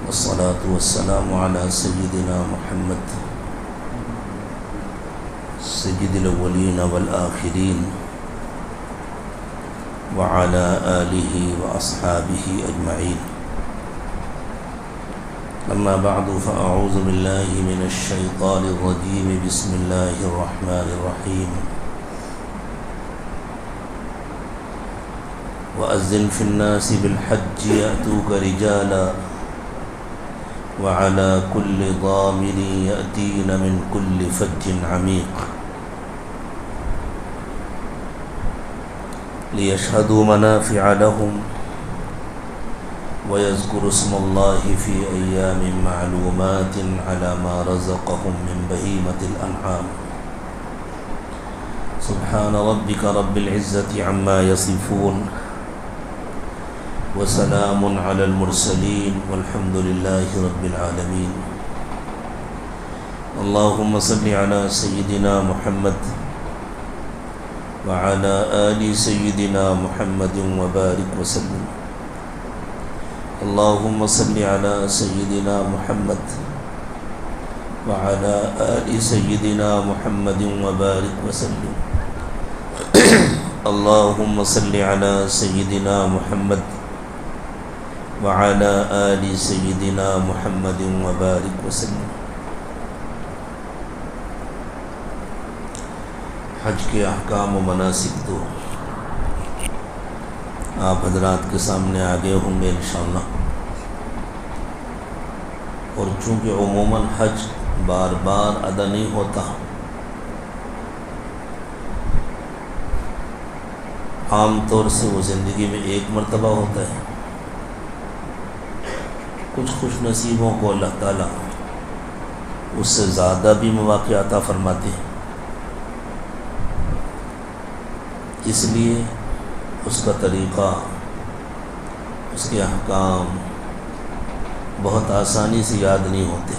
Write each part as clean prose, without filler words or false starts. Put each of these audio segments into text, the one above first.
والصلاة والسلام على سيدنا محمد سيد الأولين والآخرين وعلى آله وأصحابه أجمعين. أما بعد فأعوذ بالله من الشيطان الرجيم. بسم الله الرحمن الرحيم. وأذن في الناس بالحج يأتوك رجالا وعلى كل ضامر يأتين من كل فج عميق ليشهدوا منافع لهم ويذكروا اسم الله في أيام معلومات على ما رزقهم من بهيمة الأنعام. سبحان ربك رب العزة عما يصفون وسلام على المرسلين والحمد لله رب العالمين. اللهم صل على سيدنا محمد وعلى آل سيدنا محمد وبارك وسلم. اللهم صل على سيدنا محمد وعلى آل سيدنا محمد وبارك وسلم. اللهم صل على سيدنا محمد وعلى آل سيدنا محمد وبارك وسلم. حج کے احکام و مناسک تو آپ حضرات کے سامنے آگے ہوں گے انشاءاللہ، اور چونکہ عموماً حج بار بار ادا نہیں ہوتا، عام طور سے وہ زندگی میں ایک مرتبہ ہوتا ہے. کچھ خوش نصیبوں کو اللہ تعالیٰ اس سے زیادہ بھی مواقع عطا فرماتے ہیں، اس لیے اس کا طریقہ، اس کے احکام بہت آسانی سے یاد نہیں ہوتے،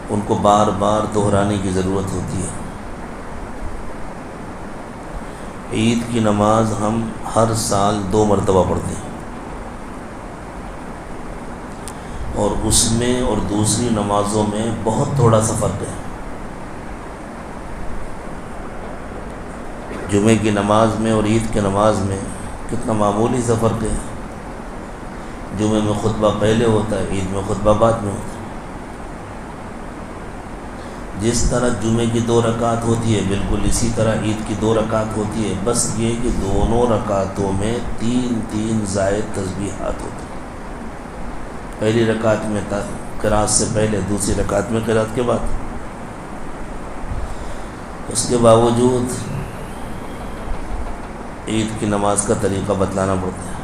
ان کو بار بار دہرانے کی ضرورت ہوتی ہے. عید کی نماز ہم ہر سال 2 مرتبہ پڑھتے ہیں، اور اس میں اور دوسری نمازوں میں بہت تھوڑا سا فرق ہے. جمعے کی نماز میں اور عید کی نماز میں کتنا معمولی سا فرق ہے. جمعے میں خطبہ پہلے ہوتا ہے، عید میں خطبہ بعد میں ہوتا ہے. جس طرح جمعے کی 2 رکعت ہوتی ہے بالکل اسی طرح عید کی 2 رکعت ہوتی ہے، بس یہ کہ دونوں رکعتوں میں 3 زائد تسبیحات ہوتی ہیں. پہلی رکعت میں قرات سے پہلے، دوسری رکعت میں قرات کے بعد. اس کے باوجود عید کی نماز کا طریقہ بتلانا پڑتا ہے،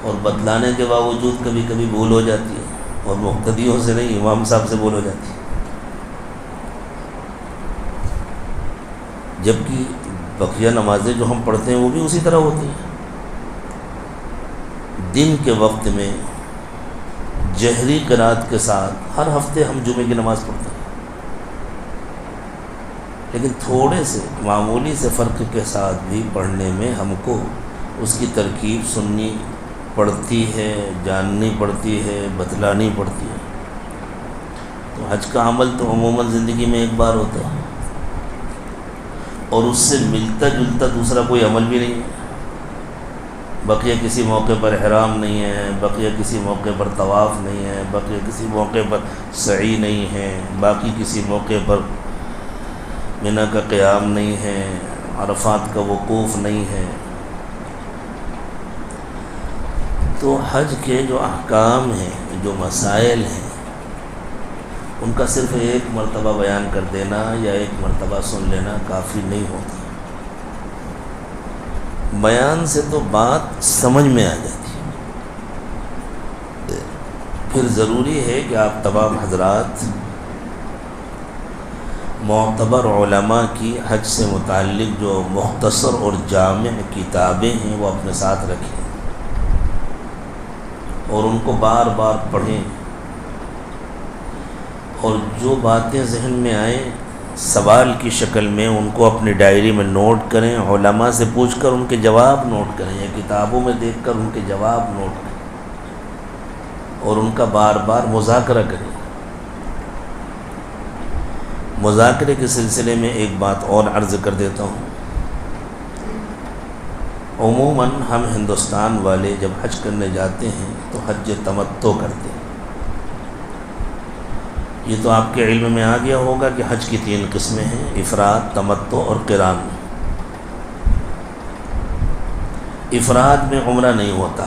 اور بتلانے کے باوجود کبھی کبھی بھول ہو جاتی ہے، اور مقتدیوں سے نہیں، امام صاحب سے بھول ہو جاتی ہے. جبکہ بقیہ نمازیں جو ہم پڑھتے ہیں وہ بھی اسی طرح ہوتی ہیں. دن کے وقت میں جہری قرات کے ساتھ ہر ہفتے ہم جمعے کی نماز پڑھتے ہیں، لیکن تھوڑے سے معمولی سے فرق کے ساتھ بھی پڑھنے میں ہم کو اس کی ترکیب سننی پڑتی ہے، جاننی پڑتی ہے، بتلانی پڑتی ہے. تو حج کا عمل تو عموماً زندگی میں ایک بار ہوتا ہے، اور اس سے ملتا جلتا دوسرا کوئی عمل بھی نہیں ہے. بقیہ کسی موقع پر احرام نہیں ہے، بقیہ کسی موقع پر طواف نہیں ہے، بقیہ کسی موقع پر سعی نہیں ہے، باقی کسی موقع پر منی کا قیام نہیں ہے، عرفات کا وقوف نہیں ہے. تو حج کے جو احکام ہیں، جو مسائل ہیں، ان کا صرف ایک مرتبہ بیان کر دینا یا ایک مرتبہ سن لینا کافی نہیں ہوتا. بیان سے تو بات سمجھ میں آ جاتی ہے. پھر ضروری ہے کہ آپ تمام حضرات معتبر علماء کی حج سے متعلق جو مختصر اور جامع کتابیں ہیں وہ اپنے ساتھ رکھیں، اور ان کو بار بار پڑھیں، اور جو باتیں ذہن میں آئیں سوال کی شکل میں ان کو اپنی ڈائری میں نوٹ کریں، علماء سے پوچھ کر ان کے جواب نوٹ کریں یا کتابوں میں دیکھ کر ان کے جواب نوٹ کریں اور ان کا بار بار مذاکرہ کریں۔ مذاکرے کے سلسلے میں ایک بات اور عرض کر دیتا ہوں۔ عموماً ہم ہندوستان والے جب حج کرنے جاتے ہیں تو حج تمتع کرتے ہیں۔ یہ تو آپ کے علم میں آ گیا ہوگا کہ حج کی 3 قسمیں ہیں، افراد، تمتع اور قران۔ افراد میں عمرہ نہیں ہوتا،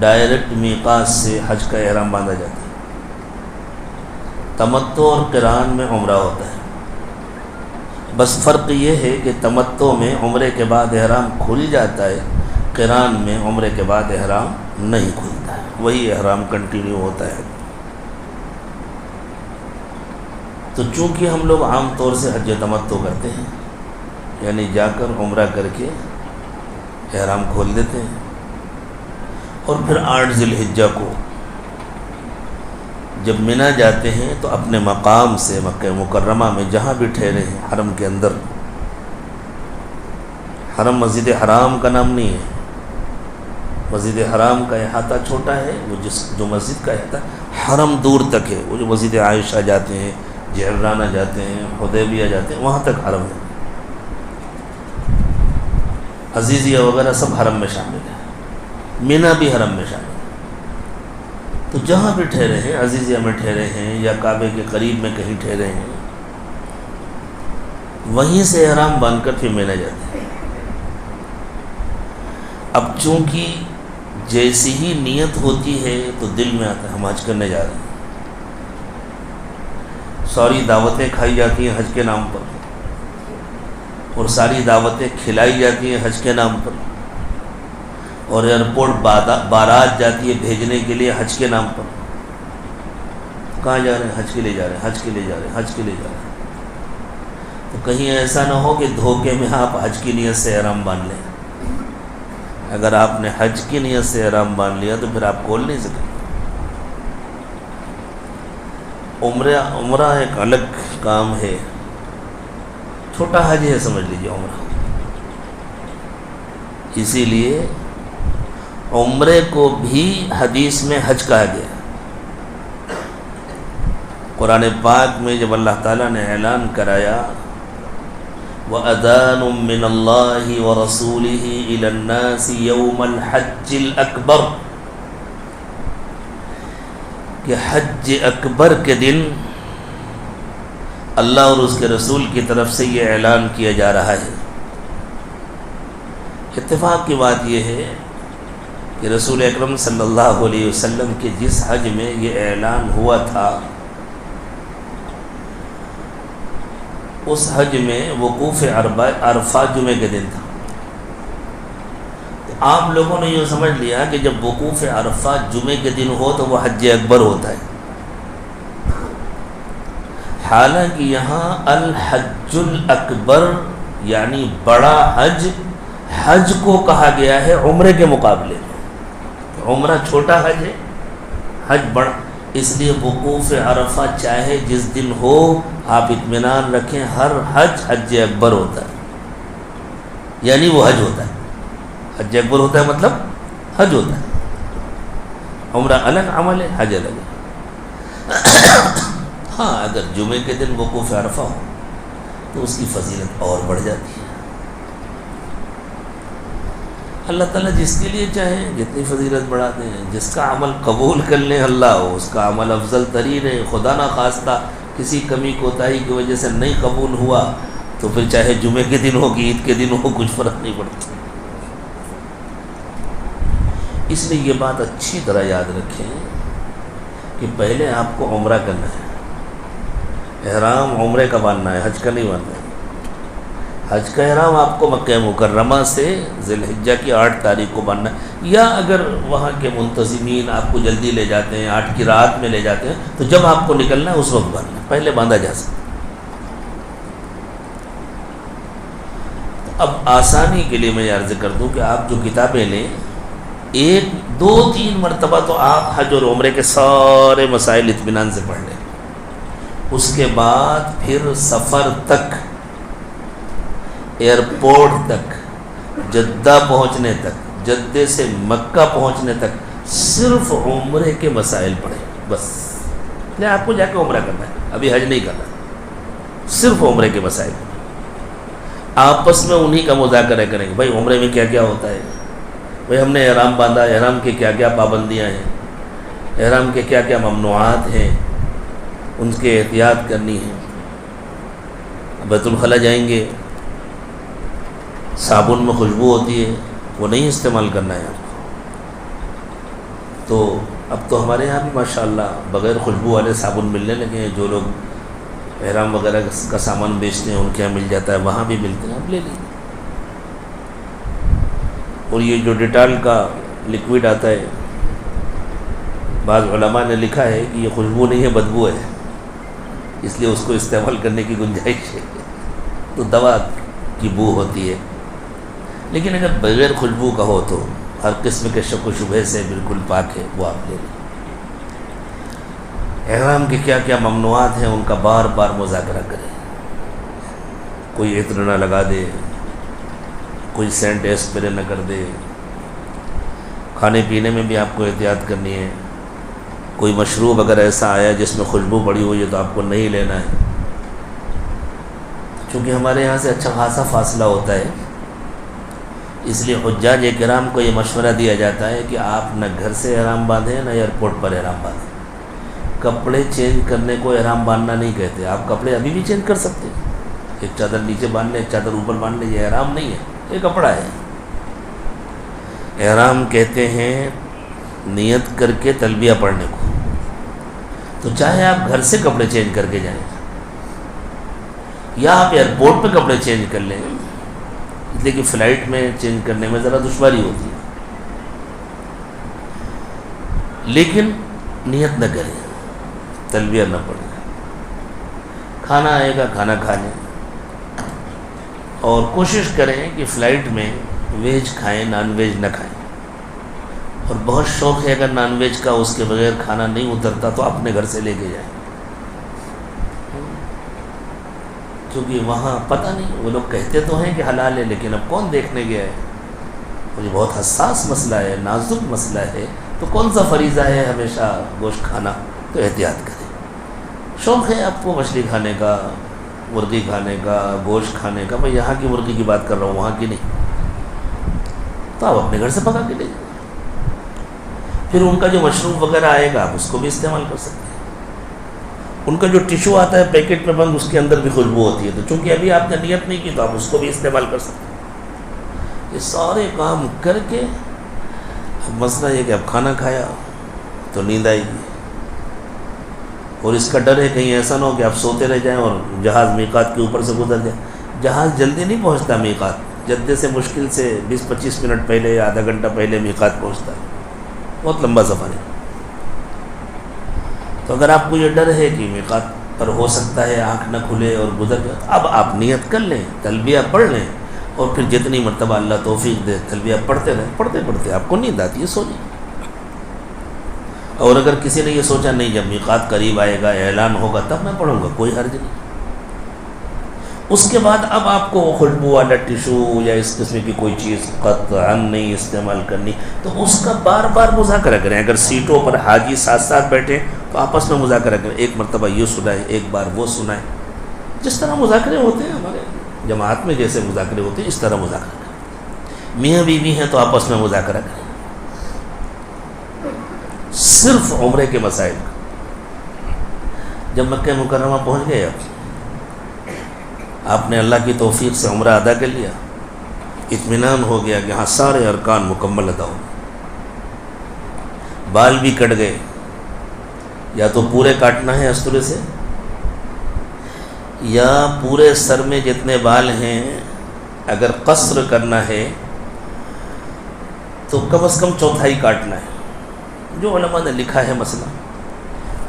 ڈائریکٹ میقات سے حج کا احرام باندھا جاتا ہے۔ تمتع اور قران میں عمرہ ہوتا ہے، بس فرق یہ ہے کہ تمتع میں عمرے کے بعد احرام کھل جاتا ہے، قران میں عمرے کے بعد احرام نہیں کھلتا ہے، وہی احرام کنٹینیو ہوتا ہے۔ تو چونکہ ہم لوگ عام طور سے حج تمتع کرتے ہیں، یعنی جا کر عمرہ کر کے احرام کھول دیتے ہیں اور پھر 8 ذی الحجہ کو جب منی جاتے ہیں تو اپنے مقام سے مکہ مکرمہ میں جہاں بھی ٹھہرے ہیں حرم کے اندر، حرم مسجد حرام کا نام نہیں ہے، مسجد حرام کا احاطہ چھوٹا ہے، وہ جو مسجد کا احاطہ حرم دور تک ہے، وہ جو مسجد عائشہ جاتے ہیں، جعرانہ جاتے ہیں، حدیبیہ جاتے ہیں، وہاں تک حرم ہے۔ عزیزیہ وغیرہ سب حرم میں شامل ہے، منی بھی حرم میں شامل ہے۔ تو جہاں بھی ٹھہرے ہیں، عزیزیہ میں ٹھہرے ہیں یا کعبے کے قریب میں کہیں ٹھہرے ہیں، وہیں سے احرام باندھ کر پھر منی جاتے ہیں۔ اب چونکہ جیسی ہی نیت ہوتی ہے تو دل میں آتا ہے ہم حج کرنے جا رہے ہیں، ساری دعوتیں کھائی جاتی ہیں حج کے نام پر، اور ساری دعوتیں کھلائی جاتی ہیں حج کے نام پر، اور ایئرپورٹ بارات جاتی ہے بھیجنے کے لیے حج کے نام پر۔ کہاں جا رہے ہیں؟ حج کے لیے جا رہے ہیں، حج کے لیے جا رہے ہیں، حج کے لیے جا رہے ہیں۔ تو کہیں ایسا نہ ہو کہ دھوکے میں آپ حج کی نیت سے احرام باندھ لیں۔ اگر آپ نے حج کی نیت سے احرام باندھ لیا تو پھر آپ کھول نہیں سکیں۔ عمرہ ایک الگ کام ہے، چھوٹا حج ہے سمجھ لیجیے عمرہ۔ اسی لیے عمرے کو بھی حدیث میں حج کہا گیا۔ قرآن پاک میں جب اللہ تعالیٰ نے اعلان کرایا وَأَذَانٌ مِّنَ اللَّهِ وَرَسُولِهِ إِلَى النَّاسِ يَوْمَ الْحَجِّ الْأَكْبَرِ، کہ حج اکبر کے دن اللہ اور اس کے رسول کی طرف سے یہ اعلان کیا جا رہا ہے۔ اتفاق کی بات یہ ہے کہ رسول اکرم صلی اللہ علیہ وسلم کے جس حج میں یہ اعلان ہوا تھا، اس حج میں وقوف عرفہ جمعے کے دن تھا۔ آپ لوگوں نے یہ سمجھ لیا کہ جب وقوف عرفہ جمعے کے دن ہو تو وہ حج اکبر ہوتا ہے، حالانکہ یہاں الحج الاکبر یعنی بڑا حج، حج کو کہا گیا ہے عمرے کے مقابلے میں۔ عمرہ چھوٹا حج ہے، حج بڑا، اس لیے وقوف عرفہ چاہے جس دن ہو آپ اطمینان رکھیں، ہر حج اکبر ہوتا ہے، یعنی وہ حج ہوتا ہے۔ حج اکبر ہوتا ہے مطلب حج ہوتا ہے، عمرہ الگ عمل ہے، حج الگ ہے۔ ہاں اگر جمعے کے دن وقوف عرفہ ہو تو اس کی فضیلت اور بڑھ جاتی ہے۔ اللہ تعالیٰ جس کے لیے چاہے جتنی فضیلت بڑھاتے ہیں، جس کا عمل قبول کر لیں اللہ ہو، اس کا عمل افضل ترین ہے۔ خدا نہ خواستہ کسی کمی کوتاہی کی وجہ سے نہیں قبول ہوا تو پھر چاہے جمعے کے دن ہو کہ عید کے دن ہو، کچھ فرق نہیں پڑتا۔ اس لیے یہ بات اچھی طرح یاد رکھیں کہ پہلے آپ کو عمرہ کرنا ہے، احرام عمرے کا باندھنا ہے، حج کا نہیں باندھنا ہے۔ حج کا احرام آپ کو مکہ مکرمہ سے ذی الحجہ کی 8 تاریخ کو باندھنا ہے، یا اگر وہاں کے منتظمین آپ کو جلدی لے جاتے ہیں، 8 کی رات میں لے جاتے ہیں، تو جب آپ کو نکلنا ہے اس وقت باندھنا ہے، پہلے باندھا جا سکتا ہے۔ اب آسانی کے لیے میں یہ عرض کر دوں کہ آپ جو کتابیں لیں، 1 2 3 مرتبہ تو آپ حج اور عمرے کے سارے مسائل اطمینان سے پڑھ لیں، اس کے بعد پھر سفر تک، ایئرپورٹ تک، جدہ پہنچنے تک، جدے سے مکہ پہنچنے تک صرف عمرے کے مسائل پڑھیں بس. نہیں آپ کو جا کے عمرہ کرنا ہے، ابھی حج نہیں کرنا، صرف عمرے کے مسائل. آپس میں انہی کا مذاکرہ کریں گے. بھائی عمرے میں کیا کیا ہوتا ہے، بھائی ہم نے احرام باندھا، احرام کے کیا کیا پابندیاں ہیں، احرام کے کیا کیا ممنوعات ہیں، ان کے احتیاط کرنی ہے. بیت الخلا جائیں گے، صابن میں خوشبو ہوتی ہے، وہ نہیں استعمال کرنا ہے آپ کو. تو اب تو ہمارے یہاں بھی ماشاءاللہ بغیر خوشبو والے صابن ملنے لگے ہیں. جو لوگ احرام وغیرہ کا سامان بیچتے ہیں ان کے یہاں مل جاتا ہے، وہاں بھی ملتے ہیں، آپ لے لیجیے. اور یہ جو ڈیٹال کا لکوڈ آتا ہے، بعض علماء نے لکھا ہے کہ یہ خوشبو نہیں ہے، بدبو ہے، اس لیے اس کو استعمال کرنے کی گنجائش ہے. تو دوا کی بو ہوتی ہے. لیکن اگر بغیر خوشبو کا ہو تو ہر قسم کے شک و شبہے سے بالکل پاک ہے، وہ آپ لے لیں. احرام کے کیا کیا ممنوعات ہیں ان کا بار بار مذاکرہ کریں. کوئی عطر نہ لگا دے، کوئی سینٹ اسپرے نہ کر دے. کھانے پینے میں بھی آپ کو احتیاط کرنی ہے. کوئی مشروب اگر ایسا آیا جس میں خوشبو پڑی ہوئی ہے تو آپ کو نہیں لینا ہے. چونکہ ہمارے یہاں سے اچھا خاصا فاصلہ ہوتا ہے، اس لیے حجاج کرام کو یہ مشورہ دیا جاتا ہے کہ آپ نہ گھر سے احرام باندھیں نہ ایئرپورٹ پر احرام باندھیں. کپڑے چینج کرنے کو احرام باندھنا نہیں کہتے. آپ کپڑے ابھی بھی چینج کر سکتے ہیں. ایک چادر نیچے باندھ لیں، ایک چادر اوپر باندھ لیں، یہ احرام نہیں ہے، یہ کپڑا ہے. احرام کہتے ہیں نیت کر کے تلبیہ پڑھنے کو. تو چاہے آپ گھر سے کپڑے چینج کر کے جائیں یا آپ ایئرپورٹ پہ کپڑے چینج کر لیں، اس لیے کہ فلائٹ میں چینج کرنے میں ذرا دشواری ہوتی ہے، لیکن نیت نہ کریں، تلبیہ نہ پڑھیں. کھانا آئے گا، کھانا کھا لیں، اور کوشش کریں کہ فلائٹ میں ویج کھائیں، نان ویج نہ کھائیں. اور بہت شوق ہے اگر نان ویج کا، اس کے بغیر کھانا نہیں اترتا تو اپنے گھر سے لے کے جائیں. کیونکہ وہاں پتہ نہیں، وہ لوگ کہتے تو ہیں کہ حلال ہے، لیکن اب کون دیکھنے گیا ہے. یہ بہت حساس مسئلہ ہے، نازک مسئلہ ہے. تو کون سا فریضہ ہے ہمیشہ گوشت کھانا؟ تو احتیاط کریں. شوق ہے آپ کو مچھلی کھانے کا، مرغی کھانے کا، گوشت کھانے کا. میں یہاں کی مرغی کی بات کر رہا ہوں، وہاں کی نہیں. تو آپ اپنے گھر سے پکا کے لے جائیں. پھر ان کا جو مشروب وغیرہ آئے گا آپ اس کو بھی استعمال کر سکتے ہیں. ان کا جو ٹیشو آتا ہے پیکٹ میں بند، اس کے اندر بھی خوشبو ہوتی ہے. تو چونکہ ابھی آپ نے نیت نہیں کی تو آپ اس کو بھی استعمال کر سکتے ہیں. یہ سارے کام کر کے مسئلہ یہ کہ اب کھانا کھایا تو نیند آئے گی، اور اس کا ڈر ہے کہیں ایسا نہ ہو کہ آپ سوتے رہ جائیں اور جہاز میقات کے اوپر سے گزر جائے. جہاز جلدی نہیں پہنچتا میقات، جدے سے مشکل سے 20-25 منٹ پہلے یا آدھا گھنٹہ پہلے میقات پہنچتا ہے. بہت لمبا سفر ہے. تو اگر آپ کو یہ ڈر ہے کہ میقات پر ہو سکتا ہے آنکھ نہ کھلے اور گزر جائے، اب آپ نیت کر لیں، تلبیہ پڑھ لیں، اور پھر جتنی مرتبہ اللہ توفیق دے تلبیہ پڑھتے رہیں. پڑھتے پڑھتے آپ کو نیند آتی ہے، سو جائیں. اور اگر کسی نے یہ سوچا نہیں جب میقات قریب آئے گا، اعلان ہوگا تب میں پڑھوں گا، کوئی حرج نہیں. اس کے بعد اب آپ کو خوشبو والا ٹیشو یا اس قسم کی کوئی چیز قطعاً نہیں استعمال کرنی. تو اس کا بار بار مذاکرہ کریں. اگر سیٹوں پر حاجی ساتھ ساتھ بیٹھے تو آپس میں مذاکرہ کریں. ایک مرتبہ یہ سنائیں، ایک بار وہ سنائیں. جس طرح مذاکرے ہوتے ہیں ہمارے جماعت میں، جیسے مذاکرے ہوتے ہیں اس طرح مذاکرہ کریں. میاں بیوی ہیں تو آپس میں مذاکرہ کریں. صرف عمرے کے مسائل. جب مکہ مکرمہ پہنچ گئے، آپ نے اللہ کی توفیق سے عمرہ ادا کر لیا، اطمینان ہو گیا کہ ہاں سارے ارکان مکمل ادا ہو. بال بھی کٹ گئے، یا تو پورے کاٹنا ہے استرے سے، یا پورے سر میں جتنے بال ہیں اگر قصر کرنا ہے تو کم از کم چوتھائی کاٹنا ہے. جو علماء نے لکھا ہے مسئلہ،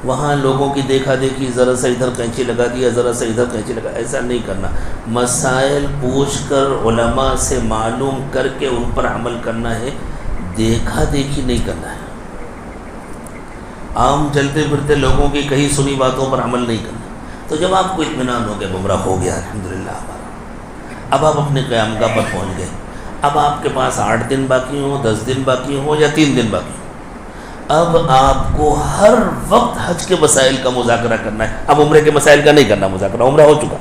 وہاں لوگوں کی دیکھا دیکھی ذرا سا ادھر قینچی لگا دیا، ذرا سا ادھر قینچی لگا، ایسا نہیں کرنا. مسائل پوچھ کر علماء سے معلوم کر کے ان پر عمل کرنا ہے، دیکھا دیکھی نہیں کرنا ہے. عام چلتے پھرتے لوگوں کی کہیں سنی باتوں پر عمل نہیں کرنا. تو جب آپ کو اطمینان ہو گیا عمرہ ہو گیا الحمدللہ ہمارا، اب آپ اپنے قیام گاہ پر پہنچ گئے، اب آپ کے پاس 8 دن باقی ہوں، 10 دن باقی ہوں یا 3 دن باقی ہوں، اب آپ کو ہر وقت حج کے مسائل کا مذاکرہ کرنا ہے. اب عمرے کے مسائل کا نہیں کرنا مذاکرہ، عمرہ ہو چکا.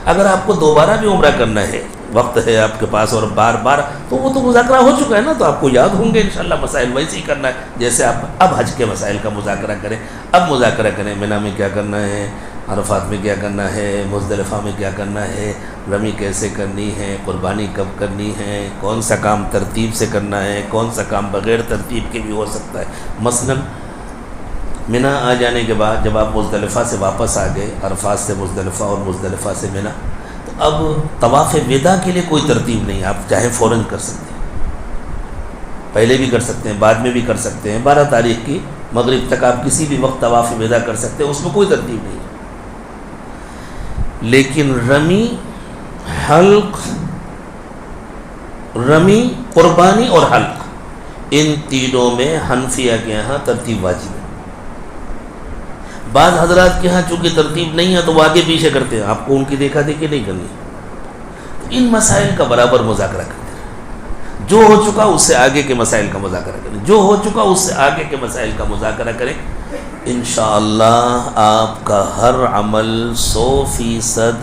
اگر آپ کو دوبارہ بھی عمرہ کرنا ہے، وقت ہے آپ کے پاس اور بار بار، تو وہ تو مذاکرہ ہو چکا ہے نا، تو آپ کو یاد ہوں گے انشاءاللہ مسائل. ویسے ہی کرنا ہے جیسے آپ اب حج کے مسائل کا مذاکرہ کریں. اب مذاکرہ کریں مینا میں کیا کرنا ہے، عرفات میں کیا کرنا ہے، مزدلفہ میں کیا کرنا ہے، رمی کیسے کرنی ہے، قربانی کب کرنی ہے، کون سا کام ترتیب سے کرنا ہے، کون سا کام بغیر ترتیب کے بھی ہو سکتا ہے. مثلا مینا آ جانے کے بعد جب آپ مزدلفہ سے واپس آ گئے، عرفات سے مزدلفہ اور مزدلفہ سے مینا، تو اب طواف وداع کے لیے کوئی ترتیب نہیں. آپ چاہے فوراً کر سکتے ہیں، پہلے بھی کر سکتے ہیں، بعد میں بھی کر سکتے ہیں. 12 تاریخ کی مغرب تک آپ کسی بھی وقت طواف وداع کر سکتے ہیں، اس میں کوئی ترتیب نہیں. لیکن رمی، قربانی اور حلق، ان تینوں میں حنفیہ کے یہاں ترتیب واجب ہے. بعض حضرات کے ہاں چونکہ ترتیب نہیں ہے تو وہ آگے پیچھے کرتے ہیں، آپ کو ان کی دیکھا دیکھی نہیں کرنی. تو ان مسائل کا برابر مذاکرہ کرتے ہیں. جو ہو چکا اس سے آگے کے مسائل کا مذاکرہ کریں، جو ہو چکا اس سے آگے کے مسائل کا مذاکرہ کریں. انشاءاللہ آپ کا ہر عمل 100%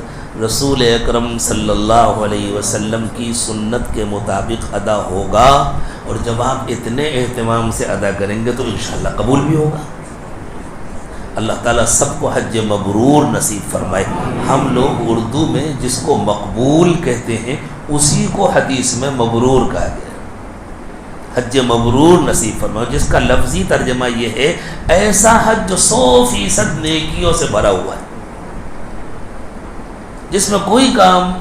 رسول اکرم صلی اللہ علیہ وسلم کی سنت کے مطابق ادا ہوگا. اور جب آپ اتنے اہتمام سے ادا کریں گے تو انشاءاللہ قبول بھی ہوگا. اللہ تعالیٰ سب کو حج مبرور نصیب فرمائے. ہم لوگ اردو میں جس کو مقبول کہتے ہیں اسی کو حدیث میں مبرور کہا گیا. حج مبرور نصیب فرمائے، جس کا لفظی ترجمہ یہ ہے ایسا حج جو 100% نیکیوں سے بھرا ہوا ہے، جس میں کوئی کام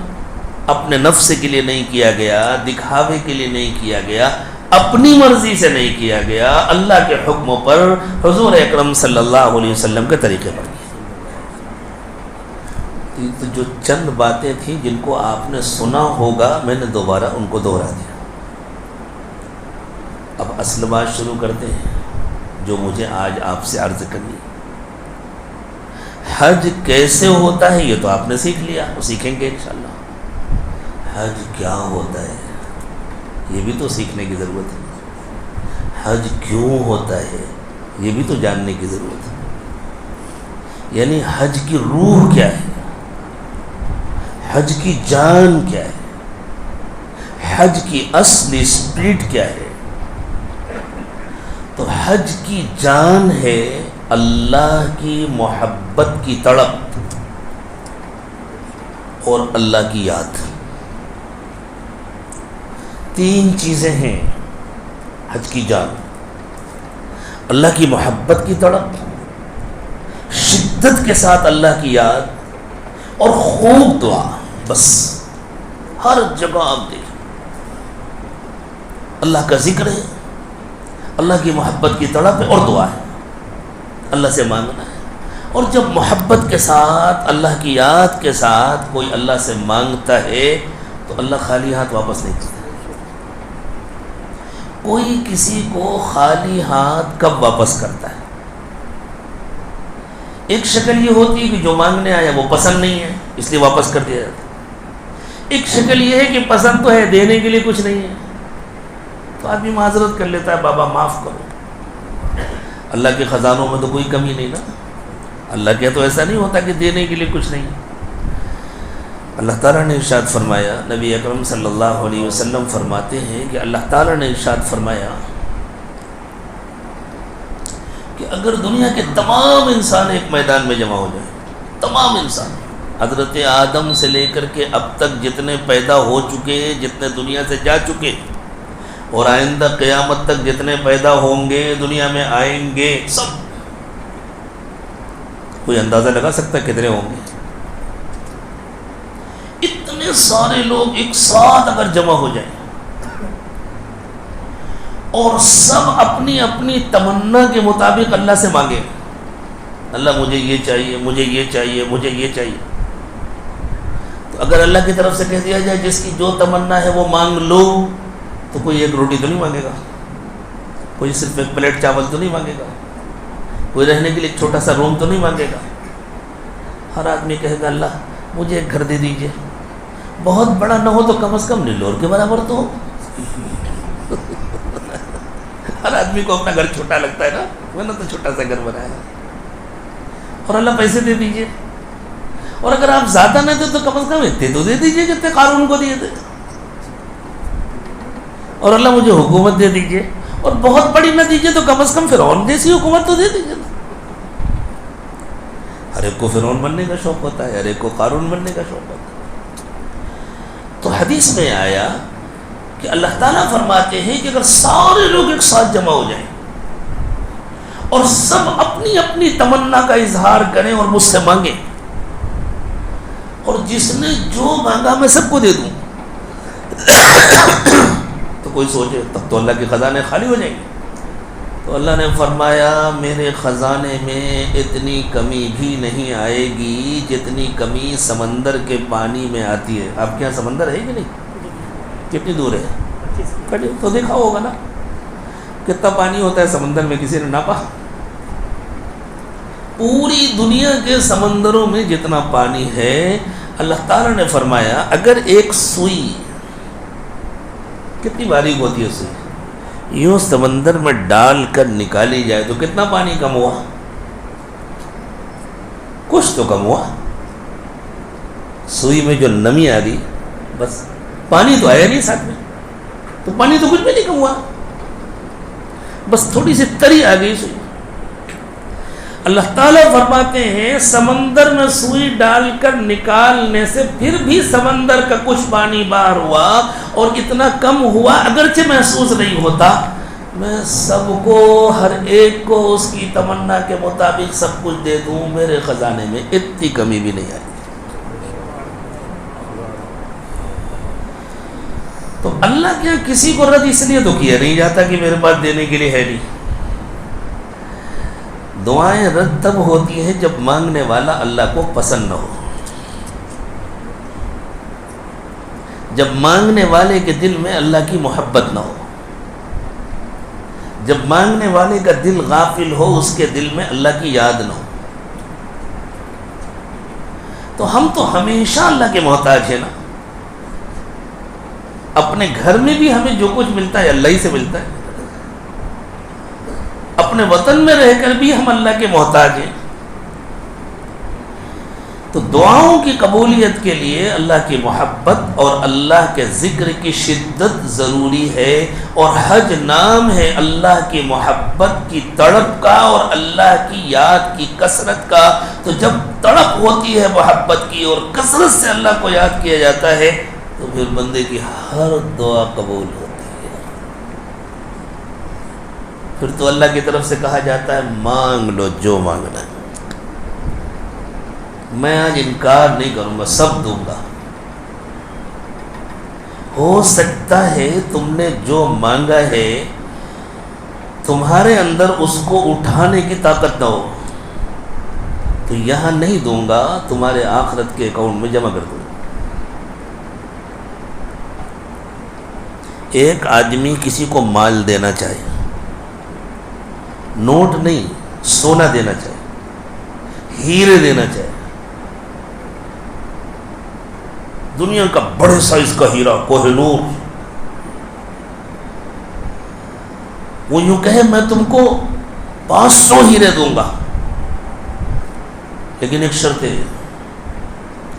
اپنے نفس کے لیے نہیں کیا گیا، دکھاوے کے لیے نہیں کیا گیا، اپنی مرضی سے نہیں کیا گیا، اللہ کے حکموں پر حضور اکرم صلی اللہ علیہ وسلم کے طریقے پر. تو جو چند باتیں تھیں جن کو آپ نے سنا ہوگا میں نے دوبارہ ان کو دوہرا دیا. اب اصل بات شروع کرتے ہیں جو مجھے آج آپ سے عرض کرنی. حج کیسے ہوتا ہے یہ تو آپ نے سیکھ لیا، وہ سیکھیں گے انشاءاللہ. حج کیا ہوتا ہے یہ بھی تو سیکھنے کی ضرورت ہے. حج کیوں ہوتا ہے یہ بھی تو جاننے کی ضرورت ہے. یعنی حج کی روح کیا ہے، حج کی جان کیا ہے، حج کی اصل اسپرٹ کیا ہے. تو حج کی جان ہے اللہ کی محبت کی تڑپ اور اللہ کی یاد. 3 چیزیں ہیں حج کی جان: اللہ کی محبت کی تڑپ، شدت کے ساتھ اللہ کی یاد، اور خوب دعا. بس ہر جگہ آپ دیکھیں اللہ کا ذکر ہے، اللہ کی محبت کی تڑپ ہے اور دعا ہے، اللہ سے مانگنا ہے. اور جب محبت کے ساتھ اللہ کی یاد کے ساتھ کوئی اللہ سے مانگتا ہے تو اللہ خالی ہاتھ واپس نہیں کرتا. کوئی کسی کو خالی ہاتھ کب واپس کرتا ہے؟ ایک شکل یہ ہوتی ہے کہ جو مانگنے آیا وہ پسند نہیں ہے اس لیے واپس کر دیا جاتا ہے. ایک شکل یہ ہے کہ پسند تو ہے، دینے کے لیے کچھ نہیں ہے تو آدمی معذرت کر لیتا ہے، بابا معاف کرو. اللہ کے خزانوں میں تو کوئی کمی نہیں نا. اللہ کے تو ایسا نہیں ہوتا کہ دینے کے لیے کچھ نہیں. اللہ تعالیٰ نے ارشاد فرمایا، نبی اکرم صلی اللہ علیہ وسلم فرماتے ہیں کہ اللہ تعالیٰ نے ارشاد فرمایا کہ اگر دنیا کے تمام انسان ایک میدان میں جمع ہو جائیں، تمام انسان، حضرت آدم سے لے کر کے اب تک جتنے پیدا ہو چکے، جتنے دنیا سے جا چکے، اور آئندہ قیامت تک جتنے پیدا ہوں گے، دنیا میں آئیں گے، سب، کوئی اندازہ لگا سکتا ہے کتنے ہوں گے؟ اتنے سارے لوگ ایک ساتھ اگر جمع ہو جائیں اور سب اپنی اپنی تمنا کے مطابق اللہ سے مانگے، اللہ مجھے یہ چاہیے، مجھے یہ چاہیے، مجھے یہ چاہیے، تو اگر اللہ کی طرف سے کہہ دیا جائے جس کی جو تمنا ہے وہ مانگ لو، تو کوئی ایک روٹی تو نہیں مانگے گا، کوئی صرف ایک پلیٹ چاول تو نہیں مانگے گا. کوئی رہنے کے لیے ایک چھوٹا سا روم تو نہیں مانگے گا. ہر آدمی کہے گا اللہ مجھے ایک گھر دے دیجئے، بہت بڑا نہ ہو تو کم از کم نیلور کے برابر تو ہو. ہر آدمی کو اپنا گھر چھوٹا لگتا ہے نا، میں نے تو چھوٹا سا گھر بنایا. اور اللہ پیسے دے دیجئے، اور اگر آپ زیادہ نہ دیں تو کم از کم اتنے تو دے دیجئے جتنے قارون کو دیے تھے. اور اللہ مجھے حکومت دے دیجئے، اور بہت بڑی نہ دیجئے تو کم از کم فرعون جیسی حکومت تو دے دیجئے. ہر ایک کو فرعون بننے کا شوق ہوتا ہے، ہر ایک کو قارون بننے کا شوق ہوتا ہے. تو حدیث میں آیا کہ اللہ تعالیٰ فرماتے ہیں کہ اگر سارے لوگ ایک ساتھ جمع ہو جائیں اور سب اپنی اپنی تمنا کا اظہار کریں اور مجھ سے مانگیں، اور جس نے جو مانگا میں سب کو دے دوں، تو کوئی سوچے تب تو اللہ کے خزانے خالی ہو جائیں گے. تو اللہ نے فرمایا میرے خزانے میں اتنی کمی بھی نہیں آئے گی جتنی کمی سمندر کے پانی میں آتی ہے. آپ کے یہاں سمندر ہے کہ نہیں؟ کتنی دور ہے؟ تو دیکھا ہوگا نا کتنا پانی ہوتا ہے سمندر میں، کسی نے ناپا؟ پوری دنیا کے سمندروں میں جتنا پانی ہے، اللہ تعالیٰ نے فرمایا اگر ایک سوئی کتنی باریک ہوتی ہے اسے یوں سمندر میں ڈال کر نکالی جائے تو کتنا پانی کم ہوا؟ کچھ تو کم ہوا. سوئی میں جو نمی آ گئی بس، پانی تو آیا نہیں ساتھ میں، تو پانی تو کچھ بھی نہیں کم ہوا، بس تھوڑی سی تری آ گئی سوئی. اللہ تعالیٰ فرماتے ہیں سمندر میں سوئی ڈال کر نکالنے سے پھر بھی سمندر کا کچھ پانی باہر ہوا، اور اتنا کم ہوا اگرچہ محسوس نہیں ہوتا. میں سب کو، ہر ایک کو اس کی تمنا کے مطابق سب کچھ دے دوں، میرے خزانے میں اتنی کمی بھی نہیں آئی. تو اللہ کے یہاں کسی کو رد اس لیے تو کیا نہیں جاتا کہ میرے پاس دینے کے لیے ہے نہیں. دعائیں رد تب ہوتی ہیں جب مانگنے والا اللہ کو پسند نہ ہو. جب مانگنے والے کے دل میں اللہ کی محبت نہ ہو، جب مانگنے والے کا دل غافل ہو، اس کے دل میں اللہ کی یاد نہ ہو. تو ہم تو ہمیشہ اللہ کے محتاج ہیں نا. اپنے گھر میں بھی ہمیں جو کچھ ملتا ہے اللہ ہی سے ملتا ہے، اپنے وطن میں رہ کر بھی ہم اللہ کے محتاج ہیں. تو دعاؤں کی قبولیت کے لیے اللہ کی محبت اور اللہ کے ذکر کی شدت ضروری ہے. اور حج نام ہے اللہ کی محبت کی تڑپ کا اور اللہ کی یاد کی کثرت کا. تو جب تڑپ ہوتی ہے محبت کی اور کثرت سے اللہ کو یاد کیا جاتا ہے تو پھر بندے کی ہر دعا قبول ہوتی ہے. پھر تو اللہ کی طرف سے کہا جاتا ہے مانگ لو جو مانگنا ہے، میں آج انکار نہیں کروں گا، سب دوں گا. ہو سکتا ہے تم نے جو مانگا ہے تمہارے اندر اس کو اٹھانے کی طاقت نہ ہو، تو یہاں نہیں دوں گا، تمہارے آخرت کے اکاؤنٹ میں جمع کر دوں گا. ایک آدمی کسی کو مال دینا چاہے، نوٹ نہیں، سونا دینا چاہے، ہیرے دینا چاہے، دنیا کا بڑے سائز کا ہیرا کوہ نور، وہ یوں کہے میں تم کو 500 ہیرے دوں گا، لیکن ایک شرط ہے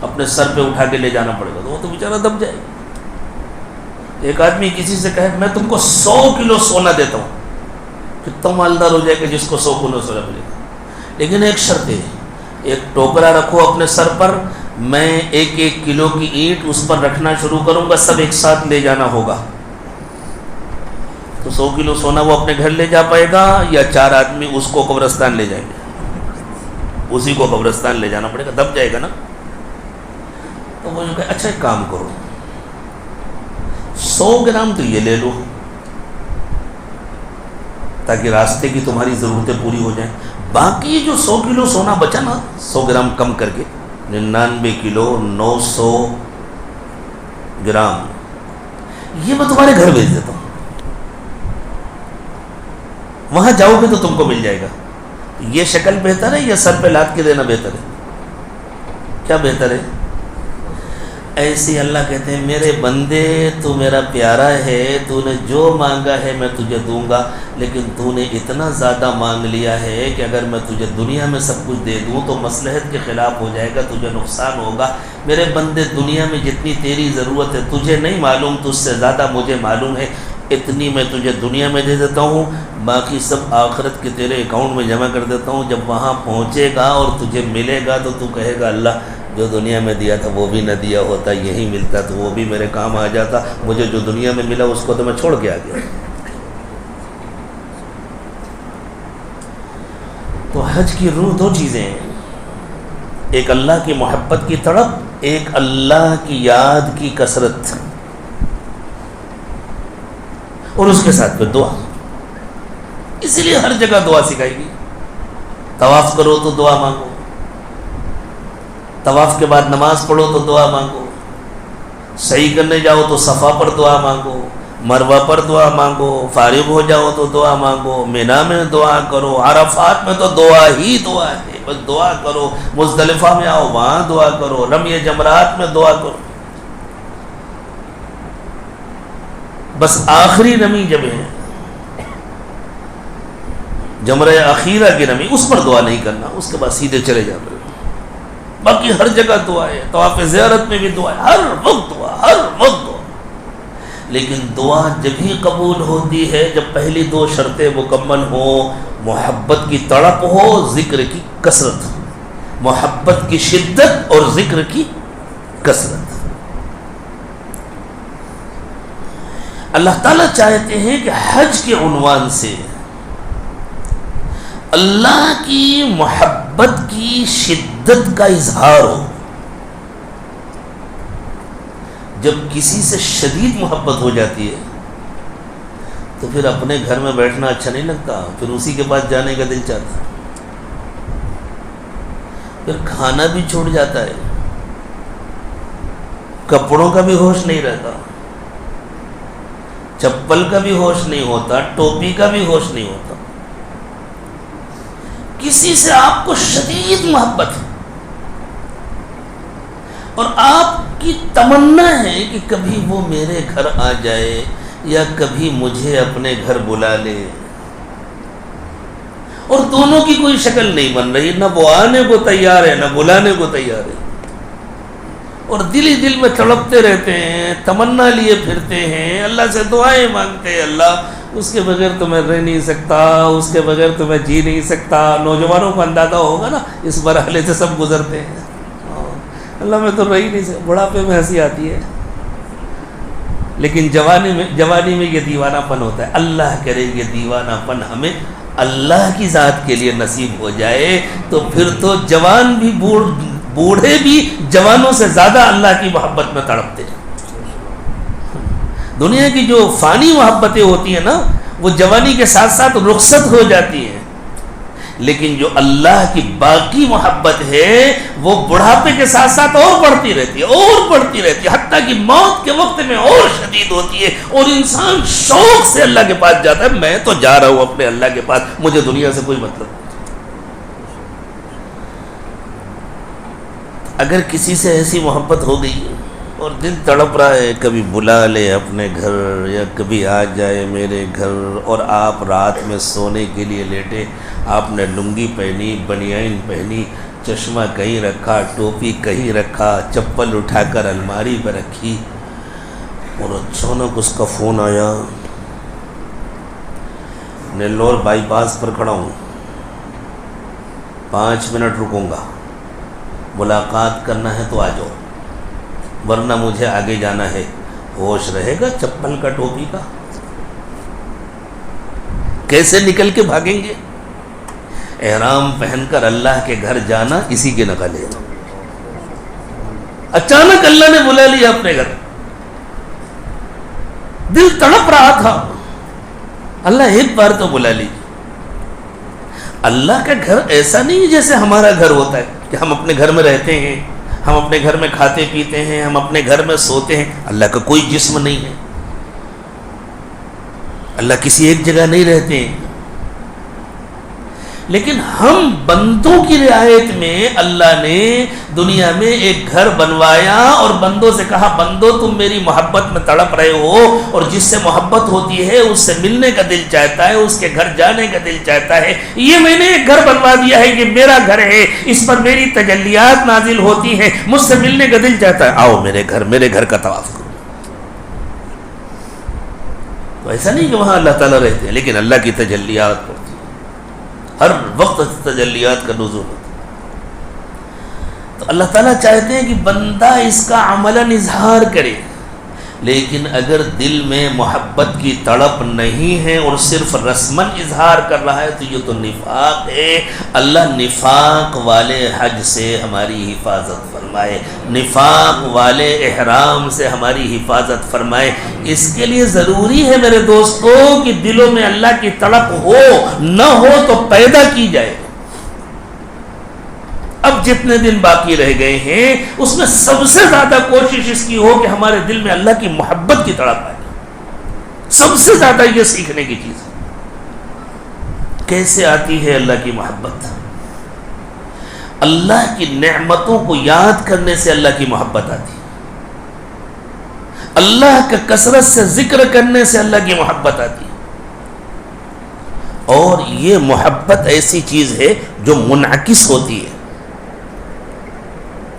اپنے سر پہ اٹھا کے لے جانا پڑے گا، تو وہ تو بیچارہ دب جائے گا. ایک آدمی کسی سے کہے میں تم کو 100 کلو سونا دیتا ہوں، کتنا مالدار ہو جائے گا جس کو 100 کلو سونا ملے گا. لیکن ایک شرط ہے، ایک ٹوکرا رکھو اپنے سر پر، میں 1-1 کلو کی اینٹ اس پر رکھنا شروع کروں گا، سب ایک ساتھ لے جانا ہوگا. تو 100 کلو سونا وہ اپنے گھر لے جا پائے گا یا 4 آدمی اس کو قبرستان لے جائیں گے؟ اسی کو قبرستان لے جانا پڑے گا، دب جائے گا نا. تو وہ کہے اچھا ایک کام کرو، 100 گرام تو یہ لے لو تاکہ راستے کی تمہاری ضرورتیں پوری ہو جائیں، باقی جو 100 کلو سونا بچا نا 100 گرام کم کر کے 99 کلو 900 گرام یہ میں تمہارے گھر بھیج دیتا ہوں، وہاں جاؤ گے تو تم کو مل جائے گا. یہ شکل بہتر ہے یا سر پہ لاد کے دینا بہتر ہے؟ کیا بہتر ہے؟ ایسے اللہ کہتے ہیں میرے بندے تو میرا پیارا ہے، تو نے جو مانگا ہے میں تجھے دوں گا، لیکن تو نے اتنا زیادہ مانگ لیا ہے کہ اگر میں تجھے دنیا میں سب کچھ دے دوں تو مصلحت کے خلاف ہو جائے گا، تجھے نقصان ہوگا۔ میرے بندے دنیا میں جتنی تیری ضرورت ہے تجھے نہیں معلوم، تجھ سے زیادہ مجھے معلوم ہے، اتنی میں تجھے دنیا میں دے دیتا ہوں، باقی سب آخرت کے تیرے اکاؤنٹ میں جمع کر دیتا ہوں۔ جب وہاں پہنچے گا اور تجھے ملے گا تو تو کہے گا اللہ جو دنیا میں دیا تھا وہ بھی نہ دیا ہوتا، یہی ملتا تو وہ بھی میرے کام آ جاتا، مجھے جو دنیا میں ملا اس کو تو میں چھوڑ کے آ گیا۔ تو حج کی روح دو چیزیں ہیں، ایک اللہ کی محبت کی تڑپ، ایک اللہ کی یاد کی کثرت، اور اس کے ساتھ پھر دعا۔ اسی لیے ہر جگہ دعا سکھائی گئی۔ طواف کرو تو دعا مانگو، طواف کے بعد نماز پڑھو تو دعا مانگو، سعی کرنے جاؤ تو صفا پر دعا مانگو، مروہ پر دعا مانگو، فارغ ہو جاؤ تو دعا مانگو، مینا میں دعا کرو، عرفات میں تو دعا ہی دعا ہے، بس دعا کرو، مزدلفہ میں آؤ وہاں دعا کرو، رمی جمرات میں دعا کرو۔ بس آخری نمی جب ہے جمرہ اخیرہ کی نمی، اس پر دعا نہیں کرنا، اس کے بعد سیدھے چلے جاؤ۔ باقی ہر جگہ دعا ہے، طواف زیارت میں بھی دعا ہے، ہر وقت دعا، ہر وقت دعا۔ لیکن دعا جب ہی قبول ہوتی ہے جب پہلی دو شرطیں مکمل ہوں، محبت کی تڑپ ہو، ذکر کی کثرت، محبت کی شدت اور ذکر کی کثرت۔ اللہ تعالیٰ چاہتے ہیں کہ حج کے عنوان سے اللہ کی محبت کی شدت کا اظہار ہو۔ جب کسی سے شدید محبت ہو جاتی ہے تو پھر اپنے گھر میں بیٹھنا اچھا نہیں لگتا، پھر اسی کے پاس جانے کا دل چاہتا، پھر کھانا بھی چھوٹ جاتا ہے، کپڑوں کا بھی ہوش نہیں رہتا، چپل کا بھی ہوش نہیں ہوتا، ٹوپی کا بھی ہوش نہیں ہوتا۔ کسی سے آپ کو شدید محبت ہے اور آپ کی تمنا ہے کہ کبھی وہ میرے گھر آ جائے یا کبھی مجھے اپنے گھر بلا لے، اور دونوں کی کوئی شکل نہیں بن رہی، نہ وہ آنے کو تیار ہے نہ بلانے کو تیار ہے، اور دل ہی دل میں تڑپتے رہتے ہیں، تمنا لیے پھرتے ہیں، اللہ سے دعائیں مانگتے ہیں، اللہ اس کے بغیر تو میں رہ نہیں سکتا، اس کے بغیر تو میں جی نہیں سکتا۔ نوجوانوں کو اندازہ ہوگا نا، اس مرحلے سے سب گزرتے ہیں، اللہ میں تو رہ ہی نہیں سکتا، بڑھاپے میں ہنسی آتی ہے، لیکن جوانی میں یہ دیوانہ پن ہوتا ہے۔ اللہ کرے یہ دیوانہ پن ہمیں اللہ کی ذات کے لیے نصیب ہو جائے، تو پھر تو جوان بھی بوڑھے بھی جوانوں سے زیادہ اللہ کی محبت میں تڑپتے ہیں۔ دنیا کی جو فانی محبتیں ہوتی ہیں نا، وہ جوانی کے ساتھ ساتھ رخصت ہو جاتی ہیں، لیکن جو اللہ کی باقی محبت ہے وہ بڑھاپے کے ساتھ ساتھ اور بڑھتی رہتی ہے، اور بڑھتی رہتی ہے، حتیٰ کہ موت کے وقت میں اور شدید ہوتی ہے، اور انسان شوق سے اللہ کے پاس جاتا ہے، میں تو جا رہا ہوں اپنے اللہ کے پاس، مجھے دنیا سے کوئی مطلب نہیں۔ اگر کسی سے ایسی محبت ہو گئی ہے اور دل تڑپ رہا ہے کبھی بلا لے اپنے گھر یا کبھی آ جائے میرے گھر، اور آپ رات میں سونے کے لیے لیٹے، آپ نے لنگی پہنی، بنیان پہنی، چشمہ کہیں رکھا، ٹوپی کہیں رکھا، چپل اٹھا کر الماری پہ رکھی، اور اچانک اس کا فون آیا، نیلور بائی پاس پر کھڑا ہوں، 5 منٹ رکوں گا، ملاقات کرنا ہے تو آ جاؤ، ورنہ مجھے آگے جانا ہے۔ ہوش رہے گا چپل کا، ٹوپی کا؟ کیسے نکل کے بھاگیں گے؟ احرام پہن کر اللہ کے گھر جانا اسی کے نقل ہے۔ اچانک اللہ نے بلا لیا اپنے گھر، دل تڑپ رہا تھا، اللہ ایک بار تو بلا لی۔ اللہ کا گھر ایسا نہیں جیسے ہمارا گھر ہوتا ہے کہ ہم اپنے گھر میں رہتے ہیں، ہم اپنے گھر میں کھاتے پیتے ہیں، ہم اپنے گھر میں سوتے ہیں۔ اللہ کا کوئی جسم نہیں ہے، اللہ کسی ایک جگہ نہیں رہتے ہیں، لیکن ہم بندوں کی رعایت میں اللہ نے دنیا میں ایک گھر بنوایا اور بندوں سے کہا بندو تم میری محبت میں تڑپ رہے ہو اور جس سے محبت ہوتی ہے اس سے ملنے کا دل چاہتا ہے, اس کے گھر جانے کا دل چاہتا ہے. یہ میں نے ایک گھر بنوا دیا ہے, یہ میرا گھر ہے, اس پر میری تجلیات نازل ہوتی ہیں, مجھ سے ملنے کا دل چاہتا ہے, آؤ میرے گھر کا طواف کرو. تو ایسا نہیں کہ وہاں اللہ تعالیٰ رہتے ہیں, لیکن اللہ کی تجلیات ہوتی ہیں, ہر وقت تجلیات کا نزول ہوتا ہے. تو اللہ تعالیٰ چاہتے ہیں کہ بندہ اس کا عملاً اظہار کرے, لیکن اگر دل میں محبت کی تڑپ نہیں ہے اور صرف رسماً اظہار کر رہا ہے تو یہ تو نفاق ہے. اللہ نفاق والے حج سے ہماری حفاظت فرمائے, نفاق والے احرام سے ہماری حفاظت فرمائے. اس کے لیے ضروری ہے میرے دوستو کہ دلوں میں اللہ کی تڑپ ہو, نہ ہو تو پیدا کی جائے. اب جتنے دن باقی رہ گئے ہیں اس میں سب سے زیادہ کوشش اس کی ہو کہ ہمارے دل میں اللہ کی محبت کی تڑپ آئے. سب سے زیادہ یہ سیکھنے کی چیز ہے. کیسے آتی ہے اللہ کی محبت؟ اللہ کی نعمتوں کو یاد کرنے سے اللہ کی محبت آتی ہے. اللہ کا کثرت سے ذکر کرنے سے اللہ کی محبت آتی ہے. اور یہ محبت ایسی چیز ہے جو منعکس ہوتی ہے.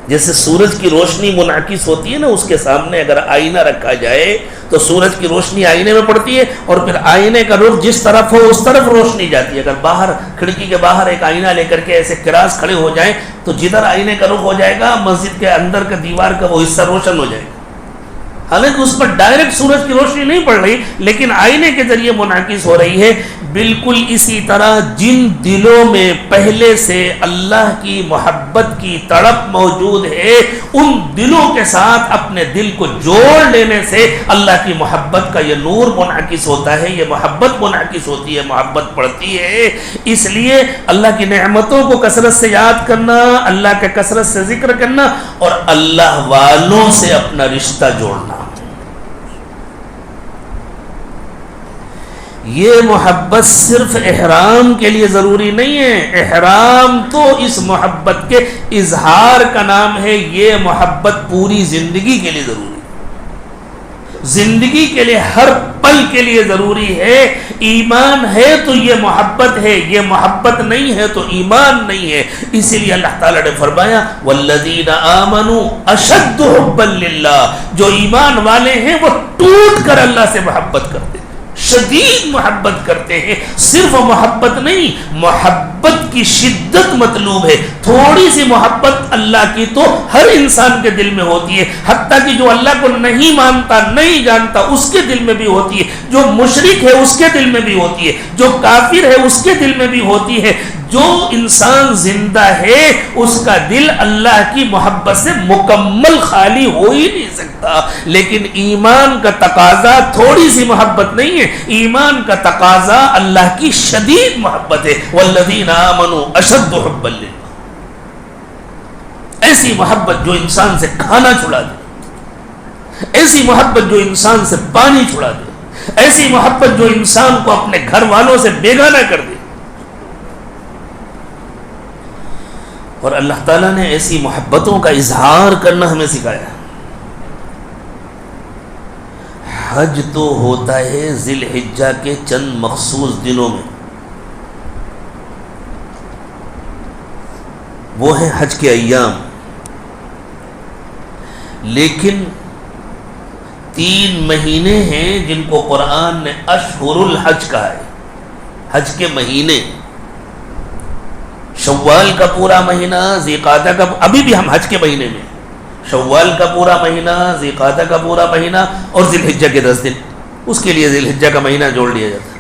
جیسے سورج کی روشنی منعکس ہوتی ہے نا, اس کے سامنے اگر آئینہ رکھا جائے تو سورج کی روشنی آئینے میں پڑتی ہے اور پھر آئینے کا رخ جس طرف ہو اس طرف روشنی جاتی ہے. اگر باہر کھڑکی کے باہر ایک آئینہ لے کر کے ایسے کراس کھڑے ہو جائیں تو جدھر آئینے کا رخ ہو جائے گا مسجد کے اندر کا دیوار کا وہ حصہ روشن ہو جائے گا. حالانکہ اس پر ڈائریکٹ سورج کی روشنی نہیں پڑ رہی لیکن آئینے کے ذریعے منعکس ہو رہی ہے. بالکل اسی طرح جن دلوں میں پہلے سے اللہ کی محبت کی تڑپ موجود ہے ان دلوں کے ساتھ اپنے دل کو جوڑ لینے سے اللہ کی محبت کا یہ نور منعکس ہوتا ہے, یہ محبت منعکس ہوتی ہے, محبت پڑتی ہے. اس لیے اللہ کی نعمتوں کو کثرت سے یاد کرنا, اللہ کا کثرت سے ذکر کرنا اور اللہ والوں سے اپنا رشتہ جوڑنا. یہ محبت صرف احرام کے لیے ضروری نہیں ہے. احرام تو اس محبت کے اظہار کا نام ہے. یہ محبت پوری زندگی کے لیے ضروری ہے, زندگی کے لیے, ہر پل کے لیے ضروری ہے. ایمان ہے تو یہ محبت ہے, یہ محبت نہیں ہے تو ایمان نہیں ہے. اسی لیے اللہ تعالیٰ نے فرمایا والذین آمنوا اشد حبا للہ, جو ایمان والے ہیں وہ ٹوٹ کر اللہ سے محبت کرتے ہیں, شدید محبت کرتے ہیں. صرف محبت نہیں, محبت کی شدت مطلوب ہے. تھوڑی سی محبت اللہ کی تو ہر انسان کے دل میں ہوتی ہے, حتیٰ کہ جو اللہ کو نہیں مانتا, نہیں جانتا, اس کے دل میں بھی ہوتی ہے. جو مشرک ہے اس کے دل میں بھی ہوتی ہے, جو کافر ہے اس کے دل میں بھی ہوتی ہے. جو انسان زندہ ہے اس کا دل اللہ کی محبت سے مکمل خالی ہو ہی نہیں سکتا. لیکن ایمان کا تقاضا تھوڑی سی محبت نہیں ہے, ایمان کا تقاضا اللہ کی شدید محبت ہے. والذین آمنوا اشد حبا للہ, ایسی محبت جو انسان سے کھانا چھڑا دے, ایسی محبت جو انسان سے پانی چھڑا دے, ایسی محبت جو انسان کو اپنے گھر والوں سے بیگانہ کر دے. اور اللہ تعالیٰ نے ایسی محبتوں کا اظہار کرنا ہمیں سکھایا. حج تو ہوتا ہے ذی الحجہ کے چند مخصوص دنوں میں, وہ ہیں حج کے ایام. لیکن 3 مہینے ہیں جن کو قرآن نے اشہر الحج کہا ہے, حج کے مہینے. شوال کا پورا مہینہ, ذی قعدہ کا, ابھی بھی ہم حج کے مہینے میں, شوال کا پورا مہینہ, ذی قعدہ کا پورا مہینہ اور ذی الحجہ کے 10 دن, اس کے لیے ذی الحجہ کا مہینہ جوڑ لیا جاتا ہے.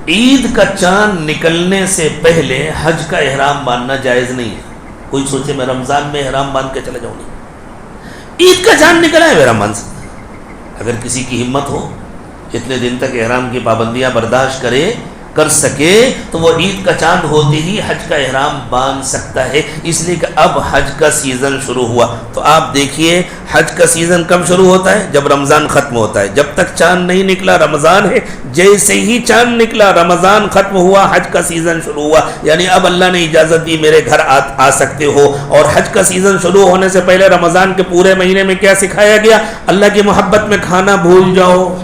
عید کا چاند نکلنے سے پہلے حج کا احرام باندھنا جائز نہیں ہے. کوئی سوچے میں رمضان میں احرام باندھ کے چلا جاؤں گی, عید کا چاند نکلا ہے احرام باندھ سکتا ہے. اگر کسی کی ہمت ہو اتنے دن تک احرام کی پابندیاں برداشت کرے, کر سکے تو وہ عید کا چاند ہوتے ہی حج کا احرام باندھ سکتا ہے، اس لیے کہ اب حج کا سیزن شروع ہوا۔ تو آپ دیکھیے حج کا سیزن کب شروع ہوتا ہے؟ جب رمضان ختم ہوتا ہے۔ جب تک چاند نہیں نکلا رمضان ہے، جیسے ہی چاند نکلا رمضان ختم ہوا، حج کا سیزن شروع ہوا، یعنی اب اللہ نے اجازت دی میرے گھر آ سکتے ہو۔ اور حج کا سیزن شروع ہونے سے پہلے رمضان کے پورے مہینے میں کیا سکھایا گیا؟ اللہ کی محبت میں کھانا بھول جاؤ،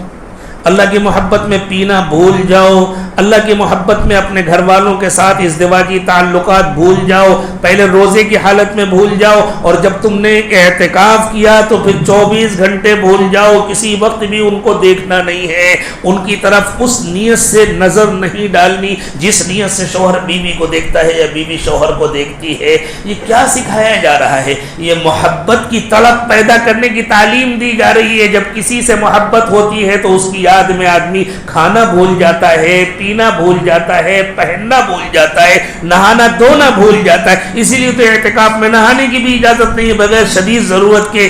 اللہ کی محبت میں پینا بھول جاؤ، اللہ کی محبت میں اپنے گھر والوں کے ساتھ ازدواجی تعلقات بھول جاؤ، پہلے روزے کی حالت میں بھول جاؤ، اور جب تم نے اعتکاف کیا تو پھر 24 گھنٹے بھول جاؤ، کسی وقت بھی ان کو دیکھنا نہیں ہے، ان کی طرف اس نیت سے نظر نہیں ڈالنی جس نیت سے شوہر بیوی کو دیکھتا ہے یا بیوی شوہر کو دیکھتی ہے۔ یہ کیا سکھایا جا رہا ہے؟ یہ محبت کی تڑپ پیدا کرنے کی تعلیم دی جا رہی ہے۔ جب کسی سے محبت ہوتی ہے تو اس کی یاد میں آدمی کھانا بھول جاتا ہے، پینا بھول جاتا ہے، پہننا بھول جاتا ہے، نہانا دھونا بھول جاتا ہے۔ اسی لیے تو اعتکاف میں نہانے کی بھی اجازت نہیں ہے بغیر شدید ضرورت کے۔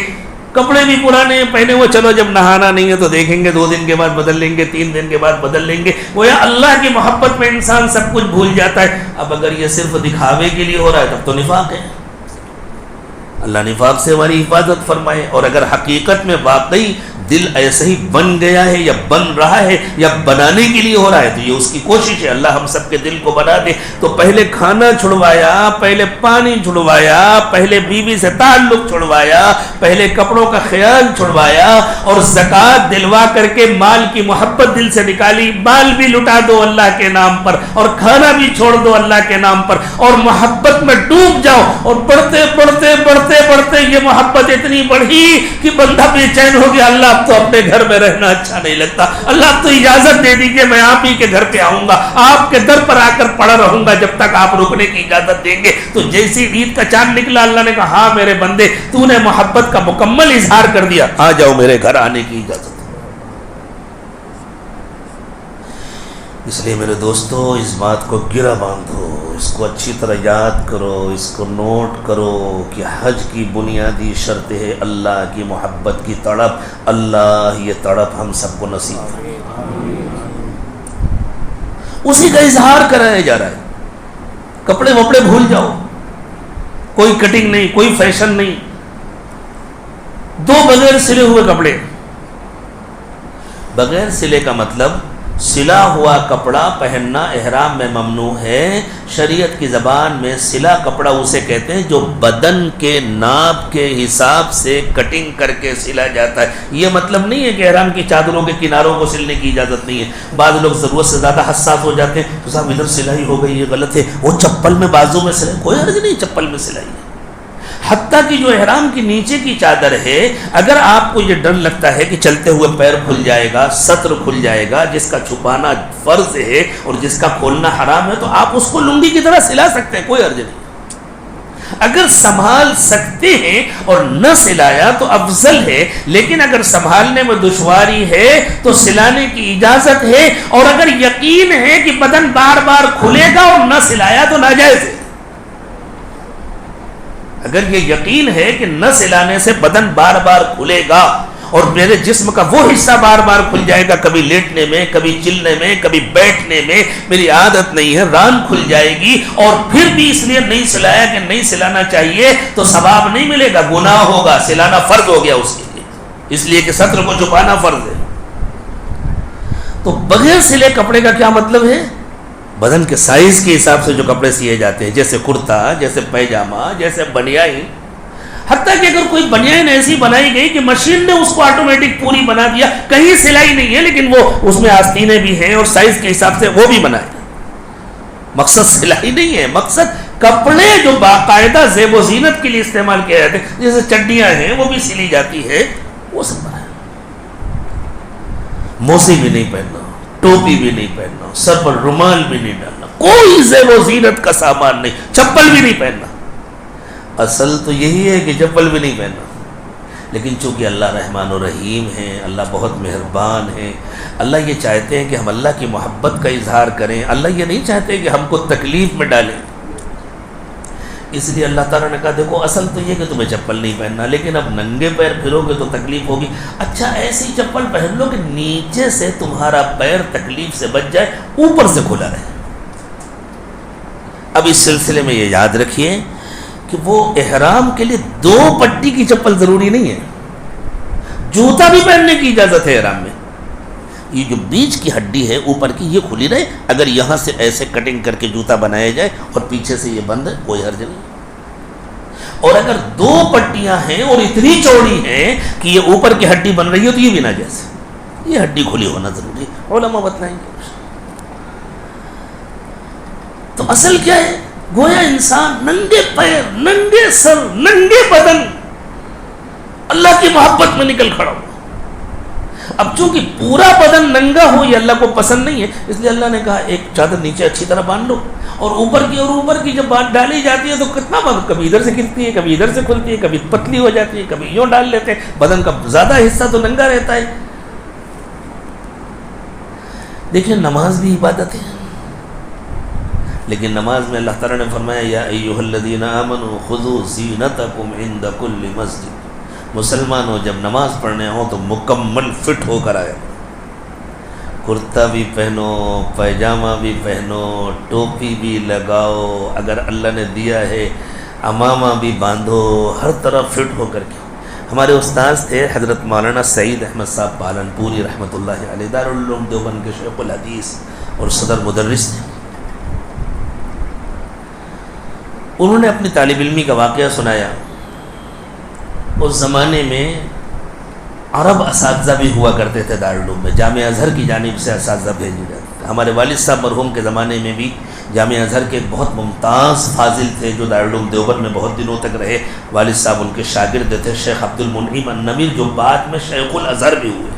کپڑے بھی پرانے پہنے ہوئے، چلو جب نہانا نہیں ہے تو دیکھیں گے، 2 دن کے بعد بدل لیں گے، 3 دن کے بعد بدل لیں گے۔ وہ اللہ کی محبت میں انسان سب کچھ بھول جاتا ہے۔ اب اگر یہ صرف دکھاوے کے لیے ہو رہا ہے تب تو نفاق ہے۔ اللہ نفاق سے ہماری حفاظت فرمائے۔ اور اگر حقیقت میں واقعی دل ایسے ہی بن گیا ہے یا بن رہا ہے یا بنانے کے لیے ہو رہا ہے تو یہ اس کی کوشش ہے، اللہ ہم سب کے دل کو بنا دے۔ تو پہلے کھانا چھڑوایا، پہلے پانی چھڑوایا، پہلے بیوی سے تعلق چھڑوایا، پہلے کپڑوں کا خیال چھڑوایا، اور زکوٰۃ دلوا کر کے مال کی محبت دل سے نکالی۔ مال بھی لٹا دو اللہ کے نام پر، اور کھانا بھی چھوڑ دو اللہ کے نام پر، اور محبت میں ڈوب جاؤ۔ اور بڑھتے بڑھتے بڑھتے بڑھتے یہ محبت اتنی بڑھی کہ بندہ بے چین ہو گیا، اللہ اب تو اپنے گھر میں رہنا اچھا نہیں لگتا، اللہ اب تو اجازت دے دیجیے میں آپ ہی کے گھر پہ آؤں گا، آپ کے در پر آ کر پڑا رہوں گا جب تک آپ رکنے کی اجازت دیں گے۔ تو جیسی عید کا چاند نکلا اللہ نے کہا ہاں میرے بندے تو نے محبت کا مکمل اظہار کر دیا، آ جاؤ میرے گھر آنے کی اجازت۔ اس لیے میرے دوستو اس بات کو گرہ باندھو، اس کو اچھی طرح یاد کرو، اس کو نوٹ کرو کہ حج کی بنیادی شرط ہے اللہ کی محبت کی تڑپ۔ اللہ یہ تڑپ ہم سب کو نصیب کرے، اسی کا اظہار کرایا جا رہا ہے۔ کپڑے وپڑے بھول جاؤ، کوئی کٹنگ نہیں، کوئی فیشن نہیں، 2 بغیر سلے ہوئے کپڑے۔ بغیر سلے کا مطلب سلا ہوا کپڑا پہننا احرام میں ممنوع ہے۔ شریعت کی زبان میں سلا کپڑا اسے کہتے ہیں جو بدن کے ناپ کے حساب سے کٹنگ کر کے سلا جاتا ہے۔ یہ مطلب نہیں ہے کہ احرام کی چادروں کے کناروں کو سلنے کی اجازت نہیں ہے۔ بعض لوگ ضرورت سے زیادہ حساس ہو جاتے ہیں، تو صاحب ادھر سلائی ہو گئی، یہ غلط ہے، وہ چپل میں بازو میں سلائی، کوئی حرج نہیں چپل میں سلائی ہے۔ حتیٰ کہ جو احرام کی نیچے کی چادر ہے، اگر آپ کو یہ ڈر لگتا ہے کہ چلتے ہوئے پیر کھل جائے گا، سطر کھل جائے گا، جس کا چھپانا فرض ہے اور جس کا کھولنا حرام ہے، تو آپ اس کو لنگی کی طرح سلا سکتے ہیں، کوئی حرج نہیں۔ اگر سنبھال سکتے ہیں اور نہ سلایا تو افضل ہے، لیکن اگر سنبھالنے میں دشواری ہے تو سلانے کی اجازت ہے، اور اگر یقین ہے کہ بدن بار بار کھلے گا اور نہ سلایا تو ناجائز ہے۔ اگر یہ یقین ہے کہ نہ سلانے سے بدن بار بار کھلے گا اور میرے جسم کا وہ حصہ بار بار کھل جائے گا، کبھی لیٹنے میں، کبھی چلنے میں، کبھی بیٹھنے میں میری عادت نہیں ہے، ران کھل جائے گی، اور پھر بھی اس لیے نہیں سلایا کہ نہیں سلانا چاہیے، تو ثواب نہیں ملے گا، گناہ ہوگا، سلانا فرض ہو گیا اس کے لیے، اس لیے کہ سطر کو چھپانا فرض ہے۔ تو بغیر سلے کپڑے کا کیا مطلب ہے؟ بدن کے سائز کے حساب سے جو کپڑے سیے جاتے ہیں، جیسے کرتا، جیسے پیجامہ، جیسے بنیان، حتیٰ کہ اگر کوئی بنیان ایسی بنائی گئی کہ مشین نے اس کو آٹومیٹک پوری بنا دیا، کہیں سلائی نہیں ہے لیکن وہ اس میں آستینیں بھی ہیں اور سائز کے حساب سے وہ بھی بنائے، مقصد سلائی نہیں ہے، مقصد کپڑے جو باقاعدہ زیب و زینت کے لیے استعمال کیا جاتے ہیں، جیسے چڈیاں ہیں وہ بھی سلی جاتی ہے، وہ سب بنایا۔ موسی بھی نہیں پہننا، ٹوپی بھی نہیں پہننا، سر پر رومال بھی نہیں ڈالنا، کوئی زیب و زینت کا سامان نہیں، چپل بھی نہیں پہننا۔ اصل تو یہی ہے کہ چپل بھی نہیں پہننا، لیکن چونکہ اللہ رحمان و رحیم ہے، اللہ بہت مہربان ہے، اللہ یہ چاہتے ہیں کہ ہم اللہ کی محبت کا اظہار کریں، اللہ یہ نہیں چاہتے کہ ہم کو تکلیف میں ڈالیں، اس لیے اللہ تعالیٰ نے کہا دیکھو اصل تو یہ کہ تمہیں چپل نہیں پہننا، لیکن اب ننگے پیر پھرو گے تو تکلیف ہوگی، اچھا ایسی چپل پہن لو کہ نیچے سے تمہارا پیر تکلیف سے بچ جائے، اوپر سے کھلا رہے۔ اب اس سلسلے میں یہ یاد رکھیے کہ وہ احرام کے لیے 2 پٹی کی چپل ضروری نہیں ہے، جوتا بھی پہننے کی اجازت ہے احرام میں۔ یہ جو بیچ کی ہڈی ہے اوپر کی یہ کھلی رہے، اگر یہاں سے ایسے کٹنگ کر کے جوتا بنایا جائے اور پیچھے سے یہ بند ہے کوئی حرج نہیں۔ اور اگر 2 پٹیاں ہیں اور اتنی چوڑی ہیں کہ یہ اوپر کی ہڈی بن رہی ہو تو یہ بھی ناجائز ہے، یہ ہڈی کھلی ہونا ضروری ہے، علماء بتلائیں گے۔ تو اصل کیا ہے؟ گویا انسان ننگے پیر، ننگے سر، ننگے بدن اللہ کی محبت میں نکل کھڑا ہو۔ اب چونکہ پورا بدن ننگا ہو یہ اللہ کو پسند نہیں ہے، اس لیے اللہ نے کہا ایک چادر نیچے اچھی طرح باندھ لو، اور اوپر کی جب بات ڈالی جاتی ہے تو کتنا باندھ، کبھی ادھر سے گرتی ہے، کبھی ادھر سے کھلتی ہے، کبھی پتلی ہو جاتی ہے، کبھی یوں ڈال لیتے ہیں، بدن کا زیادہ حصہ تو ننگا رہتا ہے۔ دیکھیں نماز بھی عبادت ہے، لیکن نماز میں اللہ تعالیٰ نے فرمایا یا ایھا الذین آمنوا خذوا زینتکم عند کل مسجد، مسلمانوں جب نماز پڑھنے ہوں تو مکمل فٹ ہو کر آئے، کرتا بھی پہنو، پیجامہ بھی پہنو، ٹوپی بھی لگاؤ، اگر اللہ نے دیا ہے امامہ بھی باندھو، ہر طرح فٹ ہو کر کے۔ ہمارے استاذ تھے حضرت مولانا سعید احمد صاحب پالن پوری رحمۃ اللہ علیہ، دارالعلوم دیوبند کے شیخ الحدیث اور صدر مدرس تھے۔ انہوں نے اپنی طالب علمی کا واقعہ سنایا۔ اس زمانے میں عرب اساتذہ بھی ہوا کرتے تھے دارالعلوم میں، جامعہ ازہر کی جانب سے اساتذہ بھیجے جاتے تھے۔ ہمارے والد صاحب مرحوم کے زمانے میں بھی جامعہ ازہر کے ایک بہت ممتاز فاضل تھے جو دارالعلوم دیوبند میں بہت دنوں تک رہے، والد صاحب ان کے شاگرد تھے، شیخ عبد المنعم النمیر، جو بعد میں شیخ الازہر بھی ہوئے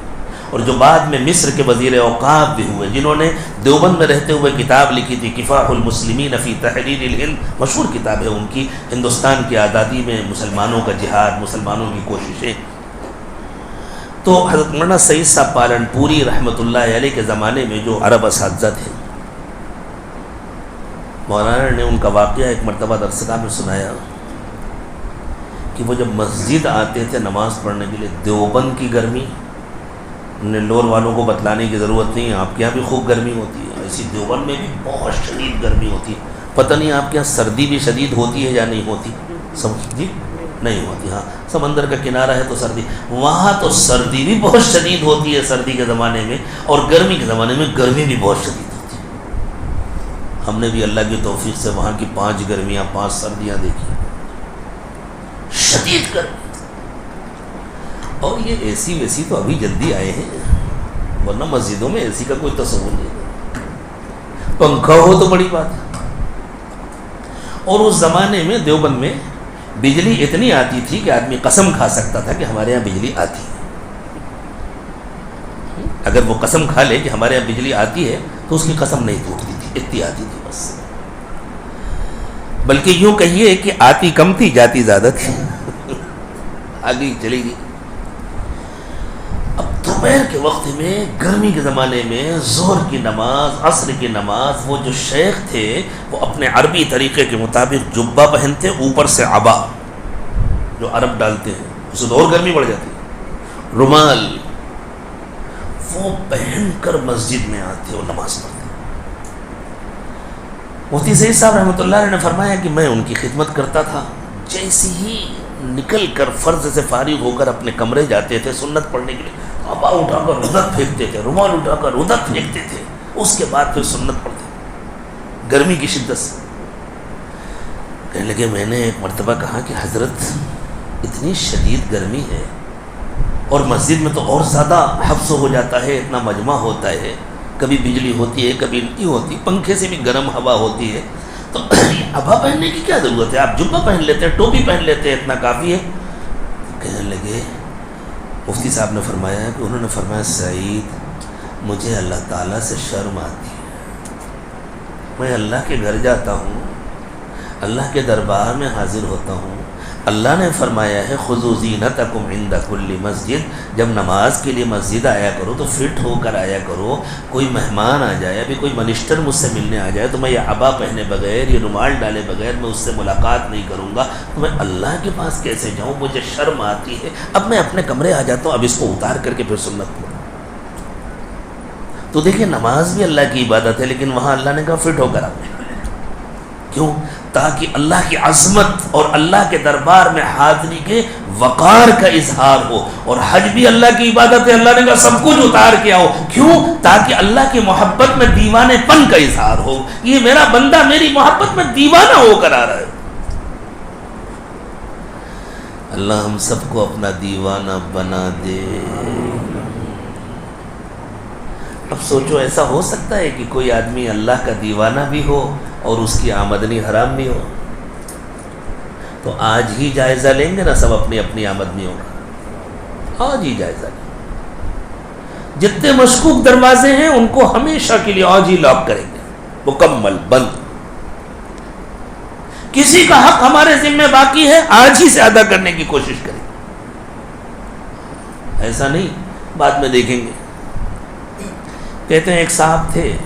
اور جو بعد میں مصر کے وزیر اوقاف بھی ہوئے، جنہوں نے دیوبند میں رہتے ہوئے کتاب لکھی تھی کفاح المسلمین فی تحریر الہند، مشہور کتاب ہے ان کی، ہندوستان کی آزادی میں مسلمانوں کا جہاد، مسلمانوں کی کوششیں۔ تو حضرت مولانا سعید صاحب پالن پوری رحمۃ اللہ علیہ کے زمانے میں جو عرب اساتذہ تھے، مولانا نے ان کا واقعہ ایک مرتبہ درسگاہ میں سنایا کہ وہ جب مسجد آتے تھے نماز پڑھنے کے لیے، دیوبند کی گرمی نلور والوں کو بتلانے کی ضرورت نہیں ہے، آپ کے یہاں بھی خوب گرمی ہوتی ہے، ایسی دیوبند میں بھی بہت شدید گرمی ہوتی ہے۔ پتہ نہیں آپ کے یہاں سردی بھی شدید ہوتی ہے یا نہیں ہوتی؟ جی نہیں ہوتی، ہاں سمندر کا کنارہ ہے تو سردی، وہاں تو سردی بھی بہت شدید ہوتی ہے سردی کے زمانے میں، اور گرمی کے زمانے میں گرمی بھی بہت شدید ہوتی ہے۔ ہم نے بھی اللہ کی توفیق سے وہاں کی 5 گرمیاں 5 سردیاں دیکھی، شدید گرمی۔ اور یہ اے سی ویسی تو ابھی جلدی آئے ہیں، ورنہ مسجدوں میں اے سی کا کوئی تصور نہیں، پنکھا ہو تو بڑی بات ہے۔ اور اس زمانے میں دیوبند میں بجلی اتنی آتی تھی کہ آدمی قسم کھا سکتا تھا کہ ہمارے یہاں بجلی آتی ہے۔ اگر وہ قسم کھا لے کہ ہمارے یہاں بجلی آتی ہے تو اس کی قسم نہیں ٹوٹتی تھی، اتنی آتی تھی بس، بلکہ یوں کہیے کہ آتی کم تھی جاتی زیادہ تھی، آگے چلی گئی۔ اب دوپہر کے وقت میں گرمی کے زمانے میں ظہر کی نماز، عصر کی نماز، وہ جو شیخ تھے وہ اپنے عربی طریقے کے مطابق جبہ پہنتے، اوپر سے عبا جو عرب ڈالتے ہیں، اس سے اور گرمی بڑھ جاتی ہے، رومال وہ پہن کر مسجد میں آتے اور نماز پڑھتے۔ مفتی سعید صاحب رحمۃ اللہ علیہ نے فرمایا کہ میں ان کی خدمت کرتا تھا، جیسے ہی نکل کر فرض سے فارغ ہو کر اپنے کمرے جاتے تھے سنت پڑھنے کے لیے، عبا اٹھا کر ادھر پھینکتے تھے، رومال اٹھا کر ادھر پھینکتے تھے، اس کے بعد پھر سنت پڑھتے تھے گرمی کی شدت سے۔ کہنے لگے میں نے ایک مرتبہ کہا کہ حضرت اتنی شدید گرمی ہے اور مسجد میں تو اور زیادہ حبس ہو جاتا ہے، اتنا مجمع ہوتا ہے، کبھی بجلی ہوتی ہے کبھی نہیں ہوتی، پنکھے سے بھی گرم ہوا ہوتی ہے، تو عبا پہننے کی کیا ضرورت ہے، آپ جبہ پہن لیتے ہیں، ٹوپی پہن لیتے ہیں، اتنا کافی ہے۔ کہنے لگے مفتی صاحب نے فرمایا کہ انہوں نے فرمایا سعید مجھے اللہ تعالیٰ سے شرم آتی ہے، میں اللہ کے گھر جاتا ہوں، اللہ کے دربار میں حاضر ہوتا ہوں، اللہ نے فرمایا ہے خذوا زینتکم عند کل مسجد، جب نماز کے لیے مسجد آیا کرو تو فٹ ہو کر آیا کرو. کوئی مہمان آ جائے، ابھی کوئی منسٹر مجھ سے ملنے آ جائے تو میں یہ عبا پہنے بغیر، یہ رومال ڈالے بغیر میں اس سے ملاقات نہیں کروں گا تو میں اللہ کے پاس کیسے جاؤں؟ مجھے شرم آتی ہے. اب میں اپنے کمرے آ جاتا ہوں، اب اس کو اتار کر کے پھر سنت پڑھوں. تو دیکھیں نماز بھی اللہ کی عبادت ہے، لیکن وہاں اللہ نے کہا فٹ ہو کر آؤ. کیوں؟ تاکہ اللہ کی عظمت اور اللہ کے دربار میں حاضری کے وقار کا اظہار ہو. اور حج بھی اللہ کی عبادت ہے، اللہ نے کہا سب کچھ اتار کے آؤ. کیوں؟ تاکہ اللہ کی محبت میں دیوانے پن کا اظہار ہو. یہ میرا بندہ میری محبت میں دیوانہ ہو کر آ رہا ہے. اللہ ہم سب کو اپنا دیوانہ بنا دے. اب سوچو، ایسا ہو سکتا ہے کہ کوئی آدمی اللہ کا دیوانہ بھی ہو اور اس کی آمدنی حرام بھی ہو؟ تو آج ہی جائزہ لیں گے نا سب اپنی اپنی آمدنیوں کا. آج ہی جائزہ لیں. جتنے مشکوک دروازے ہیں ان کو ہمیشہ کے لیے آج ہی لاک کریں گے، مکمل بند. کسی کا حق ہمارے ذمہ باقی ہے، آج ہی سے ادا کرنے کی کوشش کریں. ایسا نہیں بعد میں دیکھیں گے. کہتے ہیں ایک صاحب تھے،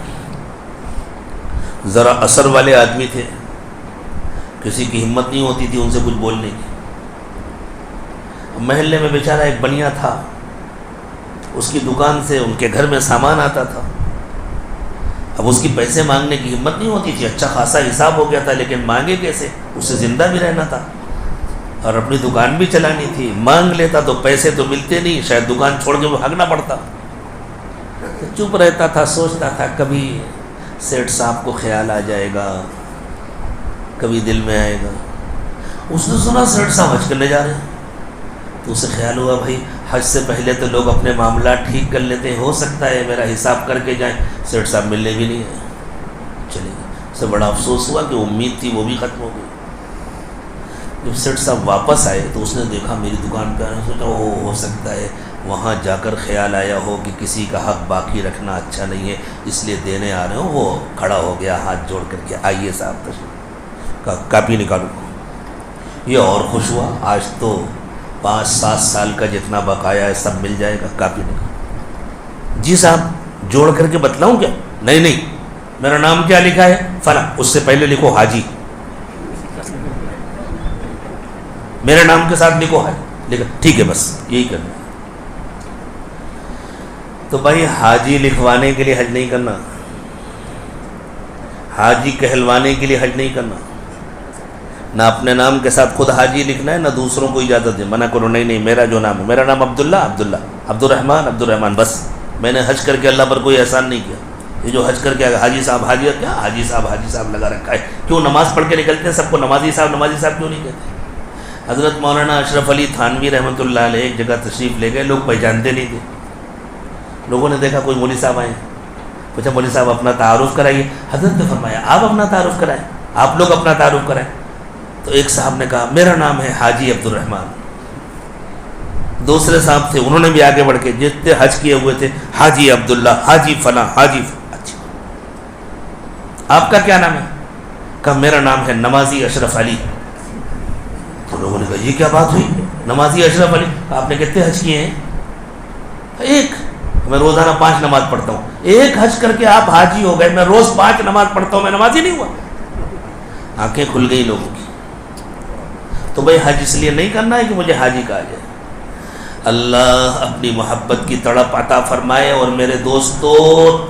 ذرا اثر والے آدمی تھے، کسی کی ہمت نہیں ہوتی تھی ان سے کچھ بولنے کی. محلے میں بیچارہ ایک بنیا تھا، اس کی دکان سے ان کے گھر میں سامان آتا تھا. اب اس کی پیسے مانگنے کی ہمت نہیں ہوتی تھی. اچھا خاصا حساب ہو گیا تھا، لیکن مانگے کیسے؟ اس سے زندہ بھی رہنا تھا اور اپنی دکان بھی چلانی تھی. مانگ لیتا تو پیسے تو ملتے نہیں، شاید دکان چھوڑ کے وہ بھاگنا پڑتا. چپ رہتا تھا، سوچتا تھا کبھی سیٹھ صاحب کو خیال آ جائے گا، کبھی دل میں آئے گا. اس نے سنا سیٹھ صاحب حج کرنے جا رہے ہیں تو اسے خیال ہوا بھائی حج سے پہلے تو لوگ اپنے معاملات ٹھیک کر لیتے ہیں، ہو سکتا ہے میرا حساب کر کے جائیں. سیٹھ صاحب ملنے بھی نہیں آئے، چلے گئے. اسے بڑا افسوس ہوا کہ امید تھی وہ بھی ختم ہو گئی. جب سیٹھ صاحب واپس آئے تو اس نے دیکھا میری دکان پہ آنے، سوچا ہو سکتا ہے وہاں جا کر خیال آیا ہو کہ کسی کا حق باقی رکھنا اچھا نہیں ہے، اس لیے دینے آ رہے ہوں. وہ کھڑا ہو گیا ہاتھ جوڑ کر کے، آئیے صاحب تشریف، کاپی نکالو. یہ اور خوش ہوا، آج تو 5-7 سال کا جتنا بقایا ہے سب مل جائے گا. کاپی نکالو. جی صاحب جوڑ کر کے بتلاؤں کیا؟ نہیں، میرا نام کیا لکھا ہے؟ فلاں. اس سے پہلے لکھو حاجی، میرے نام کے ساتھ لکھو حاجی. لکھا ٹھیک ہے، بس یہی کرنا. تو بھائی حاجی لکھوانے کے لیے حج نہیں کرنا، حاجی کہلوانے کے لیے حج نہیں کرنا. نہ اپنے نام کے ساتھ خود حاجی لکھنا ہے، نہ دوسروں کو اجازت دے. منع کرو، نہیں میرا جو نام ہے، میرا نام عبداللہ، عبدالرحمن، بس میں نے حج کر کے اللہ پر کوئی احسان نہیں کیا. یہ جو حج کر کے حاجی صاحب حاجی صاحب لگا رکھا ہے. کیوں نماز پڑھ کے نکلتے ہیں سب کو نمازی صاحب کیوں نہیں کہتے؟ حضرت مولانا اشرف علی تھانوی رحمۃ اللہ علیہ ایک جگہ تشریف لے گئے، لوگ پہچانتے نہیں تھے. لوگوں نے دیکھا کوئی مولوی صاحب آئے، پوچھا مولوی صاحب اپنا تعارف کرائیے. حضرت نے فرمایا آپ اپنا تعارف کرائیں، آپ لوگ اپنا تعارف کرائیں. تو ایک صاحب نے کہا میرا نام ہے حاجی عبدالرحمن. دوسرے صاحب تھے، انہوں نے بھی آگے بڑھ کے جتنے حج کیے ہوئے تھے، حاجی عبداللہ، حاجی فلاں، حاجی اچھا آپ کا کیا نام ہے؟ کہا میرا نام ہے نمازی اشرف علی. تو لوگوں نے کہا یہ کیا بات ہوئی، نمازی اشرف علی؟ آپ نے کتنے حج کیے ہیں؟ ایک. میں روزانہ 5 نماز پڑھتا ہوں. ایک حج کر کے آپ حاجی ہو گئے، میں روز 5 نماز پڑھتا ہوں، میں نمازی نہیں ہوا؟ آنکھیں کھل گئی لوگوں کی. تو بھائی حج اس لیے نہیں کرنا ہے کہ مجھے حاجی کہا جائے. اللہ اپنی محبت کی تڑپ عطا فرمائے. اور میرے دوستو،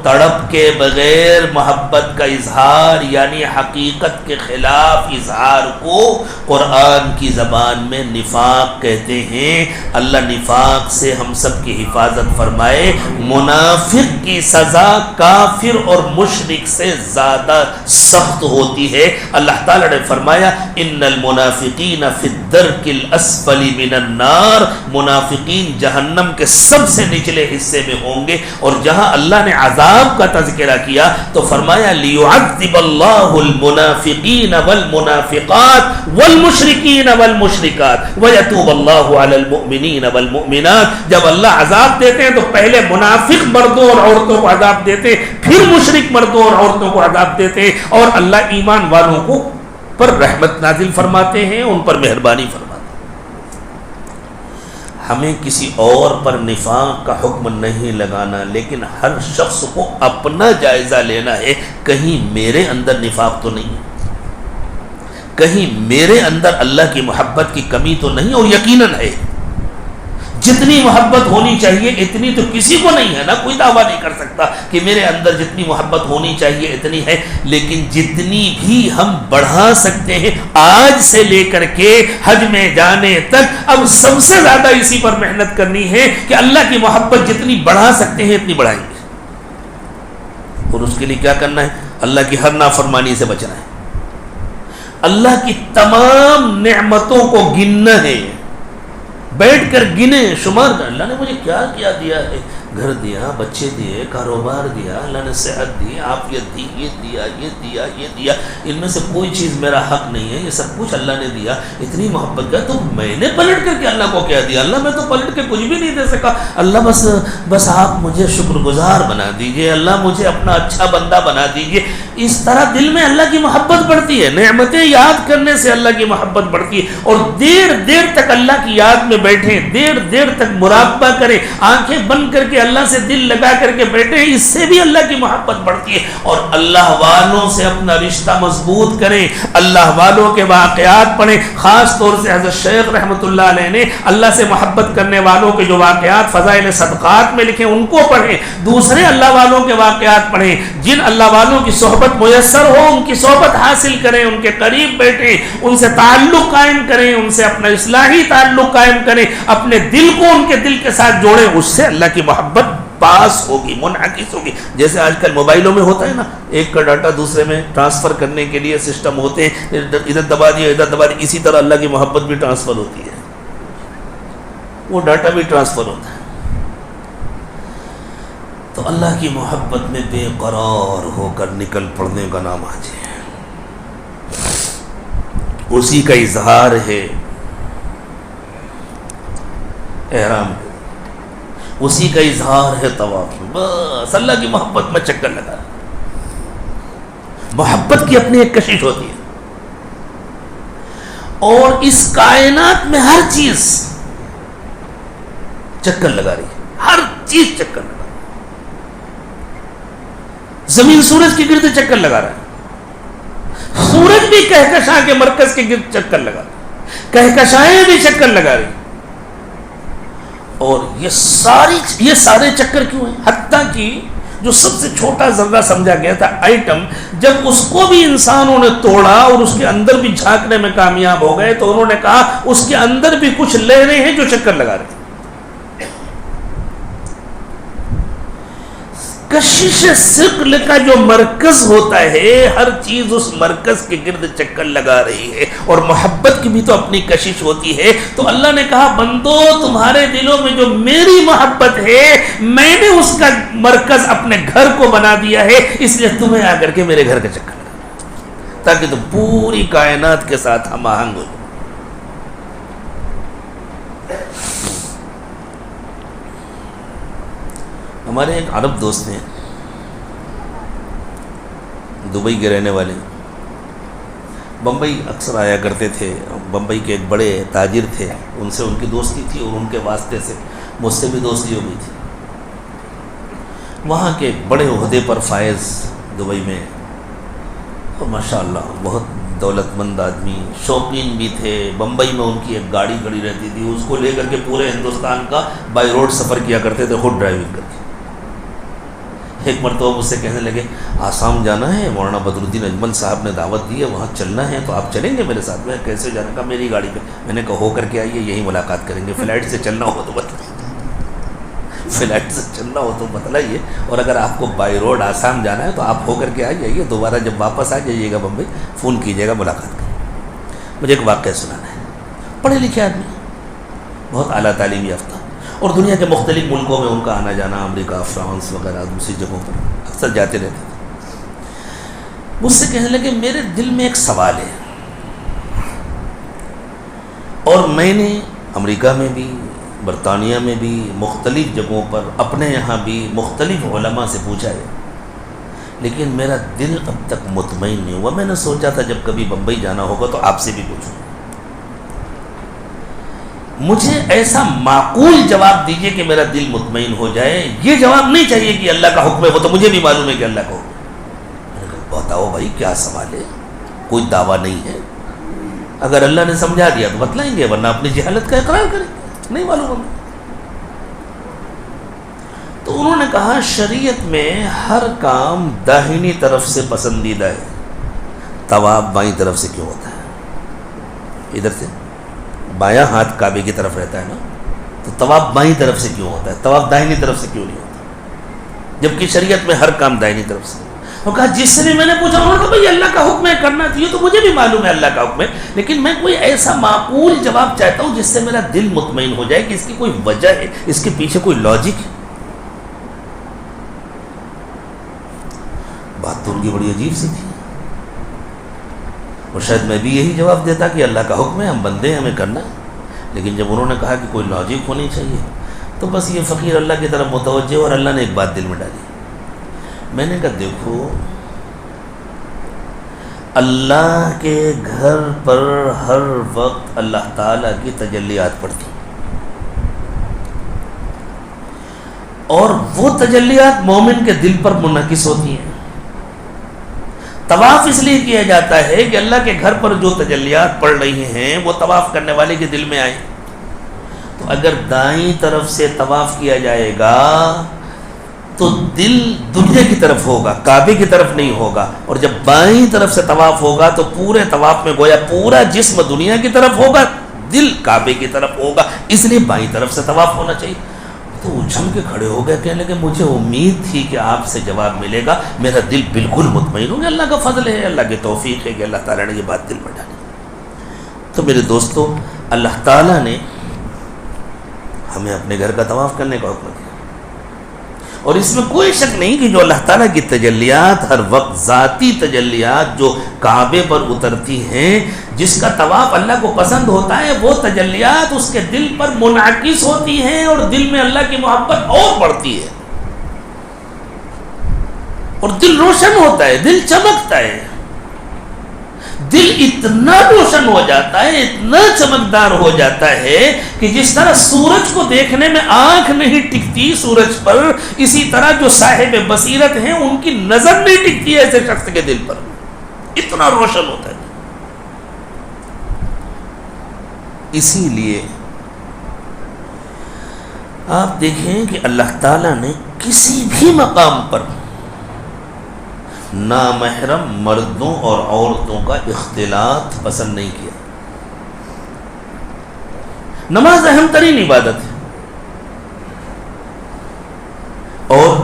تڑپ کے بغیر محبت کا اظہار یعنی حقیقت کے خلاف اظہار کو قرآن کی زبان میں نفاق کہتے ہیں. اللہ نفاق سے ہم سب کی حفاظت فرمائے. منافق کی سزا کافر اور مشرک سے زیادہ سخت ہوتی ہے. اللہ تعالی نے فرمایا ان المنافقین فی الدرک الاسفل من النار، منافقین جہنم کے سب سے نچلے حصے میں ہوں گے. اور جہاں اللہ نے عذاب کا تذکرہ کیا تو فرمایا لیعذب اللہ المنافقین والمنافقات والمشرکین والمشرکات ویتوب اللہ علی المؤمنین والمؤمنات. جب اللہ عذاب دیتے ہیں تو پہلے منافق مردوں اور عورتوں کو عذاب دیتے، پھر مشرک مردوں اور عورتوں کو عذاب دیتے، اور اللہ ایمان والوں کو پر رحمت نازل فرماتے ہیں، ان پر مہربانی فرماتے ہیں. ہمیں کسی اور پر نفاق کا حکم نہیں لگانا، لیکن ہر شخص کو اپنا جائزہ لینا ہے، کہیں میرے اندر نفاق تو نہیں ہے، کہیں میرے اندر اللہ کی محبت کی کمی تو نہیں، اور یقیناً ہے، جتنی محبت ہونی چاہیے اتنی تو کسی کو نہیں ہے نا، کوئی دعویٰ نہیں کر سکتا کہ میرے اندر جتنی محبت ہونی چاہیے اتنی ہے، لیکن جتنی بھی ہم بڑھا سکتے ہیں آج سے لے کر کے حج میں جانے تک، اب سب سے زیادہ اسی پر محنت کرنی ہے کہ اللہ کی محبت جتنی بڑھا سکتے ہیں اتنی بڑھائیں گے، اور اس کے لیے کیا کرنا ہے؟ اللہ کی ہر نافرمانی سے بچنا ہے، اللہ کی تمام نعمتوں کو گننا ہے، بیٹھ کر گنے شمار کر، اللہ نے مجھے کیا کیا دیا ہے، گھر دیا، بچے دیے، کاروبار دیا، اللہ نے صحت دی، عافیت دی، یہ دیا، یہ دیا، یہ دیا، ان میں سے کوئی چیز میرا حق نہیں ہے، یہ سب کچھ اللہ نے دیا، اتنی محبت کیا، تو میں نے پلٹ کر کے اللہ کو کیا دیا؟ اللہ میں تو پلٹ کے کچھ بھی نہیں دے سکا، اللہ بس آپ مجھے شکر گزار بنا دیجئے، اللہ مجھے اپنا اچھا بندہ بنا دیجئے۔ اس طرح دل میں اللہ کی محبت بڑھتی ہے، نعمتیں یاد کرنے سے اللہ کی محبت بڑھتی ہے، اور دیر دیر تک اللہ کی یاد میں بیٹھیں، دیر دیر تک مراقبہ کریں، آنکھیں بند کر کے اللہ سے دل لگا کر کے بیٹھیں، اس سے بھی اللہ کی محبت بڑھتی ہے، اور اللہ والوں سے اپنا رشتہ مضبوط کریں، اللہ والوں کے واقعات پڑھیں، خاص طور سے حضرت شیخ رحمۃ اللہ علیہ نے اللہ سے محبت کرنے والوں کے جو واقعات فضائل صدقات میں لکھیں ان کو پڑھیں، دوسرے اللہ والوں کے واقعات پڑھیں، جن اللہ والوں کی صحبت میسر ہو ان کی صحبت حاصل کریں، ان کے قریب بیٹھیں، ان سے تعلق قائم کریں، ان سے اپنا اصلاحی تعلق قائم کریں، اپنے دل کو ان کے دل کے ساتھ جوڑیں، اس سے اللہ کی محبت پاس ہوگی، منعکس ہوگی۔ جیسے آج کل موبائلوں میں ہوتا ہے نا، ایک کا ڈاٹا دوسرے میں ٹرانسفر کرنے کے لیے سسٹم ہوتے ہیں، ادھر دبا دیا ادھر دبا دیا، اسی طرح اللہ کی محبت بھی ٹرانسفر ہوتی ہے، وہ ڈاٹا بھی ٹرانسفر ہوتا ہے۔ تو اللہ کی محبت میں بے قرار ہو کر نکل پڑنے کا نام حج ہے، اسی کا اظہار ہے احرام، اسی کا اظہار ہے طواف، بس اللہ کی محبت میں چکر لگا۔ محبت کی اپنی ایک کشش ہوتی ہے، اور اس کائنات میں ہر چیز چکر لگا رہی ہے، ہر چیز چکر لگا رہی ہے، زمین سورج کے گرد چکر لگا رہا ہے، سورج بھی کہکشاں کے مرکز کے گرد چکر لگا رہا ہے، کہکشائیں بھی چکر لگا رہی ہیں، اور یہ سارے چکر کیوں ہیں؟ حتیٰ کہ جو سب سے چھوٹا ذرہ سمجھا گیا تھا ایٹم، جب اس کو بھی انسانوں نے توڑا اور اس کے اندر بھی جھانکنے میں کامیاب ہو گئے تو انہوں نے کہا اس کے اندر بھی کچھ لہریں ہیں جو چکر لگا رہے ہیں۔ کشش ثقل کا جو مرکز ہوتا ہے، ہر چیز اس مرکز کے گرد چکر لگا رہی ہے، اور محبت کی بھی تو اپنی کشش ہوتی ہے۔ تو اللہ نے کہا بندو تمہارے دلوں میں جو میری محبت ہے میں نے اس کا مرکز اپنے گھر کو بنا دیا ہے، اس لیے تمہیں آ کر کے میرے گھر کا چکر لگا، تاکہ تم پوری کائنات کے ساتھ ہم آہنگ ہو۔ ہمارے ایک عرب دوست ہیں، دبئی کے رہنے والے، بمبئی اکثر آیا کرتے تھے، بمبئی کے ایک بڑے تاجر تھے، ان سے ان کی دوستی تھی، اور ان کے واسطے سے مجھ سے بھی دوستی ہو گئی تھی۔ وہاں کے ایک بڑے عہدے پر فائز دبئی میں، اور ماشاءاللہ بہت دولت مند آدمی، شوقین بھی تھے۔ بمبئی میں ان کی ایک گاڑی کھڑی رہتی تھی، اس کو لے کر کے پورے ہندوستان کا بائی روڈ سفر کیا کرتے تھے، خود ڈرائیونگ کر کے۔ ایک مرتبہ مجھ سے کہنے لگے آسام جانا ہے، مولانا بدر الدین اجمل صاحب نے دعوت دی ہے، وہاں چلنا ہے، تو آپ چلیں گے میرے ساتھ؟ میں کیسے جانا؟ کہا میری گاڑی پہ۔ میں نے کہا ہو کر کے آئیے، یہی ملاقات کریں گے، فلائٹ سے چلنا ہو تو بتلائیے، فلائٹ سے چلنا ہو تو بتلائیے، اور اگر آپ کو بائی روڈ آسام جانا ہے تو آپ ہو کر کے آ جائیے، دوبارہ جب واپس آ جائیے گا بمبئی فون کیجیے گا، ملاقات کریں۔ مجھے ایک واقعہ سنانا ہے۔ پڑھے لکھے آدمی، بہت اعلیٰ تعلیم یافتہ، اور دنیا کے مختلف ملکوں میں ان کا آنا جانا، امریکہ، فرانس وغیرہ دوسری جگہوں پر اکثر جاتے رہتے تھے۔ مجھ سے کہنے لگے میرے دل میں ایک سوال ہے، اور میں نے امریکہ میں بھی، برطانیہ میں بھی، مختلف جگہوں پر، اپنے یہاں بھی مختلف علماء سے پوچھا ہے، لیکن میرا دل اب تک مطمئن نہیں ہوا۔ میں نے سوچا تھا جب کبھی بمبئی جانا ہوگا تو آپ سے بھی پوچھوں۔ مجھے ایسا معقول جواب دیجئے کہ میرا دل مطمئن ہو جائے. یہ جواب نہیں چاہیے کہ اللہ کا حکم ہے, وہ تو مجھے بھی معلوم ہے کہ اللہ کا حکم ہے. بتاؤ بھائی کیا سوال ہے, کوئی دعویٰ نہیں ہے. اگر اللہ نے سمجھا دیا تو بتلائیں گے, ورنہ اپنی جہالت کا اقرار کریں گے, نہیں معلوم ہمیں. تو انہوں نے کہا شریعت میں ہر کام داہنی طرف سے پسندیدہ ہے, طواف بائیں طرف سے کیوں ہوتا ہے؟ ادھر سے بایاں ہاتھ کعبے کی طرف رہتا ہے نا, تو طواف بائیں طرف سے کیوں ہوتا ہے, طواف داہنی طرف سے کیوں نہیں ہوتا, جبکہ شریعت میں ہر کام داہنی طرف سے. اور کہا جس سے بھی میں نے پوچھا, انہوں نے کہا بھائی اللہ کا حکم ہے کرنا چاہیے, تو مجھے بھی معلوم ہے اللہ کا حکم ہے, لیکن میں کوئی ایسا معقول جواب چاہتا ہوں جس سے میرا دل مطمئن ہو جائے کہ اس کی کوئی وجہ ہے, اس کے پیچھے کوئی لاجک ہے. بات تو ان کی بڑی عجیب سی تھی, اور شاید میں بھی یہی جواب دیتا کہ اللہ کا حکم ہے, ہم بندے ہیں, ہمیں کرنا ہے. لیکن جب انہوں نے کہا کہ کوئی لاجک ہونی چاہیے, تو بس یہ فقیر اللہ کی طرف متوجہ, اور اللہ نے ایک بات دل میں ڈالی. میں نے کہا دیکھو, اللہ کے گھر پر ہر وقت اللہ تعالیٰ کی تجلیات پڑتی, اور وہ تجلیات مومن کے دل پر منعکس ہوتی ہیں. طواف اس لیے کیا جاتا ہے کہ اللہ کے گھر پر جو تجلیات پڑ رہی ہیں وہ طواف کرنے والے کے دل میں آئیں. تو اگر دائیں طرف سے طواف کیا جائے گا تو دل دنیا کی طرف ہوگا, کعبے کی طرف نہیں ہوگا, اور جب بائیں طرف سے طواف ہوگا تو پورے طواف میں گویا پورا جسم دنیا کی طرف ہوگا, دل کعبے کی طرف ہوگا, اس لیے بائیں طرف سے طواف ہونا چاہیے. تو اچھل کے کھڑے ہو گئے, کہنے لگے مجھے امید تھی کہ آپ سے جواب ملے گا, میرا دل بالکل مطمئن ہو گیا. اللہ کا فضل ہے, اللہ کی توفیق ہے کہ اللہ تعالیٰ نے یہ بات دل میں ڈالی. تو میرے دوستو, اللہ تعالیٰ نے ہمیں اپنے گھر کا طواف کرنے کا حکم دیا, اور اس میں کوئی شک نہیں کہ جو اللہ تعالیٰ کی تجلیات ہر وقت ذاتی تجلیات جو کعبے پر اترتی ہیں, جس کا طواف اللہ کو پسند ہوتا ہے, وہ تجلیات اس کے دل پر منعکس ہوتی ہیں, اور دل میں اللہ کی محبت اور بڑھتی ہے, اور دل روشن ہوتا ہے, دل چمکتا ہے. دل اتنا روشن ہو جاتا ہے, اتنا چمکدار ہو جاتا ہے کہ جس طرح سورج کو دیکھنے میں آنکھ نہیں ٹکتی سورج پر, اسی طرح جو صاحب بصیرت ہیں ان کی نظر نہیں ٹکتی ہے ایسے شخص کے دل پر, اتنا روشن ہوتا ہے. اسی لیے آپ دیکھیں کہ اللہ تعالیٰ نے کسی بھی مقام پر نامحرم مردوں اور عورتوں کا اختلاط پسند نہیں کیا. نماز اہم ترین عبادت ہے, اور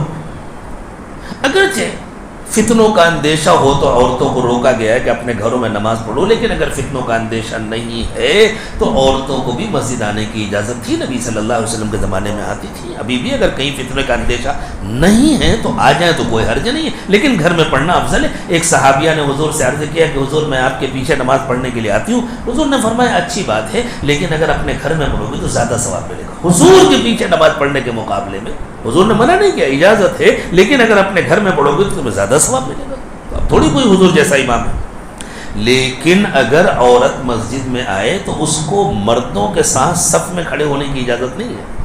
اگرچہ فتنوں کا اندیشہ ہو تو عورتوں کو روکا گیا ہے کہ اپنے گھروں میں نماز پڑھو, لیکن اگر فتنوں کا اندیشہ نہیں ہے تو عورتوں کو بھی مسجد آنے کی اجازت تھی, نبی صلی اللہ علیہ وسلم کے زمانے میں آتی تھی. ابھی بھی اگر کہیں فتنے کا اندیشہ نہیں ہے تو آ جائیں تو کوئی حرج نہیں ہے, لیکن گھر میں پڑھنا افضل ہے. ایک صحابیہ نے حضور سے عرض کیا کہ حضور میں آپ کے پیچھے نماز پڑھنے کے لیے آتی ہوں. حضور نے فرمایا اچھی بات ہے, لیکن اگر اپنے گھر میں پڑھو گے تو زیادہ ثواب ملے گا. حضور کے پیچھے نماز پڑھنے کے مقابلے میں حضور نے منع نہیں کیا, اجازت ہے, لیکن اگر اپنے گھر میں پڑھو گے تو تمہیں زیادہ ثواب ملے گا. اب تھوڑی کوئی حضور جیسا امام ہے, لیکن اگر عورت مسجد میں آئے تو اس کو مردوں کے ساتھ صف میں کھڑے ہونے کی اجازت نہیں ہے.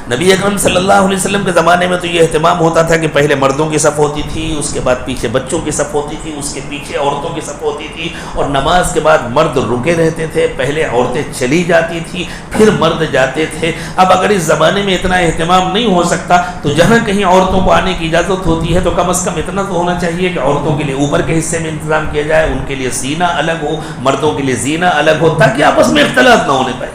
نبی اکرم صلی اللہ علیہ وسلم کے زمانے میں تو یہ اہتمام ہوتا تھا کہ پہلے مردوں کی صف ہوتی تھی, اس کے بعد پیچھے بچوں کی صف ہوتی تھی, اس کے پیچھے عورتوں کی صف ہوتی تھی, اور نماز کے بعد مرد رکے رہتے تھے, پہلے عورتیں چلی جاتی تھی پھر مرد جاتے تھے. اب اگر اس زمانے میں اتنا اہتمام نہیں ہو سکتا تو جہاں کہیں عورتوں کو آنے کی اجازت ہوتی ہے تو کم از کم اتنا تو ہونا چاہیے کہ عورتوں کے لیے اوپر کے حصے میں انتظام کیا جائے, ان کے لیے زینہ الگ ہو, مردوں کے لیے زینہ الگ ہو, تاکہ آپس میں اختلاط نہ ہونے پائے.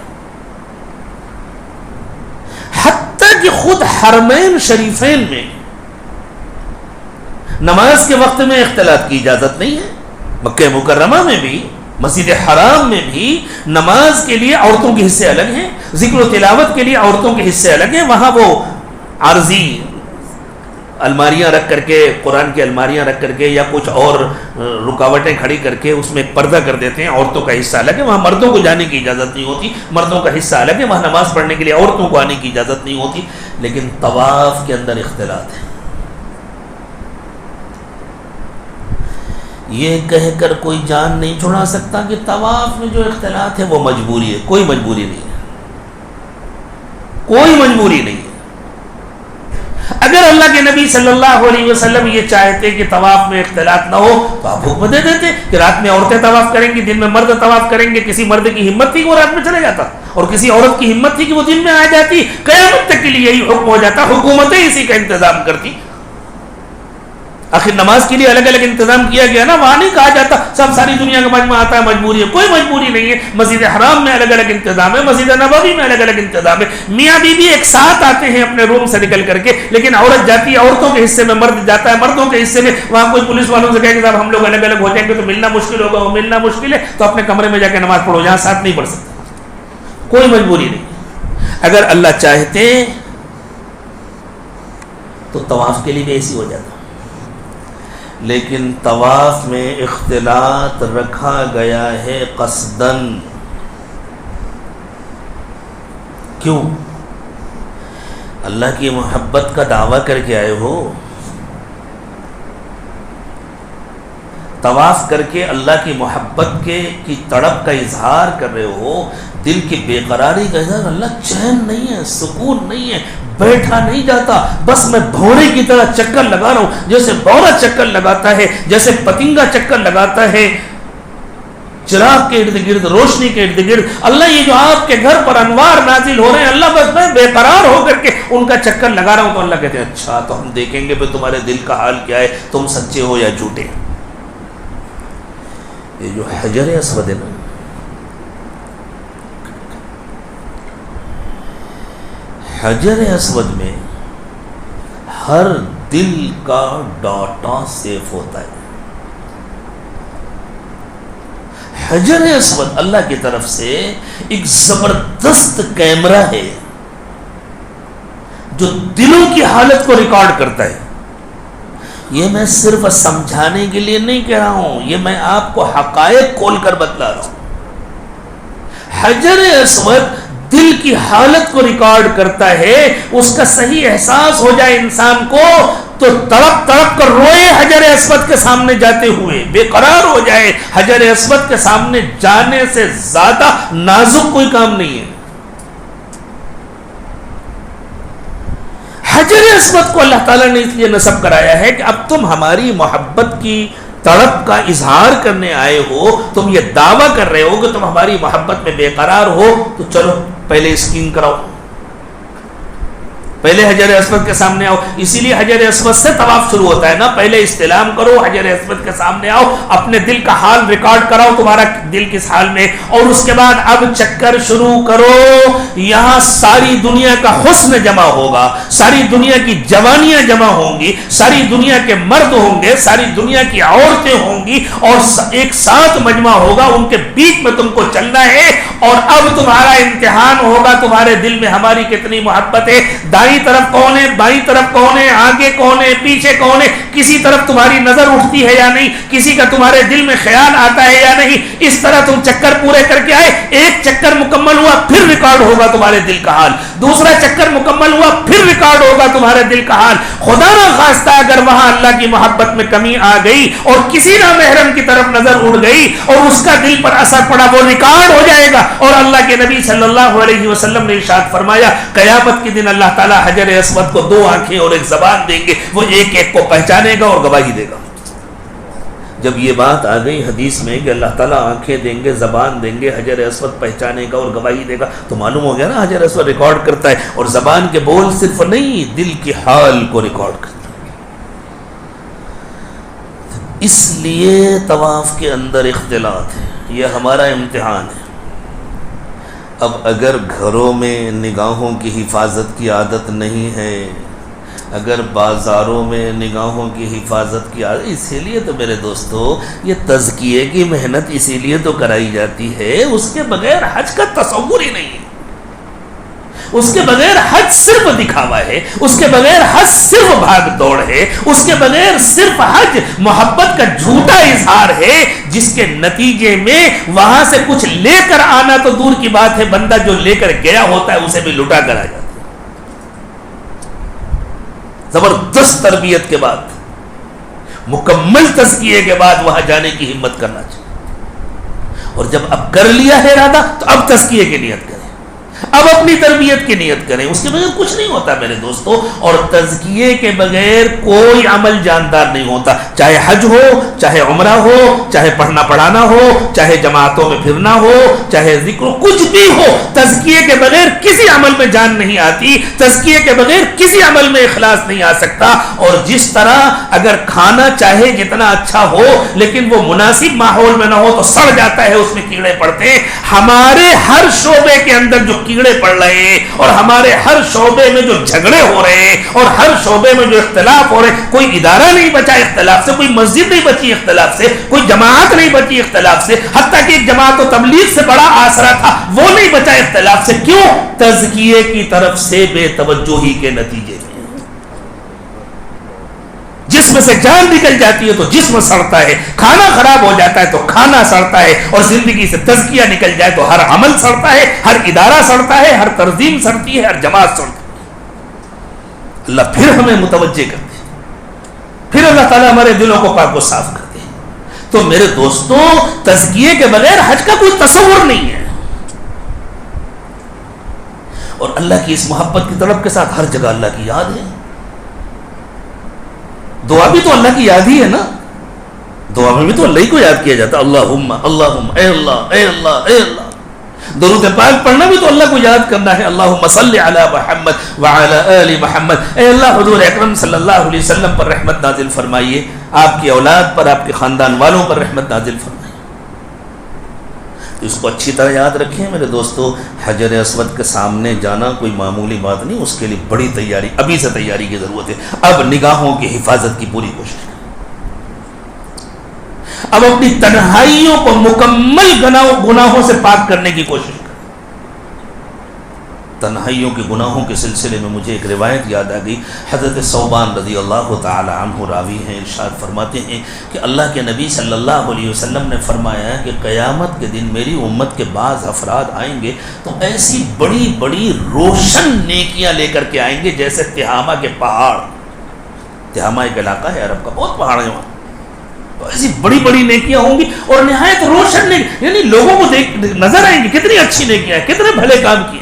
کہ خود حرمین شریفین میں نماز کے وقت میں اختلاط کی اجازت نہیں ہے. مکہ مکرمہ میں بھی, مسجد حرام میں بھی نماز کے لیے عورتوں کے حصے الگ ہیں, ذکر و تلاوت کے لیے عورتوں کے حصے الگ ہیں. وہاں وہ عارضی الماریاں رکھ کر کے, قرآن کی الماریاں رکھ کر کے, یا کچھ اور رکاوٹیں کھڑی کر کے اس میں ایک پردہ کر دیتے ہیں. عورتوں کا حصہ الگ ہے, وہاں مردوں کو جانے کی اجازت نہیں ہوتی. مردوں کا حصہ الگ ہے, وہاں نماز پڑھنے کے لیے عورتوں کو آنے کی اجازت نہیں ہوتی. لیکن طواف کے اندر اختلاط ہے. یہ کہہ کر کوئی جان نہیں چھڑا سکتا کہ طواف میں جو اختلاط ہے وہ مجبوری ہے. کوئی مجبوری نہیں ہے, کوئی مجبوری نہیں ہے. اگر اللہ کے نبی صلی اللہ علیہ وسلم یہ چاہتے کہ طواف میں اختلاط نہ ہو تو آپ حکم دے دیتے کہ رات میں عورتیں طواف کریں گی, دن میں مرد طواف کریں گے. کسی مرد کی ہمت تھی کہ وہ رات میں چلے جاتا, اور کسی عورت کی ہمت تھی کہ وہ دن میں آ جاتی. قیامت تک کے لیے یہی حکم ہو جاتا, حکومتیں اسی کا انتظام کرتی. آخر نماز کے لیے الگ الگ انتظام کیا گیا نا, وہاں نہیں کہا جاتا سب ساری دنیا کا مجمع آتا ہے مجبوری ہے. کوئی مجبوری نہیں ہے. مسجد حرام میں الگ الگ انتظام ہے, مسجد نبوی میں الگ الگ انتظام ہے. میاں بیوی ایک ساتھ آتے ہیں اپنے روم سے نکل کر کے, لیکن عورت جاتی ہے عورتوں کے حصے میں, مرد جاتا ہے مردوں کے حصے میں. وہاں کوئی پولیس والوں سے کہے کہ صاحب ہم لوگ الگ الگ ہو جائیں گے تو ملنا مشکل ہوگا, وہ ملنا مشکل ہے تو اپنے کمرے میں جا کے نماز پڑھو, جہاں ساتھ نہیں پڑھ سکتا. کوئی مجبوری نہیں. اگر اللہ چاہتے تو طواف کے لیے بھی ایسی ہو جاتا, لیکن طواف میں اختلاط رکھا گیا ہے قصداً. کیوں؟ اللہ کی محبت کا دعویٰ کر کے آئے ہو, طواف کر کے اللہ کی محبت کی تڑپ کا اظہار کر رہے ہو, دل کی بے قراری کا اظہار. اللہ چین نہیں ہے, سکون نہیں ہے, بیٹھا نہیں جاتا, بس میں بھونرے کی طرح چکر لگا رہا ہوں, جیسے بھونرا چکر لگاتا ہے, جیسے پتنگا چکر لگاتا ہے چراغ کے ارد گرد, روشنی کے ارد گرد. اللہ یہ جو آپ کے گھر پر انوار نازل ہو رہے ہیں, اللہ بس میں بے قرار ہو کر کے ان کا چکر لگا رہا ہوں. تو اللہ کہتے ہیں اچھا تو ہم دیکھیں گے تمہارے دل کا حال کیا ہے, تم سچے ہو یا جھوٹے. یہ جو حجر اسود ہے نا, حجر اسود میں ہر دل کا ڈاٹا سیف ہوتا ہے. حجر اسود اللہ کی طرف سے ایک زبردست کیمرہ ہے جو دلوں کی حالت کو ریکارڈ کرتا ہے. یہ میں صرف سمجھانے کے لیے نہیں کہہ رہا ہوں, یہ میں آپ کو حقائق کھول کر بتلا رہا ہوں. حجر اسود دل کی حالت کو ریکارڈ کرتا ہے. اس کا صحیح احساس ہو جائے انسان کو تو تڑپ تڑپ کر روئے حجر اسود کے سامنے جاتے ہوئے, بے قرار ہو جائے. حجر اسود کے سامنے جانے سے زیادہ نازک کوئی کام نہیں ہے. حجر اسود کو اللہ تعالیٰ نے اس لیے نصب کرایا ہے کہ اب تم ہماری محبت کی تڑپ کا اظہار کرنے آئے ہو, تم یہ دعویٰ کر رہے ہو کہ تم ہماری محبت میں بے قرار ہو, تو چلو پہلے اسکین کراؤ, پہلے حجر اسود کے سامنے آؤ. اسی لیے حجر اسود سے طواف شروع ہوتا ہے نا, پہلے استلام کرو, حجر اسود کے سامنے آؤ, اپنے دل کا حال ریکارڈ کراؤ, تمہارا دل کس حال میں, اور اس کے بعد اب چکر شروع کرو. یہاں ساری دنیا کا حسن جمع ہوگا, ساری دنیا کی جوانیاں جمع ہوں گی, ساری دنیا کے مرد ہوں گے, ساری دنیا کی عورتیں ہوں گی, اور ایک ساتھ مجمع ہوگا, ان کے بیچ میں تم کو چلنا ہے. اور اب تمہارا امتحان ہوگا تمہارے دل میں ہماری کتنی محبت ہے. دائیں طرف کون ہے, بائیں طرف کون ہے, آگے کون ہے, پیچھے کون ہے, کسی طرف تمہاری نظر اٹھتی ہے یا نہیں, کسی کا تمہارے دل میں خیال آتا ہے یا نہیں. اس طرح تم چکر پورے کر کے آئے, ایک چکر مکمل ہوا پھر ریکارڈ ہوگا تمہارے دل کا حال, دوسرا چکر مکمل ہوا پھر ریکارڈ ہوگا تمہارے دل کا حال. خدا نہ خواستہ اگر وہاں اللہ کی محبت میں کمی آ گئی اور کسی نہ محرم کی طرف نظر اڑ گئی اور اس کا دل پر اثر پڑا, وہ ریکارڈ ہو جائے گا. اور اللہ کے نبی صلی اللہ علیہ وسلم نے ارشاد فرمایا, قیامت کے دن اللہ تعالیٰ حجر اسود کو دو آنکھیں اور ایک زبان دیں گے, وہ ایک ایک کو پہچانے گا اور گواہی دے گا. جب یہ بات آ گئی حدیث میں کہ اللہ تعالیٰ آنکھیں دیں گے, زبان دیں گے, حجر اسود پہچانے گا اور گواہی دے گا, تو معلوم ہو گیا نا حجر اسود ریکارڈ کرتا ہے. اور زبان کے بول صرف نہیں, دل کی حال کو ریکارڈ کرتا ہے. اس لیے طواف کے اندر اختلاط ہے, یہ ہمارا امتحان ہے. اب اگر گھروں میں نگاہوں کی حفاظت کی عادت نہیں ہے, اگر بازاروں میں نگاہوں کی حفاظت کی عادت, اسی لیے تو میرے دوستو یہ تزکیے کی محنت اسی لیے تو کرائی جاتی ہے. اس کے بغیر حج کا تصور ہی نہیں ہے, اس کے بغیر حج صرف دکھاوا ہے, اس کے بغیر حج صرف بھاگ دوڑ ہے, اس کے بغیر صرف حج محبت کا جھوٹا اظہار ہے, جس کے نتیجے میں وہاں سے کچھ لے کر آنا تو دور کی بات ہے, بندہ جو لے کر گیا ہوتا ہے اسے بھی لٹا کر آ جاتا ہے. زبردست تربیت کے بعد مکمل تزکیے کے بعد وہاں جانے کی ہمت کرنا چاہیے. اور جب اب کر لیا ہے ارادہ تو اب تزکیے کی نیت کریں, اب اپنی تربیت کی نیت کریں. اس کے بغیر کچھ نہیں ہوتا میرے دوستو. اور تزکیے کے بغیر کوئی عمل جاندار نہیں ہوتا, چاہے حج ہو, چاہے عمرہ ہو, چاہے پڑھنا پڑھانا ہو, چاہے جماعتوں میں پھرنا ہو, چاہے ذکر, کچھ بھی ہو. تزکیے کے بغیر کسی عمل میں جان نہیں آتی, تزکیے کے بغیر کسی عمل میں اخلاص نہیں آ سکتا. اور جس طرح اگر کھانا چاہے جتنا اچھا ہو لیکن وہ مناسب ماحول میں نہ ہو تو سڑ جاتا ہے, اس میں کیڑے پڑتے ہیں. ہمارے ہر شعبے کے اندر جو کیڑے پڑ رہے ہیں اور ہمارے ہر شعبے میں جو جھگڑے ہو رہے ہیں اور ہر شعبے میں جو اختلاف ہو رہے ہیں, کوئی ادارہ نہیں بچا اختلاف سے, کوئی مسجد نہیں بچی اختلاف سے, کوئی جماعت نہیں بچی اختلاف سے, حتیٰ کہ ایک جماعت و تبلیغ سے بڑا آسرا تھا وہ نہیں بچا اختلاف سے. کیوں؟ تزکیے کی طرف سے بے توجہی کے نتیجے میں. جسم سے جان نکل جاتی ہے تو جسم سڑتا ہے, کھانا خراب ہو جاتا ہے تو کھانا سڑتا ہے, اور زندگی سے تزکیہ نکل جائے تو ہر عمل سڑتا ہے, ہر ادارہ سڑتا ہے, ہر تنظیم سڑتی ہے, ہر جماعت سڑتی ہے. اللہ پھر ہمیں متوجہ کرتے ہیں, پھر اللہ تعالیٰ ہمارے دلوں کو پاک و صاف کرتے ہیں. تو میرے دوستوں, تزکیے کے بغیر حج کا کوئی تصور نہیں ہے. اور اللہ کی اس محبت کی طلب کے ساتھ ہر جگہ اللہ کی یاد ہے. دعا بھی تو اللہ کی یاد ہی ہے نا, دعا میں بھی تو اللہ ہی کو یاد کیا جاتا ہے. اللہم اللہم, اے اللہ اے اللہ اے اللہ. درود پاک پڑھنا بھی تو اللہ کو یاد کرنا ہے. اللہم صلی علی محمد وعلی آل محمد. اے اللہ حضور اکرم صلی اللہ علیہ وسلم پر رحمت نازل فرمائیے, آپ کی اولاد پر, آپ کے خاندان والوں پر رحمت نازل فرمائیے. تو اس کو اچھی طرح یاد رکھیں میرے دوستو. حجر اسود کے سامنے جانا کوئی معمولی بات نہیں, اس کے لیے بڑی تیاری, ابھی سے تیاری کی ضرورت ہے. اب نگاہوں کی حفاظت کی پوری کوشش کریں. اب اپنی تنہائیوں کو مکمل گناہوں سے پاک کرنے کی کوشش کریں. تنہائیوں کے گناہوں کے سلسلے میں مجھے ایک روایت یاد آ گئی. حضرت ثوبان رضی اللہ تعالی عنہ راوی ہیں, ارشاد فرماتے ہیں کہ اللہ کے نبی صلی اللہ علیہ وسلم نے فرمایا کہ قیامت کے دن میری امت کے بعض افراد آئیں گے تو ایسی بڑی بڑی روشن نیکیاں لے کر کے آئیں گے جیسے تہامہ کے پہاڑ. تہامہ ایک علاقہ ہے عرب کا, بہت پہاڑ ہے وہاں. تو ایسی بڑی بڑی نیکیاں ہوں گی اور نہایت روشن نیکیاں, یعنی لوگوں کو نظر آئیں گی کتنی اچھی نیکیاں ہیں, کتنے بھلے کام کیے.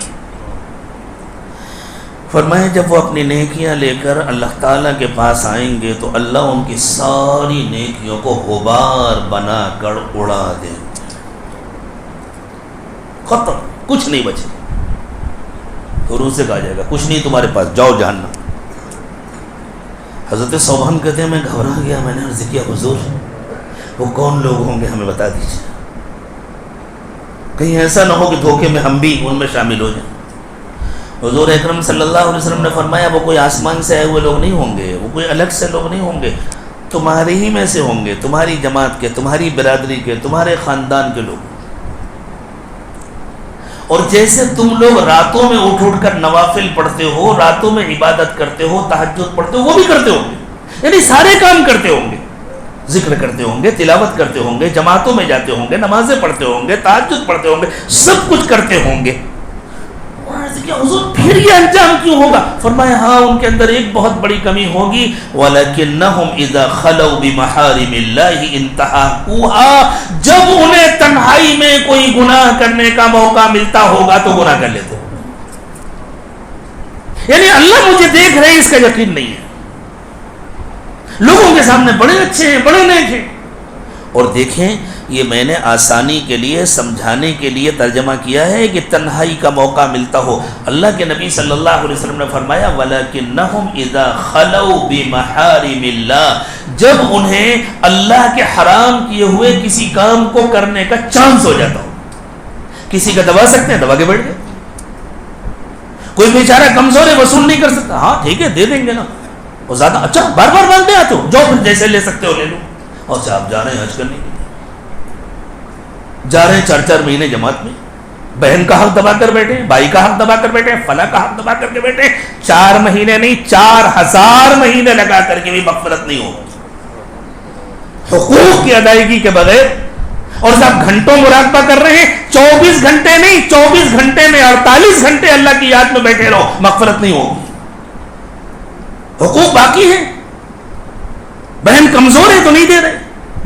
فرمایا جب وہ اپنی نیکیاں لے کر اللہ تعالیٰ کے پاس آئیں گے تو اللہ ان کی ساری نیکیوں کو غبار بنا کر اڑا دیں گے. ختم, کچھ نہیں بچے. تو سے کہا جائے گا کچھ نہیں تمہارے پاس, جاؤ جہنم. حضرت صوبان کہتے ہیں میں گھبرا گیا, میں نے عرض کیا حضور وہ کون لوگ ہوں گے ہمیں بتا دیجیے, کہیں ایسا نہ ہو کہ دھوکے میں ہم بھی ان میں شامل ہو جائیں. حضور اکرم صلی اللہ علیہ وسلم نے فرمایا وہ کوئی آسمان سے آئے ہوئے لوگ نہیں ہوں گے, وہ کوئی الگ سے لوگ نہیں ہوں گے, تمہارے ہی میں سے ہوں گے, تمہاری جماعت کے, تمہاری برادری کے, تمہارے خاندان کے لوگ. اور جیسے تم لوگ راتوں میں اٹھ کر نوافل پڑھتے ہو, راتوں میں عبادت کرتے ہو, تہجد پڑھتے ہو, وہ بھی کرتے ہوں گے. یعنی سارے کام کرتے ہوں گے, ذکر کرتے ہوں گے, تلاوت کرتے ہوں گے, جماعتوں میں جاتے ہوں گے, نمازیں پڑھتے ہوں گے, تہجد پڑھتے ہوں گے, سب کچھ کرتے ہوں گے. حضور پھر یہ انجام کیوں ہوگا؟ فرمایا ہاں ان کے اندر ایک بہت بڑی کمی ہوگی. وَلَكِنَّهُمْ إِذَا خَلَوْا بِمَحَارِمِ اللَّهِ انْتَهَاكُوهَا, جب انہیں تنہائی میں کوئی گناہ کرنے کا موقع ملتا ہوگا تو گناہ کر لیتے ہوں. یعنی اللہ مجھے دیکھ رہے اس کا یقین نہیں ہے. لوگوں کے سامنے بڑے اچھے ہیں, بڑے نیک ہیں. اور دیکھیں یہ میں نے آسانی کے لیے سمجھانے کے لیے ترجمہ کیا ہے کہ تنہائی کا موقع ملتا ہو. اللہ کے نبی صلی اللہ علیہ وسلم نے فرمایا وَلَكِنَّهُمْ إِذَا خَلَوْا بِمَحَارِمِ اللَّهِ, جب انہیں اللہ کے حرام کیے ہوئے کسی کام کو کرنے کا چانس ہو جاتا ہو. کسی کا دبا سکتے ہیں, دبا کے بیٹھ گئے. کوئی بیچارہ کمزور ہے, وصول نہیں کر سکتا, ہاں ٹھیک ہے دے دیں گے نا. اور زیادہ اچھا بار بار مانگتے آتے ہو, جو پھر جیسے لے سکتے ہو لے لو. اور سے آپ جا رہے ہیں حج کرنے کے لیے, جا رہے ہیں 4 مہینے جماعت میں, بہن کا حق دبا کر بیٹھے, بھائی کا حق دبا کر بیٹھے, فلاں کا حق دبا کر کے بیٹھے. 4 مہینے نہیں 4000 مہینے لگا کر کے بھی مغفرت نہیں ہوگی حقوق کی ادائیگی کے بغیر. اور صاحب گھنٹوں مراقبہ کر رہے ہیں, 24 گھنٹے نہیں, 24 گھنٹے میں 48 گھنٹے اللہ کی یاد میں بیٹھے رہو, مغفرت نہیں ہوگی. حقوق باقی ہیں. بہن کمزور ہے تو نہیں دے رہے,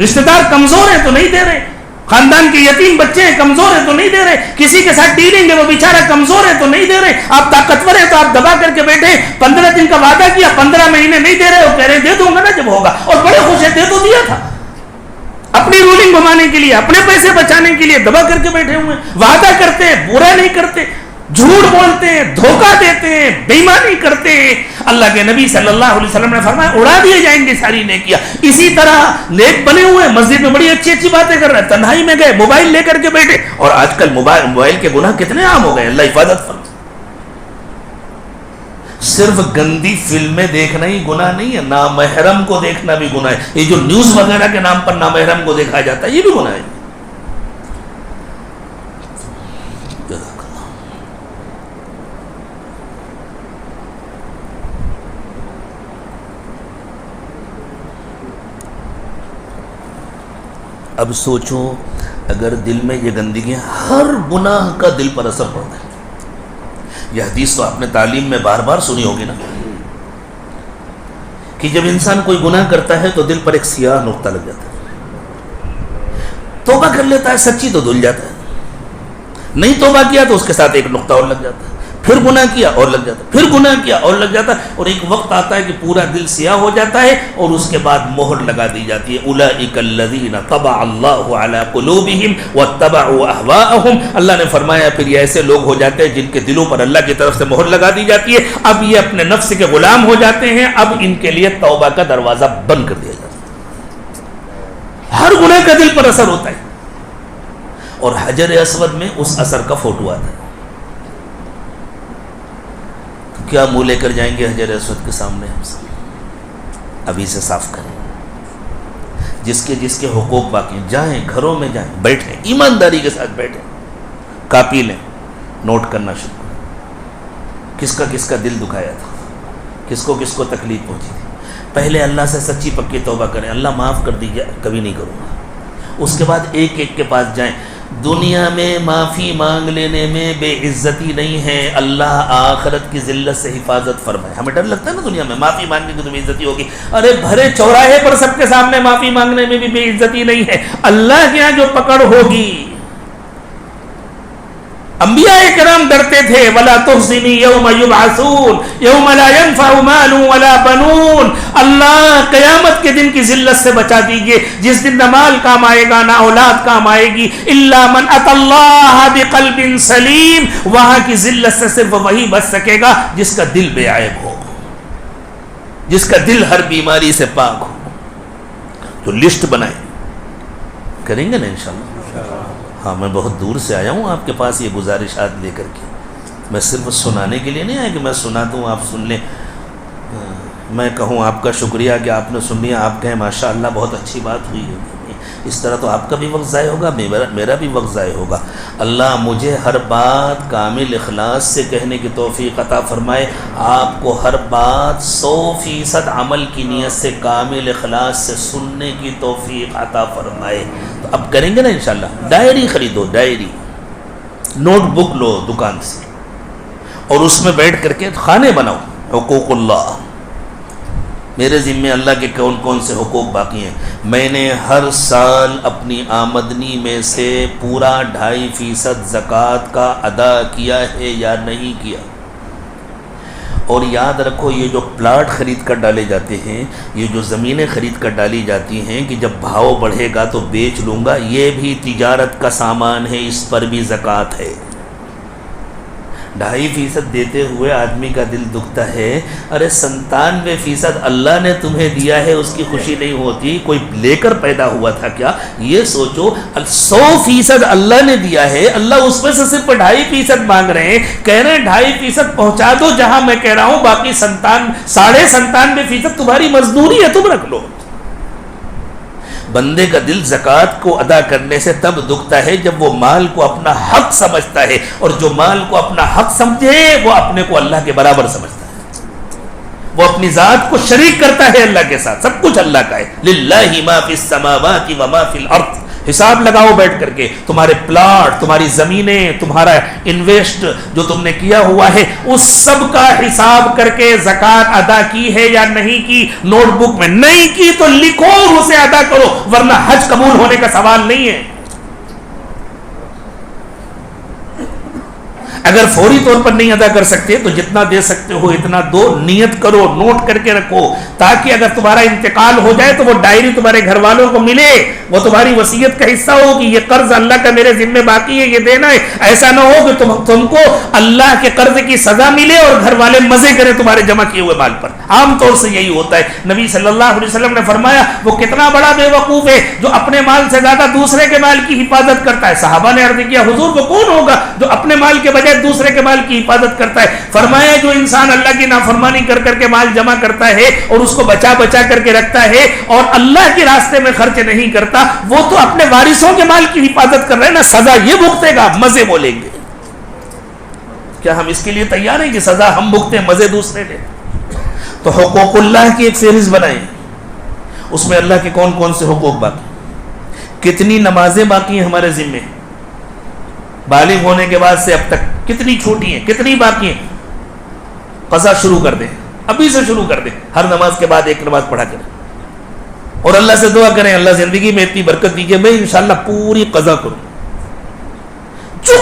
رشتہ دار کمزور ہے تو نہیں دے رہے, خاندان کے یتیم بچے ہیں کمزور ہیں تو نہیں دے رہے, کسی کے ساتھ ڈیلنگ ہے وہ بیچارہ کمزور ہے تو نہیں دے رہے, آپ طاقتور ہیں تو آپ دبا کر کے بیٹھے, 15 دن کا وعدہ کیا 15 مہینے نہیں دے رہے, وہ کہہ رہے دے دوں گا نا جب ہوگا, اور بڑے خوش ہیں, دے تو دیا تھا, اپنی رولنگ گھمانے کے لیے, اپنے پیسے بچانے کے لیے دبا کر کے بیٹھے ہوئے ہیں, وعدہ کرتے ہیں برا نہیں کرتے, جھوٹ بولتے ہیں, دھوکہ دیتے ہیں, بے ایمانی کرتے ہیں. اللہ کے نبی صلی اللہ علیہ وسلم نے فرمایا اڑا دیے جائیں گے ساری نیکیاں. اسی طرح نیک بنے ہوئے مسجد میں بڑی اچھی اچھی باتیں کر رہے ہیں, تنہائی میں گئے موبائل لے کر کے بیٹھے, اور آج کل موبائل کے گناہ کتنے عام ہو گئے, اللہ حفاظت فرمائے. صرف گندی فلمیں دیکھنا ہی گناہ نہیں ہے, نامحرم کو دیکھنا بھی گناہ ہے. یہ جو نیوز وغیرہ کے نام پر نامحرم کو دیکھا جاتا ہے یہ بھی گناہ ہے. اب سوچو اگر دل میں یہ گندگیاں, ہر گناہ کا دل پر اثر پڑتا ہے. یہ حدیث تو آپ نے تعلیم میں بار بار سنی ہوگی نا, کہ جب انسان کوئی گناہ کرتا ہے تو دل پر ایک سیاہ نقطہ لگ جاتا ہے, توبہ کر لیتا ہے سچی تو دھل جاتا ہے, نہیں توبہ کیا تو اس کے ساتھ ایک نقطہ اور لگ جاتا ہے, پھر گناہ کیا اور لگ جاتا ہے, پھر گناہ کیا اور لگ جاتا ہے, اور ایک وقت آتا ہے کہ پورا دل سیاہ ہو جاتا ہے, اور اس کے بعد مہر لگا دی جاتی ہے. اولئک الذین طبع اللہ علی قلوبہم واتبعوا اہواءہم. اللہ نے فرمایا پھر یہ ایسے لوگ ہو جاتے ہیں جن کے دلوں پر اللہ کی طرف سے مہر لگا دی جاتی ہے. اب یہ اپنے نفس کے غلام ہو جاتے ہیں, اب ان کے لیے توبہ کا دروازہ بند کر دیا جاتا ہے. ہر گناہ کا دل پر اثر ہوتا ہے, اور حجر اسود میں اس اثر کا فوٹو آتا ہے. کیا منہ لے کر جائیں گے حجر اسود کے سامنے؟ ہم سب ابھی سے صاف کریں. جس کے حقوق باقی ہیں جائیں, گھروں میں جائیں, بیٹھیں, ایمانداری کے ساتھ بیٹھیں, کاپی لیں, نوٹ کرنا شروع کریں, کس کا دل دکھایا تھا, کس کو تکلیف پہنچی تھی. پہلے اللہ سے سچی پکی توبہ کریں, اللہ معاف کر دیجیے, کبھی نہیں کروں گا. اس کے بعد ایک ایک کے پاس جائیں. دنیا میں معافی مانگ لینے میں بے عزتی نہیں ہے, اللہ آخرت کی ذلت سے حفاظت فرمائے. ہمیں ڈر لگتا ہے نا دنیا میں معافی مانگنے کی تو بے عزتی ہوگی. ارے بھرے چوراہے پر سب کے سامنے معافی مانگنے میں بھی بے عزتی نہیں ہے, اللہ کے یہاں جو پکڑ ہوگی. انبیاء کرام ڈرتے تھے, ولا تخزنی یوم یبعثون یوم لا ينفع مال ولا بنون. اللہ قیامت کے دن کی ذلت سے بچا دیجیے, جس دن نہ مال کام آئے گا نہ اولاد کام آئے گی. الا من اتى اللہ بقلب سلیم. وہاں کی ذلت سے صرف وہی بچ سکے گا جس کا دل بے عیب ہو, جس کا دل ہر بیماری سے پاک ہو. تو لسٹ بنائیں, کریں گے نا انشاءاللہ. ہاں میں بہت دور سے آیا ہوں آپ کے پاس یہ گزارشات لے کر کے. میں صرف سنانے کے لیے نہیں آیا کہ میں سنا دوں آپ سن لیں, میں کہوں آپ کا شکریہ کہ آپ نے سن لیا, آپ کہیں ماشاءاللہ بہت اچھی بات ہوئی ہے. اس طرح تو آپ کا بھی وقت ضائع ہوگا, میرا بھی وقت ضائع ہوگا. اللہ مجھے ہر بات کامل اخلاص سے کہنے کی توفیق عطا فرمائے, آپ کو ہر بات 100% عمل کی نیت سے کامل اخلاص سے سننے کی توفیق عطا فرمائے. تو اب کریں گے نا انشاءاللہ. ڈائری خریدو, ڈائری, نوٹ بک لو دکان سے, اور اس میں بیٹھ کر کے خانے بناؤ. حقوق اللہ, میرے ذمے اللہ کے کون کون سے حقوق باقی ہیں. میں نے ہر سال اپنی آمدنی میں سے پورا 2.5% زکوٰۃ کا ادا کیا ہے یا نہیں کیا. اور یاد رکھو یہ جو پلاٹ خرید کر ڈالے جاتے ہیں, یہ جو زمینیں خرید کر ڈالی جاتی ہیں کہ جب بھاؤ بڑھے گا تو بیچ لوں گا, یہ بھی تجارت کا سامان ہے, اس پر بھی زکوٰۃ ہے. 2.5% دیتے ہوئے آدمی کا دل دکھتا ہے. ارے 97% اللہ نے تمہیں دیا ہے, اس کی خوشی نہیں ہوتی؟ کوئی لے کر پیدا ہوا تھا کیا؟ یہ سوچو. 100% اللہ نے دیا ہے, اللہ اس میں سے صرف 2.5% مانگ رہے ہیں. کہہ رہے ہیں 2.5% پہنچا دو جہاں میں کہہ رہا ہوں, باقی 97.5% تمہاری مزدوری ہے, تم رکھ لو. بندے کا دل زکوٰۃ کو ادا کرنے سے تب دکھتا ہے جب وہ مال کو اپنا حق سمجھتا ہے, اور جو مال کو اپنا حق سمجھے وہ اپنے کو اللہ کے برابر سمجھتا ہے. وہ اپنی ذات کو شریک کرتا ہے اللہ کے ساتھ. سب کچھ اللہ کا ہے. للہ ما فی السماوات و ما فی الارض. حساب لگاؤ بیٹھ کر کے، تمہارے پلاٹ، تمہاری زمینیں، تمہارا انویسٹ جو تم نے کیا ہوا ہے، اس سب کا حساب کر کے زکوٰۃ ادا کی ہے یا نہیں کی، نوٹ بک میں نہیں کی تو لکھو اور اسے ادا کرو، ورنہ حج قبول ہونے کا سوال نہیں ہے۔ اگر فوری طور پر نہیں ادا کر سکتے تو جتنا دے سکتے ہو اتنا دو، نیت کرو، نوٹ کر کے رکھو، تاکہ اگر تمہارا انتقال ہو جائے تو وہ ڈائری تمہارے گھر والوں کو ملے، وہ تمہاری وصیت کا حصہ ہو کہ یہ قرض اللہ کا میرے ذمہ باقی ہے، یہ دینا ہے۔ ایسا نہ ہو کہ تم کو اللہ کے قرض کی سزا ملے اور گھر والے مزے کریں تمہارے جمع کیے ہوئے مال پر۔ عام طور سے یہی ہوتا ہے۔ نبی صلی اللہ علیہ وسلم نے فرمایا وہ کتنا بڑا بے وقوف ہے جو اپنے مال سے زیادہ دوسرے کے مال کی حفاظت کرتا ہے۔ صحابہ نے عرض کیا حضور وہ کون ہوگا جو اپنے مال کے بجائے دوسرے کے مال کی حفاظت کرتا ہے؟ فرمایا جو انسان اللہ کی نافرمانی کر کر کے مال جمع کرتا ہے اور اس کو بچا بچا کر کے رکھتا ہے اور اللہ کے راستے میں خرچ نہیں کرتا، وہ تو اپنے وارثوں کے مال کی حفاظت کر رہے ہیں نا، سزا یہ بھگتے گا، مزے وہ لیں گے۔ کیا ہم اس کے لیے تیار ہیں کہ سزا ہم بھگتے مزے دوسرے لیں؟ تو حقوق اللہ کی ایک فہرست بنائیں، اس میں اللہ کے کون کون سے حقوق باقی، کتنی نمازیں باقی ہیں ہمارے ذمے، بالغ ہونے کے بعد سے اب تک کتنی چھوٹی ہیں، کتنی باقی ہیں، قضا شروع کر دیں، ابھی سے شروع کر دیں، ہر نماز کے بعد ایک نماز پڑھا کریں اور اللہ سے دعا کریں اللہ زندگی میں اتنی برکت دیجیے میں انشاءاللہ پوری قضا کروں۔ جو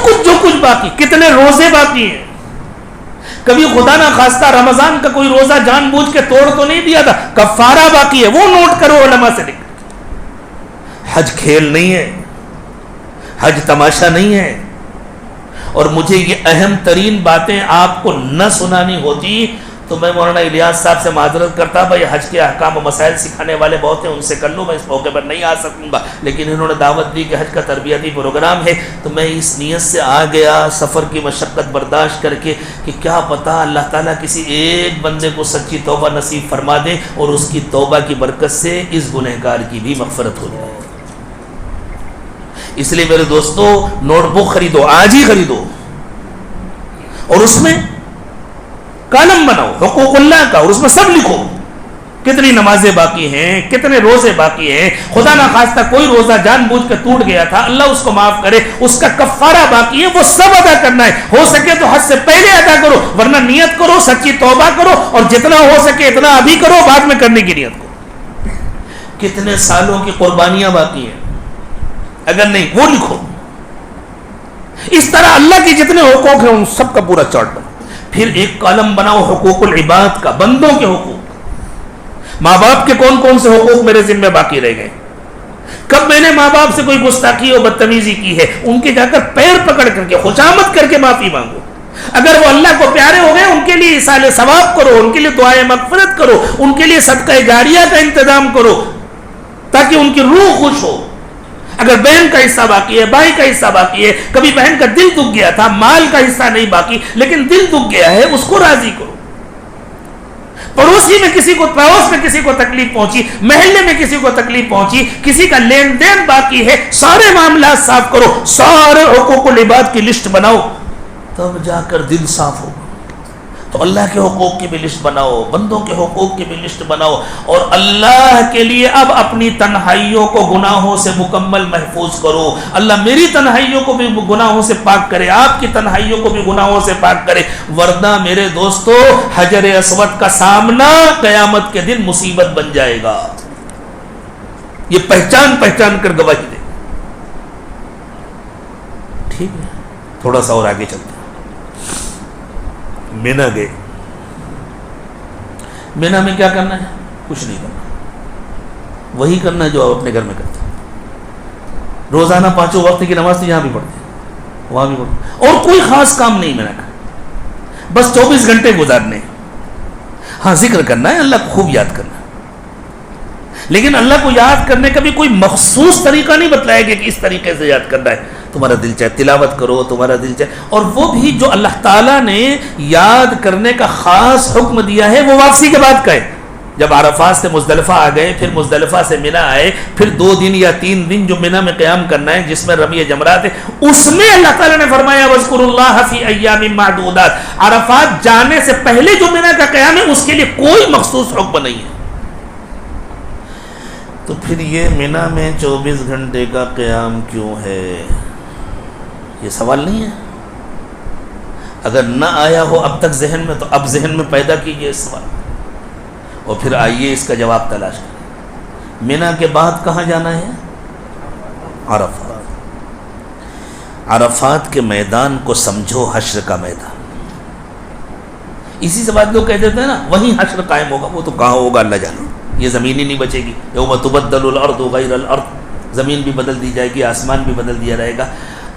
کچھ باقی، کتنے روزے باقی ہیں، کبھی خدا نہ خواستہ رمضان کا کوئی روزہ جان بوجھ کے توڑ تو نہیں دیا تھا، کفارہ باقی ہے، وہ نوٹ کرو علماء سے لکھ۔ حج کھیل نہیں ہے، حج تماشا نہیں ہے، اور مجھے یہ اہم ترین باتیں آپ کو نہ سنانی ہوتی تو میں مولانا الیاس صاحب سے معذرت کرتا، بھائی حج کے احکام و مسائل سکھانے والے بہت ہیں، ان سے کر لوں، میں اس موقع پر نہیں آ سکوں گا، لیکن انہوں نے دعوت دی کہ حج کا تربیتی پروگرام ہے تو میں اس نیت سے آ گیا، سفر کی مشقت برداشت کر کے کہ کیا پتہ اللہ تعالیٰ کسی ایک بندے کو سچی توبہ نصیب فرما دے اور اس کی توبہ کی برکت سے اس گنہگار کی بھی مغفرت ہو جائے۔ اس لیے میرے دوستو نوٹ بک خریدو، آج ہی خریدو، اور اس میں کالم بناؤ حقوق اللہ کا اور اس میں سب لکھو، کتنی نمازیں باقی ہیں، کتنے روزے باقی ہیں، خدا نہ خواستہ کوئی روزہ جان بوجھ کے ٹوٹ گیا تھا اللہ اس کو معاف کرے، اس کا کفارہ باقی ہے، وہ سب ادا کرنا ہے، ہو سکے تو حج سے پہلے ادا کرو، ورنہ نیت کرو، سچی توبہ کرو اور جتنا ہو سکے اتنا ابھی کرو، بعد میں کرنے کی نیت کرو۔ کتنے سالوں کی قربانیاں باقی ہیں، اگر نہیں وہ لکھو۔ اس طرح اللہ کے جتنے حقوق ہیں ان سب کا پورا چارٹ بناؤ، پھر ایک کالم بناؤ حقوق العباد کا، بندوں کے حقوق، ماں باپ کے کون کون سے حقوق میرے ذمہ باقی رہ گئے، کب میں نے ماں باپ سے کوئی گستاخی اور بدتمیزی کی ہے، ان کے جا کر پیر پکڑ کر کے خوشامد کر کے معافی مانگو، اگر وہ اللہ کو پیارے ہو گئے ان کے لیے ایصال ثواب کرو، ان کے لیے دعائے مغفرت کرو، ان کے لیے صدقہ جاریہ کا انتظام کرو تاکہ ان کی روح خوش ہو۔ اگر بہن کا حصہ باقی ہے، بھائی کا حصہ باقی ہے، کبھی بہن کا دل دکھ گیا تھا، مال کا حصہ نہیں باقی لیکن دل دکھ گیا ہے، اس کو راضی کرو۔ پڑوسی میں کسی کو، پڑوس میں کسی کو تکلیف پہنچی، محلے میں کسی کو تکلیف پہنچی، کسی کا لین دین باقی ہے، سارے معاملات صاف کرو، سارے حقوق العباد کی لسٹ بناؤ، تب جا کر دل صاف ہوگا۔ تو اللہ کے حقوق کی بھی لسٹ بناؤ، بندوں کے حقوق کی بھی لسٹ بناؤ، اور اللہ کے لیے اب اپنی تنہائیوں کو گناہوں سے مکمل محفوظ کرو۔ اللہ میری تنہائیوں کو بھی گناہوں سے پاک کرے، آپ کی تنہائیوں کو بھی گناہوں سے پاک کرے، ورنہ میرے دوستو حجر اسود کا سامنا قیامت کے دن مصیبت بن جائے گا۔ یہ پہچان کر گواہی دے۔ ٹھیک ہے، تھوڑا سا اور آگے چلتے ہیں۔ مینا گئے، مینا میں کیا کرنا ہے؟ کچھ نہیں کرنا، وہی کرنا جو آپ اپنے گھر میں کرتے ہیں، روزانہ 5 وقت کی نماز تو یہاں بھی پڑھتے ہیں، وہاں بھی پڑھتے ہیں، اور کوئی خاص کام نہیں مینا کا، بس 24 گھنٹے گزارنے۔ ہاں ذکر کرنا ہے، اللہ کو خوب یاد کرنا، لیکن اللہ کو یاد کرنے کا بھی کوئی مخصوص طریقہ نہیں بتلایا گیا کہ اس طریقے سے یاد کرنا ہے۔ تمہارا دل چاہے تلاوت کرو، تمہارا دل چاہے، اور وہ بھی جو اللہ تعالیٰ نے یاد کرنے کا خاص حکم دیا ہے وہ واپسی کے بعد کا ہے۔ جب عرفات سے مزدلفہ آ گئے، پھر مزدلفہ سے منا آئے، پھر 2 دن یا 3 دن جو منا میں قیام کرنا ہے جس میں رمی جمرات ہے، اس میں اللہ تعالیٰ نے فرمایا وَاذْكُرُوا اللَّهَ فِي أَيَّامٍ مَّعْدُودَاتٍ۔ عرفات جانے سے پہلے جو منا کا قیام ہے اس کے لیے کوئی مخصوص حکم نہیں ہے۔ تو پھر یہ منا میں 24 گھنٹے کا قیام کیوں ہے؟ یہ سوال نہیں ہے؟ اگر نہ آیا ہو اب تک ذہن میں تو اب ذہن میں پیدا کیجئے اس سوال، اور پھر آئیے اس کا جواب تلاش کریں۔ منا کے بعد کہاں جانا ہے؟ عرفات۔ عرفات کے میدان کو سمجھو حشر کا میدان۔ اسی سے بات لوگ کہہ دیتے ہیں نا وہیں حشر قائم ہوگا، وہ تو کہاں ہوگا اللہ جانے، یہ زمین ہی نہیں بچے گی۔ یوم تبدل الارض غیر الارض، زمین بھی بدل دی جائے گی، آسمان بھی بدل دیا جائے گا۔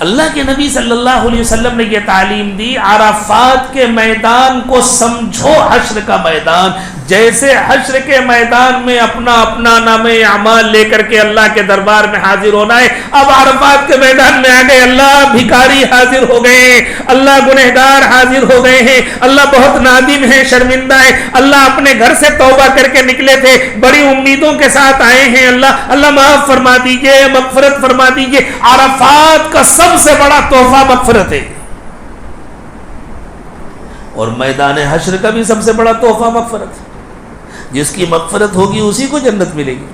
اللہ کے نبی صلی اللہ علیہ وسلم نے یہ تعلیم دی، عرفات کے میدان کو سمجھو حشر کا میدان۔ جیسے حشر کے میدان میں اپنا اپنا نامہ اعمال لے کر کے اللہ کے دربار میں حاضر ہونا ہے، اب عرفات کے میدان میں آ گئے، اللہ بھکاری حاضر ہو گئے ہیں، اللہ گنہگار حاضر ہو گئے ہیں، اللہ بہت نادم ہے، شرمندہ ہے، اللہ اپنے گھر سے توبہ کر کے نکلے تھے، بڑی امیدوں کے ساتھ آئے ہیں، اللہ معاف فرما دیجئے، مغفرت فرما دیجئے۔ عرفات کا سب سے بڑا تحفہ مغفرت ہے، اور میدان حشر کا بھی سب سے بڑا تحفہ مغفرت ہے۔ جس کی مغفرت ہوگی اسی کو جنت ملے گی،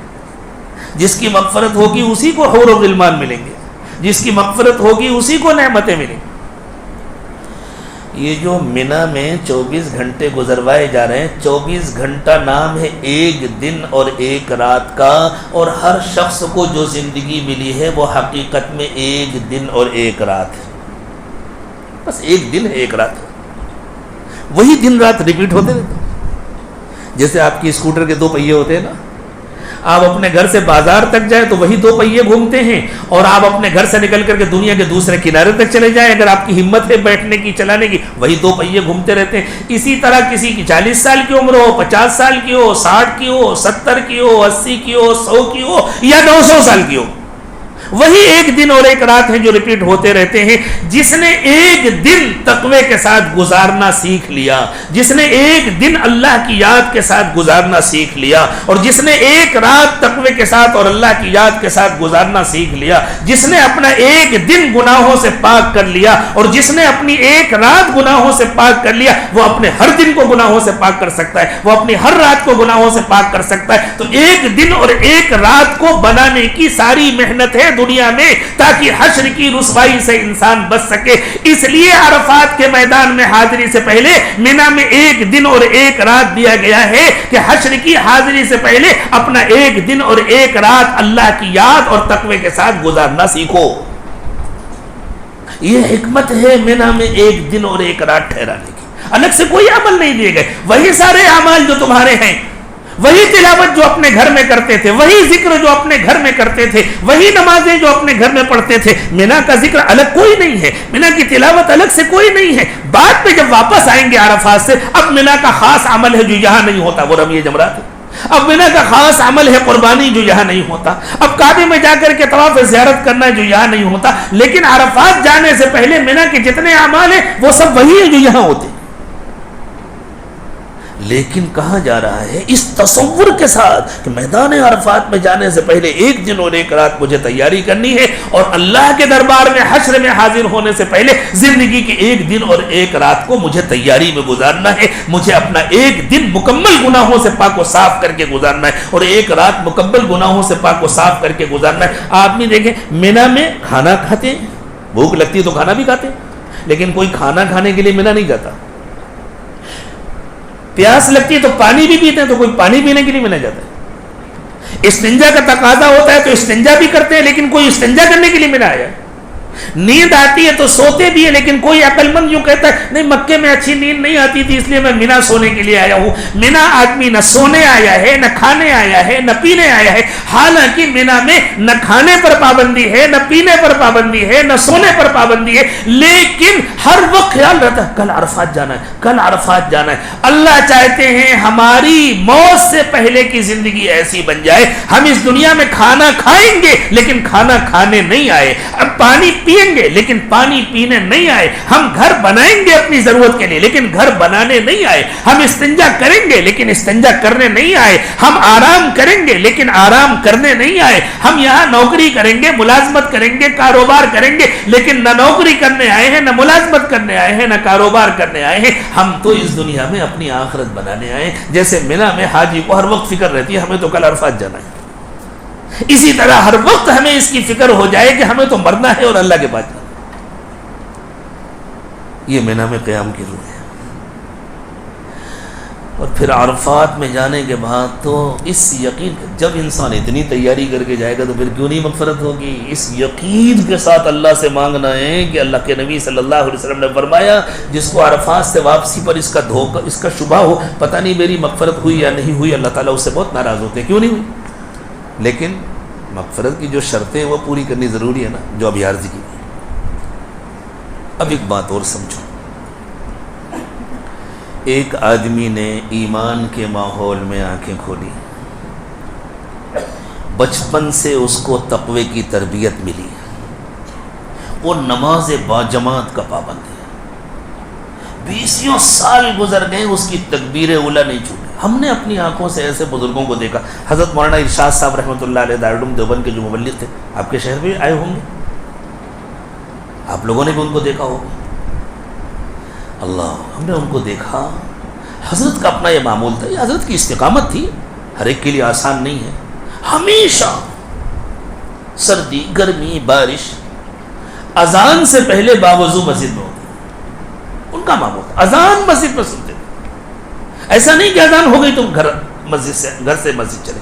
جس کی مغفرت ہوگی اسی کو حور و غلمان ملیں گے، جس کی مغفرت ہوگی اسی کو نعمتیں ملیں گی۔ یہ جو منا میں 24 گھنٹے گزروائے جا رہے ہیں، 24 گھنٹہ نام ہے ایک دن اور ایک رات کا، اور ہر شخص کو جو زندگی ملی ہے وہ حقیقت میں ایک دن اور ایک رات ہے، بس ایک دن ہے ایک رات ہے، وہی دن رات ریپیٹ ہوتے رہتے ہیں۔ جیسے آپ کی اسکوٹر کے 2 پہیے ہوتے ہیں نا، آپ اپنے گھر سے بازار تک جائیں تو وہی 2 پہیے گھومتے ہیں، اور آپ اپنے گھر سے نکل کر کے دنیا کے دوسرے کنارے تک چلے جائیں، اگر آپ کی ہمت ہے بیٹھنے کی چلانے کی، وہی 2 پہیے گھومتے رہتے ہیں۔ اسی طرح کسی کی 40 سال کی عمر ہو، 50 سال کی ہو، 60 کی ہو، 70 کی ہو، 80 کی ہو، 100 کی ہو یا 900 سال کی ہو، وہی ایک دن اور ایک رات ہیں جو ریپیٹ ہوتے رہتے ہیں۔ جس نے ایک دن تقوی کے ساتھ گزارنا سیکھ لیا، جس نے ایک دن اللہ کی یاد کے ساتھ گزارنا سیکھ لیا، اور جس نے ایک رات تقوی کے ساتھ اور اللہ کی یاد کے ساتھ گزارنا سیکھ لیا، جس نے اپنا ایک دن گناہوں سے پاک کر لیا اور جس نے اپنی ایک رات گناہوں سے پاک کر لیا، وہ اپنے ہر دن کو گناہوں سے پاک کر سکتا ہے، وہ اپنی ہر رات کو گناہوں سے پاک کر سکتا ہے۔ تو ایک دن اور ایک رات کو بنانے کی ساری محنت ہے دنیا میں، تاکہ حشر کی رسوائی سے انسان بچ سکے۔ اس لیے عرفات کے میدان میں حاضری سے پہلے منا میں ایک دن اور ایک رات دیا گیا ہے کہ حشر کی حاضری سے پہلے اپنا ایک دن اور ایک رات اللہ کی یاد اور تقوی کے ساتھ گزارنا سیکھو۔ یہ حکمت ہے منا میں ایک دن اور ایک رات ٹھہرانے کی، الگ سے کوئی عمل نہیں دیے گئے، وہی سارے اعمال جو تمہارے ہیں، وہی تلاوت جو اپنے گھر میں کرتے تھے، وہی ذکر جو اپنے گھر میں کرتے تھے، وہی نمازیں جو اپنے گھر میں پڑھتے تھے۔ منا کا ذکر الگ کوئی نہیں ہے، منا کی تلاوت الگ سے کوئی نہیں ہے۔ بعد میں جب واپس آئیں گے عرفات سے، اب منا کا خاص عمل ہے جو یہاں نہیں ہوتا، وہ رمی جمرات ہے۔ اب منا کا خاص عمل ہے قربانی جو یہاں نہیں ہوتا، اب کعبے میں جا کر کے طواف زیارت کرنا جو یہاں نہیں ہوتا، لیکن عرفات جانے سے پہلے منا کے جتنے اعمال ہیں وہ سب وہی ہیں جو یہاں ہوتے ہیں۔ لیکن کہاں جا رہا ہے؟ اس تصور کے ساتھ کہ میدان عرفات میں جانے سے پہلے ایک دن اور ایک رات مجھے تیاری کرنی ہے، اور اللہ کے دربار میں حشر میں حاضر ہونے سے پہلے زندگی کے ایک دن اور ایک رات کو مجھے تیاری میں گزارنا ہے، مجھے اپنا ایک دن مکمل گناہوں سے پاک و صاف کر کے گزارنا ہے، اور ایک رات مکمل گناہوں سے پاک و صاف کر کے گزارنا ہے۔ آدمی دیکھیں منا میں کھانا کھاتے ہیں، بھوک لگتی ہے تو کھانا بھی کھاتے ہیں، لیکن کوئی کھانا کھانے کے لیے منا نہیں جاتا۔ پیاس لگتی ہے تو پانی بھی پیتے ہیں، تو کوئی پانی پینے کے لیے منا جاتا ہے۔ استنجا کا تقاضا ہوتا ہے تو استنجا بھی کرتے ہیں، لیکن کوئی استنجا کرنے کے لیے منا آیا۔ نیند آتی ہے تو سوتے بھی ہے، لیکن کوئی عقل مند یوں کہتا ہے نہیں مکے میں اچھی نیند نہیں آتی تھی اس لیے میں منا سونے کے لیے آیا ہوں۔ منا آدمی نہ سونے آیا ہے، نہ کھانے آیا ہے، نہ پینے آیا ہے۔ حالانکہ منا میں نہ کھانے پر پابندی ہے، نہ پینے پر پابندی ہے، نہ سونے پر پابندی ہے، لیکن ہر وقت خیال رہتا ہے کل عرفات جانا ہے، کل عرفات جانا ہے۔ اللہ چاہتے ہیں ہماری موت سے پہلے کی زندگی ایسی بن جائے، ہم اس دنیا میں کھانا کھائیں گے لیکن کھانا کھانے نہیں آئے، اب پانی پئیں گے لیکن پانی پینے نہیں آئے، ہم گھر بنائیں گے اپنی ضرورت کے لیے لیکن گھر بنانے نہیں آئے، ہم استنجا کریں گے لیکن استنجا کرنے نہیں آئے، ہم آرام کریں گے لیکن آرام کرنے نہیں آئے، ہم یہاں نوکری کریں گے، ملازمت کریں گے، کاروبار کریں گے، لیکن نہ نوکری کرنے آئے ہیں، نہ ملازمت کرنے آئے ہیں، نہ کاروبار کرنے آئے ہیں، ہم تو اس دنیا میں اپنی آخرت بنانے آئے ہیں۔ جیسے منا میں حاجی کو ہر وقت فکر رہتی ہے ہمیں تو کل عرفات جانا ہے، اسی طرح ہر وقت ہمیں اس کی فکر ہو جائے کہ ہمیں تو مرنا ہے اور اللہ کے پاس جانا ہے. یہ مینا میں قیام کی روح ہے. اور پھر عرفات میں جانے کے بعد تو اس یقین، جب انسان اتنی تیاری کر کے جائے گا تو پھر کیوں نہیں مغفرت ہوگی. اس یقین کے ساتھ اللہ سے مانگنا ہے کہ اللہ کے نبی صلی اللہ علیہ وسلم نے فرمایا جس کو عرفات سے واپسی پر اس کا دھوکہ، اس کا شبہ ہو پتہ نہیں میری مغفرت ہوئی یا نہیں ہوئی، اللہ تعالیٰ اس سے بہت ناراض ہوتے ہیں. کیوں نہیں ہوئی؟ لیکن مغفرت کی جو شرطیں ہیں وہ پوری کرنی ضروری ہے نا، جو ابھی عرض کی. اب ایک بات اور سمجھو. ایک آدمی نے ایمان کے ماحول میں آنکھیں کھولی، بچپن سے اس کو تقوی کی تربیت ملی، وہ نماز باجماعت کا پابند ہے، 20 سال گزر گئے اس کی تکبیر اولیٰ نہیں چھوٹی. ہم نے اپنی آنکھوں سے ایسے بزرگوں کو دیکھا. حضرت مولانا ارشاد صاحب رحمۃ اللہ علیہ دارالعلوم دیوبند کے جو مبلغ تھے، آپ کے شہر میں آئے ہوں گے، آپ لوگوں نے بھی ان کو دیکھا ہوگا. اللہ، ہم نے ان کو دیکھا. حضرت کا اپنا یہ معمول تھا، یہ حضرت کی استقامت تھی، ہر ایک کے لیے آسان نہیں ہے. ہمیشہ سردی گرمی بارش اذان سے پہلے باوضو مسجد میں ہوتی، ان کا معمول تھا. اذان مسجد میں سنتے تھے. ایسا نہیں کہ اذان ہو گئی تو گھر سے مسجد چلے.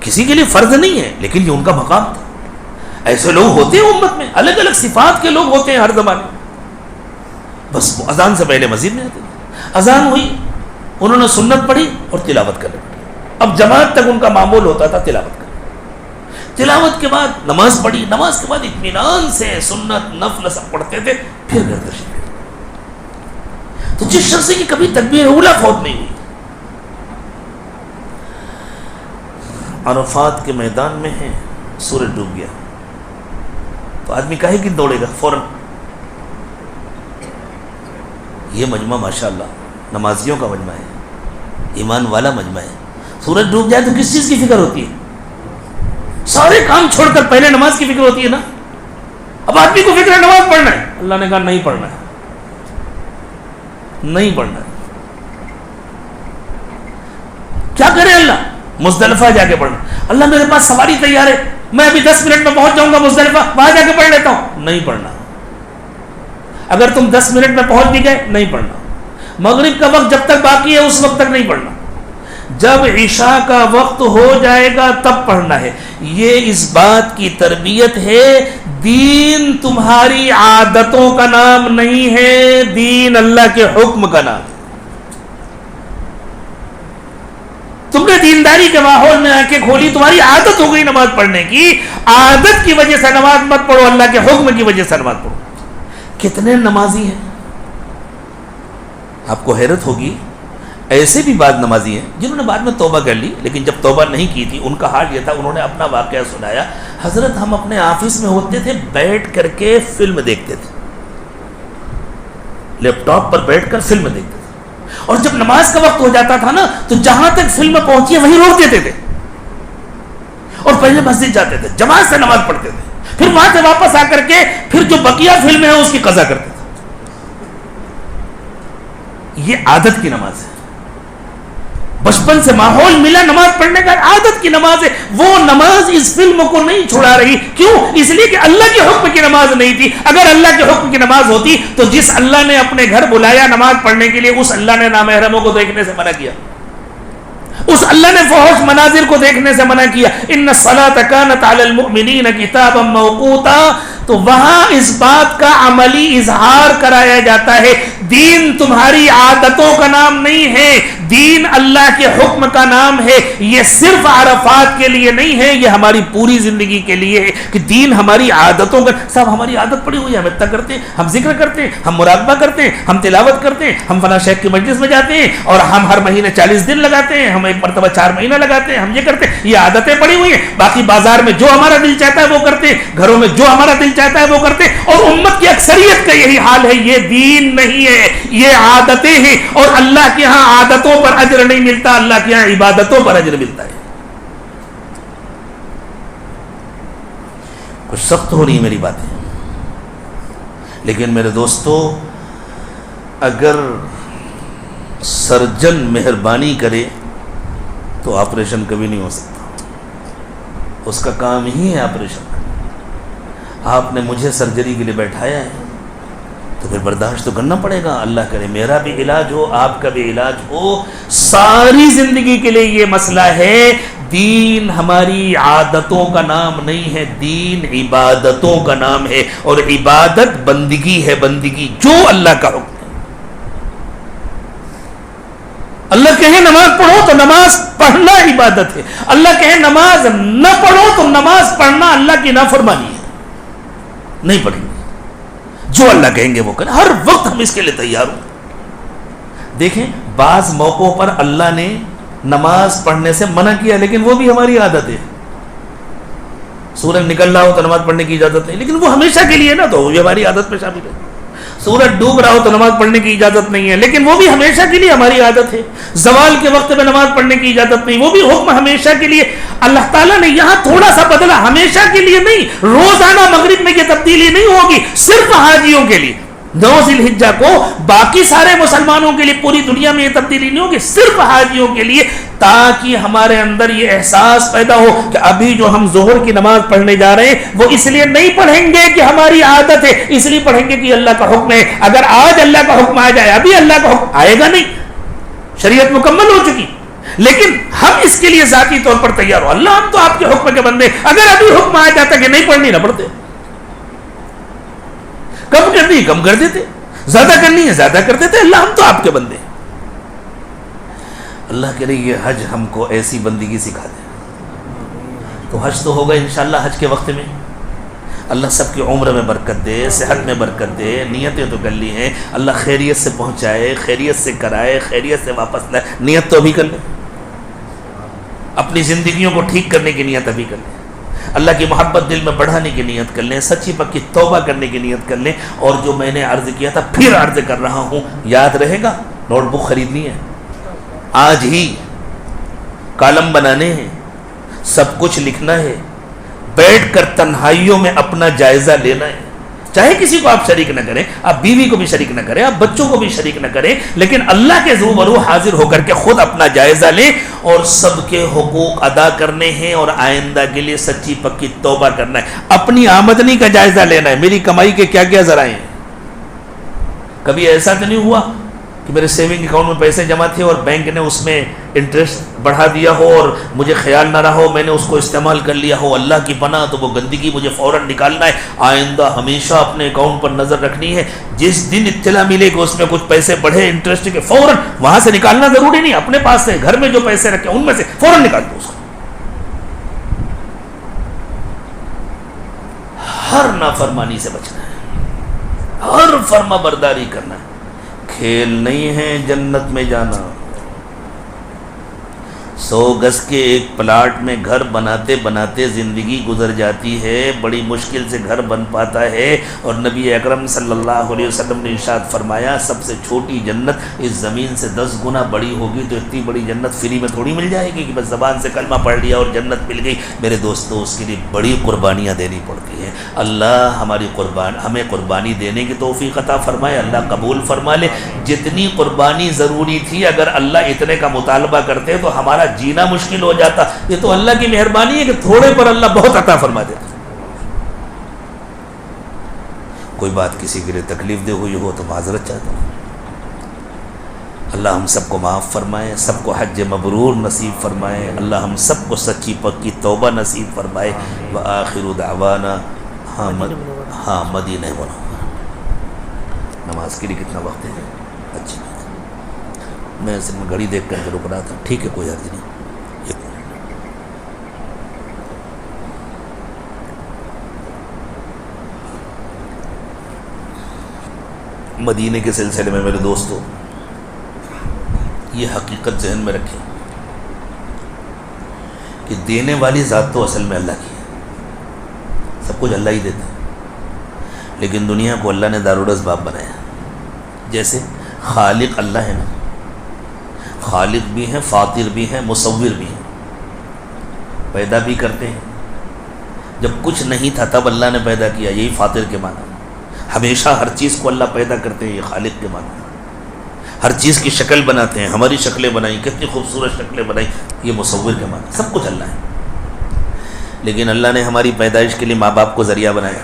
کسی کے لیے فرض نہیں ہے، لیکن یہ ان کا مقام تھا. ایسے لوگ ہوتے ہیں امت میں، الگ الگ صفات کے لوگ ہوتے ہیں ہر زمانے میں. بس وہ اذان سے پہلے مسجد میں آتے تھے. اذان ہوئی، انہوں نے سنت پڑھی اور تلاوت کرنے پڑی. اب جماعت تک ان کا معمول ہوتا تھا تلاوت کرنا. تلاوت کے بعد نماز پڑھی، نماز کے بعد اطمینان سے سنت نفل سب پڑھتے تھے، پھر گھر تشریف. تو جس شخص کی کبھی تکبیر اولیٰ فوت نہیں ہوئی، عرفات کے میدان میں ہے، سورج ڈوب گیا تو آدمی کاہے کی دوڑے گا فوراً. یہ مجمع ماشاءاللہ نمازیوں کا مجمع ہے، ایمان والا مجمع ہے. سورج ڈوب جائے تو کس چیز کی فکر ہوتی ہے؟ سارے کام چھوڑ کر پہلے نماز کی فکر ہوتی ہے نا. اب آدمی کو فکر ہے نماز پڑھنا ہے، اللہ نے کہا نہیں پڑھنا ہے، نہیں پڑھنا ہے. کیا کرے اللہ؟ مزدلفہ جا کے پڑھنا. اللہ میرے پاس سواری تیار ہے، میں ابھی 10 منٹ میں پہنچ جاؤں گا مزدلفہ، وہاں جا کے پڑھ لیتا ہوں. نہیں پڑھنا. اگر تم 10 منٹ میں پہنچ بھی گئے نہیں پڑھنا. مغرب کا وقت جب تک باقی ہے اس وقت تک نہیں پڑھنا. جب عشاء کا وقت ہو جائے گا تب پڑھنا ہے. یہ اس بات کی تربیت ہے. دین تمہاری عادتوں کا نام نہیں ہے، دین اللہ کے حکم کا نام ہے. تم نے دینداری کے ماحول میں آنکھیں کھولی، تمہاری عادت ہو گئی نماز پڑھنے کی. عادت کی وجہ سے نماز مت پڑھو، اللہ کے حکم کی وجہ سے نماز پڑھو. کتنے نمازی ہیں، آپ کو حیرت ہوگی، ایسے بھی بعض نمازی ہیں جنہوں نے بعد میں توبہ کر لی، لیکن جب توبہ نہیں کی تھی ان کا حال یہ تھا. انہوں نے اپنا واقعہ سنایا. حضرت ہم اپنے آفس میں ہوتے تھے، بیٹھ کر کے فلم دیکھتے تھے، لیپ ٹاپ پر بیٹھ کر فلم دیکھتے تھے. اور جب نماز کا وقت ہو جاتا تھا نا تو جہاں تک فلم پہنچی ہے وہیں روک دیتے تھے اور پہلے مسجد جاتے تھے، جماعت سے نماز پڑھتے تھے. پھر وہاں سے واپس آ کر کے پھر جو بقیہ فلم ہے اس کی قضا کرتے تھے. یہ عادت کی نماز ہے. بچپن سے ماحول ملا نماز پڑھنے کا، عادت کی نماز ہے. وہ نماز اس فلم کو نہیں چھڑا رہی. کیوں؟ اس لیے کہ اللہ کے حکم کی نماز نہیں تھی. اگر اللہ کے حکم کی نماز ہوتی تو جس اللہ نے اپنے گھر بلایا نماز پڑھنے کے لیے، اس اللہ نے نامحرموں کو دیکھنے سے منع کیا، اس اللہ نے فحش مناظر کو دیکھنے سے منع کیا. ان الصلاۃ کانت علی المؤمنین کتابا موقوتا. تو وہاں اس بات کا عملی اظہار کرایا جاتا ہے. دین تمہاری عادتوں کا نام نہیں ہے، دین اللہ کے حکم کا نام ہے. یہ صرف عرفات کے لیے نہیں ہے، یہ ہماری پوری زندگی کے لیے ہے کہ دین ہماری عادتوں کا. صاحب ہماری عادت پڑی ہوئی ہے، ہم اتنا کرتے ہیں، ہم ذکر کرتے ہیں، ہم مراقبہ کرتے ہیں، ہم تلاوت کرتے ہیں، ہم فلاں شیخ کی مجلس میں جاتے ہیں، اور ہم ہر مہینے 40 دن لگاتے ہیں، ہم ایک مرتبہ 4 مہینہ لگاتے ہیں، ہم یہ کرتے ہیں. یہ عادتیں پڑی ہوئی ہیں. باقی بازار میں جو ہمارا دل چاہتا ہے وہ کرتے ہیں، گھروں میں جو ہمارا دل چاہتا ہے وہ کرتے ہیں. اور امت کی اکثریت کا یہی حال ہے. یہ دین نہیں ہے، یہ عادتیں ہیں. اور اللہ کے ہاں عادتوں پر اجر نہیں ملتا، اللہ کے ہاں عبادتوں پر اجر ملتا ہے. کچھ سخت ہو رہی میری باتیں، لیکن میرے دوستو، اگر سرجن مہربانی کرے تو آپریشن کبھی نہیں ہو سکتا. اس کا کام ہی ہے آپریشن کرنا. آپ نے مجھے سرجری کے لیے بیٹھایا ہے تو پھر برداشت تو کرنا پڑے گا. اللہ کرے میرا بھی علاج ہو, آپ کا بھی علاج ہو. ساری زندگی کے لیے یہ مسئلہ ہے. دین ہماری عادتوں کا نام نہیں ہے, دین عبادتوں کا نام ہے, اور عبادت بندگی ہے, بندگی جو اللہ کا حکم ہے. اللہ کہے نماز پڑھو تو نماز پڑھنا عبادت ہے. اللہ کہے نماز نہ پڑھو تو نماز پڑھنا اللہ کی نافرمانی ہے. نہیں پڑھیں گے, جو اللہ کہیں گے وہ کریں. ہر وقت ہم اس کے لیے تیار ہوں. دیکھیں بعض موقعوں پر اللہ نے نماز پڑھنے سے منع کیا, لیکن وہ بھی ہماری عادت ہے. سورج نکل رہا ہو تو نماز پڑھنے کی اجازت نہیں, لیکن وہ ہمیشہ کے لیے نا, تو وہ بھی ہماری عادت میں شامل ہے. سورج ڈوب رہا ہو تو نماز پڑھنے کی اجازت نہیں ہے, لیکن وہ بھی ہمیشہ کے لیے ہماری عادت ہے. زوال کے وقت میں نماز پڑھنے کی اجازت نہیں, وہ بھی حکم ہمیشہ کے لیے. اللہ تعالیٰ نے یہاں تھوڑا سا بدلا, ہمیشہ کے لیے نہیں. روزانہ مغرب میں یہ تبدیلی نہیں ہوگی, صرف حاجیوں کے لیے. 9 ذی الحجہ کو باقی سارے مسلمانوں کے لیے, پوری دنیا میں یہ تبدیلی نہیں ہوگی, صرف حاجیوں کے لیے, تاکہ ہمارے اندر یہ احساس پیدا ہو کہ ابھی جو ہم ظہر کی نماز پڑھنے جا رہے ہیں وہ اس لیے نہیں پڑھیں گے کہ ہماری عادت ہے, اس لیے پڑھیں گے کہ اللہ کا حکم ہے. اگر آج اللہ کا حکم آ جائے, ابھی اللہ کا حکم آئے گا نہیں, شریعت مکمل ہو چکی, لیکن ہم اس کے لیے ذاتی طور پر تیار ہو. اللہ ہم تو آپ کے حکم کے بندے, اگر ابھی حکم آ جاتا کہ نہیں پڑھنی نہ پڑھتے, کم کرنی ہے کم کر دیتے, زیادہ کرنی ہے زیادہ کر دیتے. اللہ ہم تو آپ کے بندے. اللہ کرے یہ حج ہم کو ایسی بندگی سکھا دے. تو حج تو ہوگا انشاءاللہ حج کے وقت میں. اللہ سب کی عمر میں برکت دے, صحت میں برکت دے. نیتیں تو کر لی ہیں, اللہ خیریت سے پہنچائے, خیریت سے کرائے, خیریت سے واپس لائے. نیت تو ابھی کر لیں, اپنی زندگیوں کو ٹھیک کرنے کی نیت ابھی کر لیں. اللہ کی محبت دل میں بڑھانے کی نیت کر لیں, سچی پکی توبہ کرنے کی نیت کر لیں. اور جو میں نے عرض کیا تھا پھر عرض کر رہا ہوں, یاد رہے گا, نوٹ بک خریدنی ہے, آج ہی کالم بنانے ہیں, سب کچھ لکھنا ہے, بیٹھ کر تنہائیوں میں اپنا جائزہ لینا ہے. چاہے کسی کو آپ شریک نہ کریں, آپ بیوی کو بھی شریک نہ کریں, آپ بچوں کو بھی شریک نہ کریں, لیکن اللہ کے روبرو حاضر ہو کر کے خود اپنا جائزہ لیں. اور سب کے حقوق ادا کرنے ہیں, اور آئندہ کے لیے سچی پکی توبہ کرنا ہے. اپنی آمدنی کا جائزہ لینا ہے, میری کمائی کے کیا کیا ذرائع ہیں. کبھی ایسا تو نہیں ہوا کہ میرے سیونگ اکاؤنٹ میں پیسے جمع تھے اور بینک نے اس میں انٹرسٹ بڑھا دیا ہو اور مجھے خیال نہ رہا ہو, میں نے اس کو استعمال کر لیا ہو. اللہ کی پناہ, تو وہ گندگی مجھے فوراً نکالنا ہے. آئندہ ہمیشہ اپنے اکاؤنٹ پر نظر رکھنی ہے. جس دن اطلاع ملے کہ اس میں کچھ پیسے بڑھے انٹرسٹ کے, فوراً وہاں سے نکالنا ضروری نہیں, اپنے پاس سے گھر میں جو پیسے رکھے ان میں سے فوراً نکال دو اس کو. ہر نافرمانی سے بچنا ہے, ہر فرما برداری کرنا ہے. کھیل نہیں ہے جنت میں جانا. 100 گز کے ایک پلاٹ میں گھر بناتے بناتے زندگی گزر جاتی ہے, بڑی مشکل سے گھر بن پاتا ہے. اور نبی اکرم صلی اللہ علیہ وسلم نے ارشاد فرمایا, سب سے چھوٹی جنت اس زمین سے 10 گنا بڑی ہوگی. تو اتنی بڑی جنت فری میں تھوڑی مل جائے گی کہ بس زبان سے کلمہ پڑھ لیا اور جنت مل گئی. میرے دوستو, اس کے لیے بڑی قربانیاں دینی پڑتی ہیں. اللہ ہمیں قربانی دینے کی توفیق عطا فرمائے, اللہ قبول فرما لے. جتنی قربانی ضروری تھی, اگر اللہ اتنے کا مطالبہ کرتے تو ہمارا جینا مشکل ہو جاتا. یہ تو اللہ کی مہربانی ہے کہ تھوڑے پر اللہ بہت عطا فرما دیتا. کوئی بات کسی کے لیے تکلیف دہ ہوئی ہو تو معذرت چاہتا ہوں. اللہ ہم سب کو معاف فرمائے, سب کو حج مبرور نصیب فرمائے. اللہ ہم سب کو سچی پکی توبہ نصیب فرمائے. وآخر دعوانا ہاں مدینہ منورہ. نماز کے لیے کتنا وقت ہے؟ اچھی بات ہے, میں صرف گھڑی دیکھ کر کے رک رہا تھا. ٹھیک ہے, کوئی حرج نہیں. مدینے کے سلسلے میں میرے دوستو, یہ حقیقت ذہن میں رکھیں کہ دینے والی ذات تو اصل میں اللہ کی ہے. سب کچھ اللہ ہی دیتا ہے, لیکن دنیا کو اللہ نے دارالاسباب بنایا. جیسے خالق اللہ ہے نا, خالق بھی ہیں, فاطر بھی ہیں, مصور بھی ہیں, پیدا بھی کرتے ہیں. جب کچھ نہیں تھا تب اللہ نے پیدا کیا, یہی فاطر کے معنی. ہمیشہ ہر چیز کو اللہ پیدا کرتے ہیں, یہ خالق کے معنی. ہر چیز کی شکل بناتے ہیں, ہماری شکلیں بنائیں, کتنی خوبصورت شکلیں بنائیں, یہ مصور کے معنی. سب کچھ اللہ ہے. لیکن اللہ نے ہماری پیدائش کے لیے ماں باپ کو ذریعہ بنایا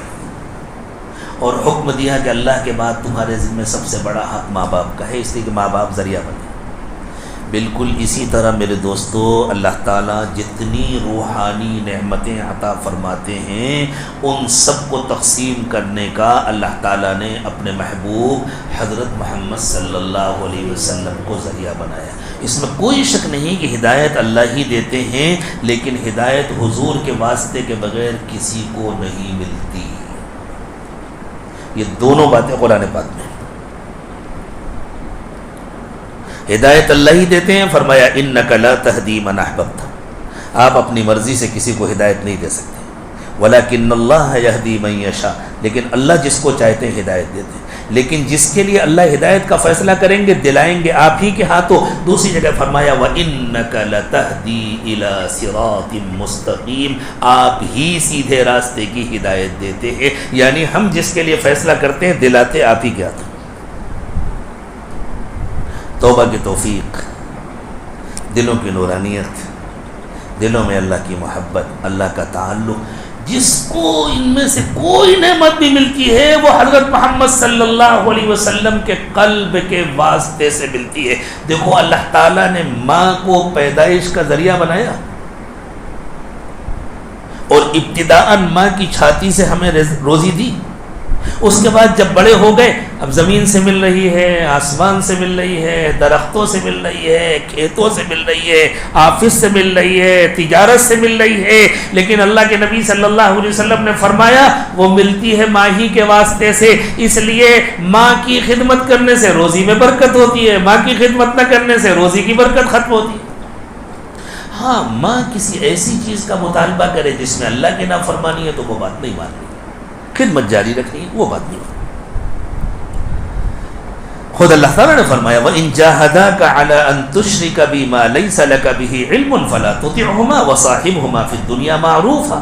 اور حکم دیا کہ اللہ کے بعد تمہارے ذمہ سب سے بڑا حق ماں باپ کا ہے، اس لیے کہ ماں باپ ذریعہ بنے۔ بالکل اسی طرح میرے دوستو اللہ تعالیٰ جتنی روحانی نعمتیں عطا فرماتے ہیں ان سب کو تقسیم کرنے کا اللہ تعالیٰ نے اپنے محبوب حضرت محمد صلی اللہ علیہ وسلم کو ذریعہ بنایا۔ اس میں کوئی شک نہیں کہ ہدایت اللہ ہی دیتے ہیں، لیکن ہدایت حضور کے واسطے کے بغیر کسی کو نہیں ملتی۔ یہ دونوں باتیں قرآن پاک میں، ہدایت اللہ ہی دیتے ہیں۔ فرمایا انک لا تہدی من احببت، آپ اپنی مرضی سے کسی کو ہدایت نہیں دے سکتے، ولکن اللہ یہدی من یشاء، لیکن اللہ جس کو چاہتے ہیں ہدایت دیتے ہیں۔ لیکن جس کے لیے اللہ ہدایت کا فیصلہ کریں گے دلائیں گے آپ ہی کے ہاتھوں۔ دوسری جگہ فرمایا وَإِنَّكَ لَتَهْدِي إِلَى صِرَاطٍ مُسْتَقِيمٍ، آپ ہی سیدھے راستے کی ہدایت دیتے ہیں، یعنی ہم جس کے لیے فیصلہ کرتے ہیں دلاتے آپ ہی کے ہاتھوں۔ توبہ کی توفیق، دلوں کی نورانیت، دلوں میں اللہ کی محبت، اللہ کا تعلق، جس کو ان میں سے کوئی نعمت بھی ملتی ہے وہ حضرت محمد صلی اللہ علیہ وسلم کے قلب کے واسطے سے ملتی ہے۔ دیکھو اللہ تعالیٰ نے ماں کو پیدائش کا ذریعہ بنایا اور ابتداءً ماں کی چھاتی سے ہمیں روزی دی، اس کے بعد جب بڑے ہو گئے اب زمین سے مل رہی ہے، آسمان سے مل رہی ہے، درختوں سے مل رہی ہے، کھیتوں سے مل رہی ہے، آفس سے مل رہی ہے، تجارت سے مل رہی ہے، لیکن اللہ کے نبی صلی اللہ علیہ وسلم نے فرمایا وہ ملتی ہے ماں ہی کے واسطے سے، اس لیے ماں کی خدمت کرنے سے روزی میں برکت ہوتی ہے، ماں کی خدمت نہ کرنے سے روزی کی برکت ختم ہوتی ہے۔ ہاں ماں کسی ایسی چیز کا مطالبہ کرے جس میں اللہ کی نافرمانی ہے تو وہ بات نہیں ماننی، خدمت جاری رکھنی وہ بات نہیں۔ خود اللہ تعالیٰ نے فرمایا وَإِن جَاهَدَاكَ عَلَىٰ أَن تُشْرِكَ بِي مَا لَيْسَ لَكَ بِهِ عِلْمٌ فَلَا تُطِعْهُمَا وَصَاحِبْهُمَا فِي الدُّنْيَا مَعْرُوفًا،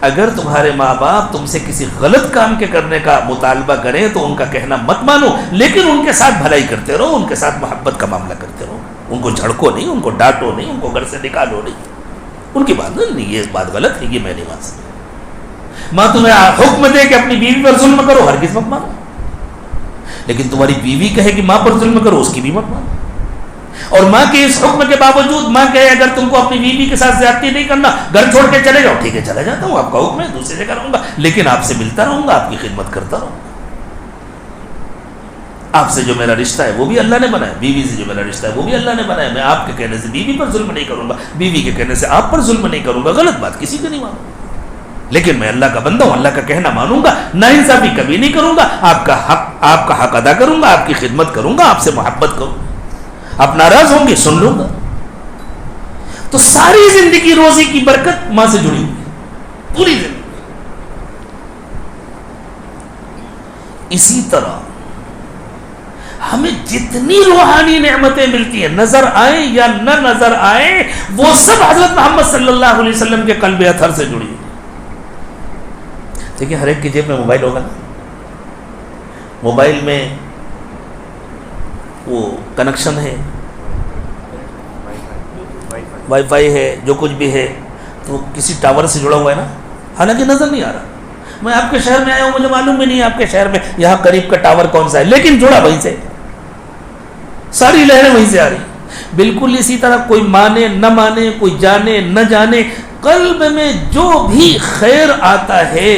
اگر تمہارے ماں باپ تم سے کسی غلط کام کے کرنے کا مطالبہ کریں تو ان کا کہنا مت مانو، لیکن ان کے ساتھ بھلائی کرتے رہو، ان کے ساتھ محبت کا معاملہ کرتے رہو، ان کو جھڑکو نہیں، ان کو ڈانٹو نہیں، ان کو گھر سے نکالو نہیں، ان کی بات نہیں، یہ بات غلط ہے، یہ میں نہیں مان سکتا۔ ماں تمہیں حکم دے کہ اپنی بیوی پر ظلم کرو، ہرگز مت مانو، لیکن تمہاری بیوی کہے کہ ماں پر ظلم کرو، اس کی بھی مت مانو۔ اور ماں کے اس حکم کے باوجود ماں کہے اگر تم کو اپنی بیوی کے ساتھ زیادتی نہیں کرنا گھر چھوڑ کے چلے جاؤ، ٹھیک ہے چلا جاتا ہوں، آپ کا حکم ہے، دوسری جگہ رہوں گا، لیکن آپ سے ملتا رہوں گا، آپ کی خدمت کرتا رہوں گا، آپ سے جو میرا رشتہ ہے وہ بھی اللہ نے بنایا، بیوی سے جو میرا رشتہ ہے وہ بھی اللہ نے بنایا، میں آپ کے کہنے سے بیوی پر ظلم نہیں کروں گا، بیوی کے کہنے سے آپ پر ظلم نہیں کروں گا، غلط بات کسی کو نہیں مانوں گا، لیکن میں اللہ کا بندہ ہوں، اللہ کا کہنا مانوں گا، ناانصافی کبھی نہیں کروں گا، آپ کا حق ادا کروں گا، آپ کی خدمت کروں گا، آپ سے محبت کروں گا، آپ ناراض ہوں گے سن لوں گا۔ تو ساری زندگی روزی کی برکت ماں سے جڑی ہوئی ہے، پوری زندگی۔ اسی طرح ہمیں جتنی روحانی نعمتیں ملتی ہیں نظر آئیں یا نہ نظر آئیں وہ سب حضرت محمد صلی اللہ علیہ وسلم کے قلب اطہر سے جڑی ہوئی۔ دیکھیں ہر ایک کی جیب میں موبائل ہوگا نا، موبائل میں وہ کنیکشن ہے، وائی فائی ہے، جو کچھ بھی ہے تو کسی ٹاور سے جڑا ہوا ہے نا، حالانکہ نظر نہیں آ رہا۔ میں آپ کے شہر میں آیا ہوں، مجھے معلوم بھی نہیں ہے آپ کے شہر میں یہاں قریب کا ٹاور کون سا ہے، لیکن جڑا وہیں سے، ساری لہریں وہیں سے آ رہی۔ بالکل اسی طرح کوئی مانے نہ مانے، کوئی جانے نہ جانے، قلب میں جو بھی خیر آتا ہے،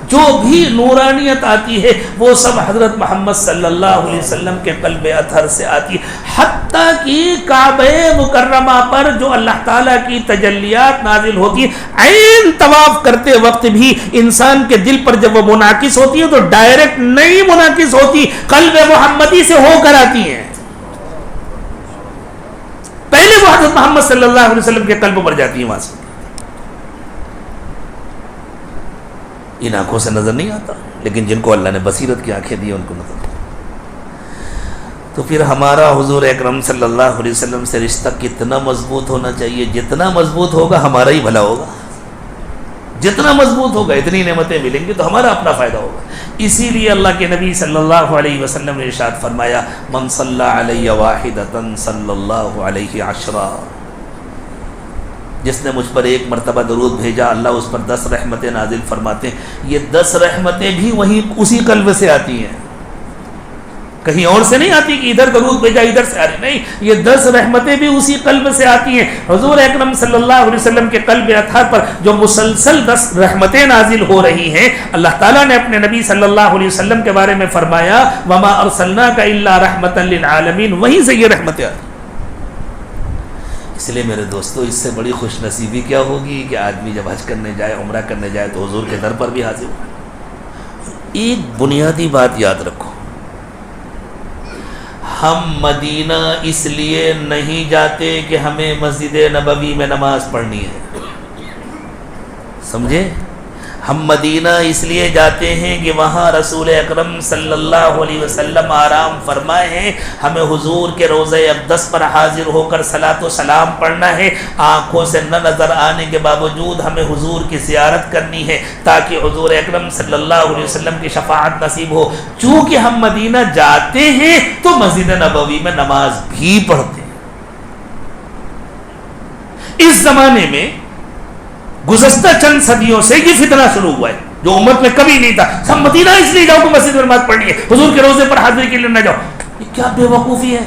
جو بھی نورانیت آتی ہے وہ سب حضرت محمد صلی اللہ علیہ وسلم کے قلب اطہر سے آتی ہے، حتیٰ کہ کعبہ مکرمہ پر جو اللہ تعالیٰ کی تجلیات نازل ہوتی ہے عین طواف کرتے وقت بھی انسان کے دل پر جب وہ منعکس ہوتی ہے تو ڈائریکٹ نہیں منعکس ہوتی، قلب محمدی سے ہو کر آتی ہیں، پہلے وہ حضرت محمد صلی اللہ علیہ وسلم کے قلب پر جاتی ہیں، وہاں سے ان آنکھوں سے نظر نہیں آتا، لیکن جن کو اللہ نے بصیرت کی آنکھیں دی ان کو نظر آتا۔ تو پھر ہمارا حضور اکرم صلی اللہ علیہ وسلم سے رشتہ کتنا مضبوط ہونا چاہیے، جتنا مضبوط ہوگا ہمارا ہی بھلا ہوگا، جتنا مضبوط ہوگا اتنی نعمتیں ملیں گی تو ہمارا اپنا فائدہ ہوگا۔ اسی لیے اللہ کے نبی صلی اللہ علیہ وسلم نے ارشاد فرمایا من صلی علی واحدۃ صلی اللہ علیہ عشرا، جس نے مجھ پر 1 مرتبہ درود بھیجا اللہ اس پر 10 رحمتیں نازل فرماتے ہیں۔ یہ 10 رحمتیں بھی وہی اسی قلب سے آتی ہیں، کہیں اور سے نہیں آتی کہ ادھر درود بھیجا ادھر سے آ رہی، نہیں، یہ 10 رحمتیں بھی اسی قلب سے آتی ہیں۔ حضور اکرم صلی اللہ علیہ وسلم کے قلب اطہر پر جو مسلسل 10 رحمتیں نازل ہو رہی ہیں، اللہ تعالیٰ نے اپنے نبی صلی اللہ علیہ وسلم کے بارے میں فرمایا وما ارسلناک الا رحمتا للعالمین، وہیں سے یہ رحمتیں آتی۔ اس لیے میرے دوستو، اس سے بڑی خوش نصیبی کیا ہوگی کہ آدمی جب حج کرنے جائے، عمرہ کرنے جائے تو حضور کے در پر بھی حاضر ہو۔ ایک بنیادی بات یاد رکھو، ہم مدینہ اس لیے نہیں جاتے کہ ہمیں مسجد نبوی میں نماز پڑھنی ہے، سمجھے؟ ہم مدینہ اس لیے جاتے ہیں کہ وہاں رسول اکرم صلی اللہ علیہ وسلم آرام فرمائے ہیں، ہمیں حضور کے روضہ اقدس پر حاضر ہو کر صلاۃ و سلام پڑھنا ہے، آنکھوں سے نہ نظر آنے کے باوجود ہمیں حضور کی زیارت کرنی ہے تاکہ حضور اکرم صلی اللہ علیہ وسلم کی شفاعت نصیب ہو۔ چونکہ ہم مدینہ جاتے ہیں تو مسجد نبوی میں نماز بھی پڑھتے ہیں۔ اس زمانے میں گزشتہ چند صدیوں سے یہ فتنہ شروع ہوا ہے جو امت میں کبھی نہیں تھا، سب مدینہ اس لیے جاؤ کہ مسجد میں نماز پڑھنی ہے، حضور کے روضے پر حاضری کے لیے نہ جاؤ۔ یہ کیا بے وقوفی ہے؟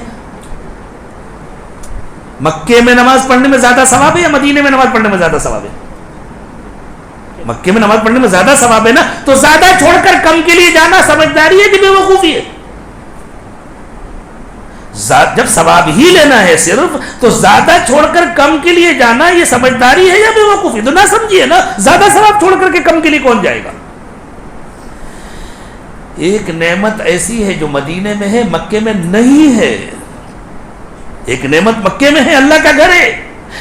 مکے میں نماز پڑھنے میں زیادہ ثواب ہے یا مدینے میں نماز پڑھنے میں زیادہ ثواب ہے؟ مکے میں نماز پڑھنے میں زیادہ ثواب ہے نا، تو زیادہ چھوڑ کر کم کے لیے جانا سمجھداری ہے کہ بے وقوفی ہے؟ جب ثواب ہی لینا ہے صرف، تو زیادہ چھوڑ کر کم کے لیے جانا یہ سمجھداری ہے یا بے وقوفی؟ تو نہ سمجھیے نا، زیادہ ثواب چھوڑ کر کے کم کے لیے کون جائے گا؟ ایک نعمت ایسی ہے جو مدینے میں ہے، مکے میں نہیں ہے۔ ایک نعمت مکے میں ہے، اللہ کا گھر ہے،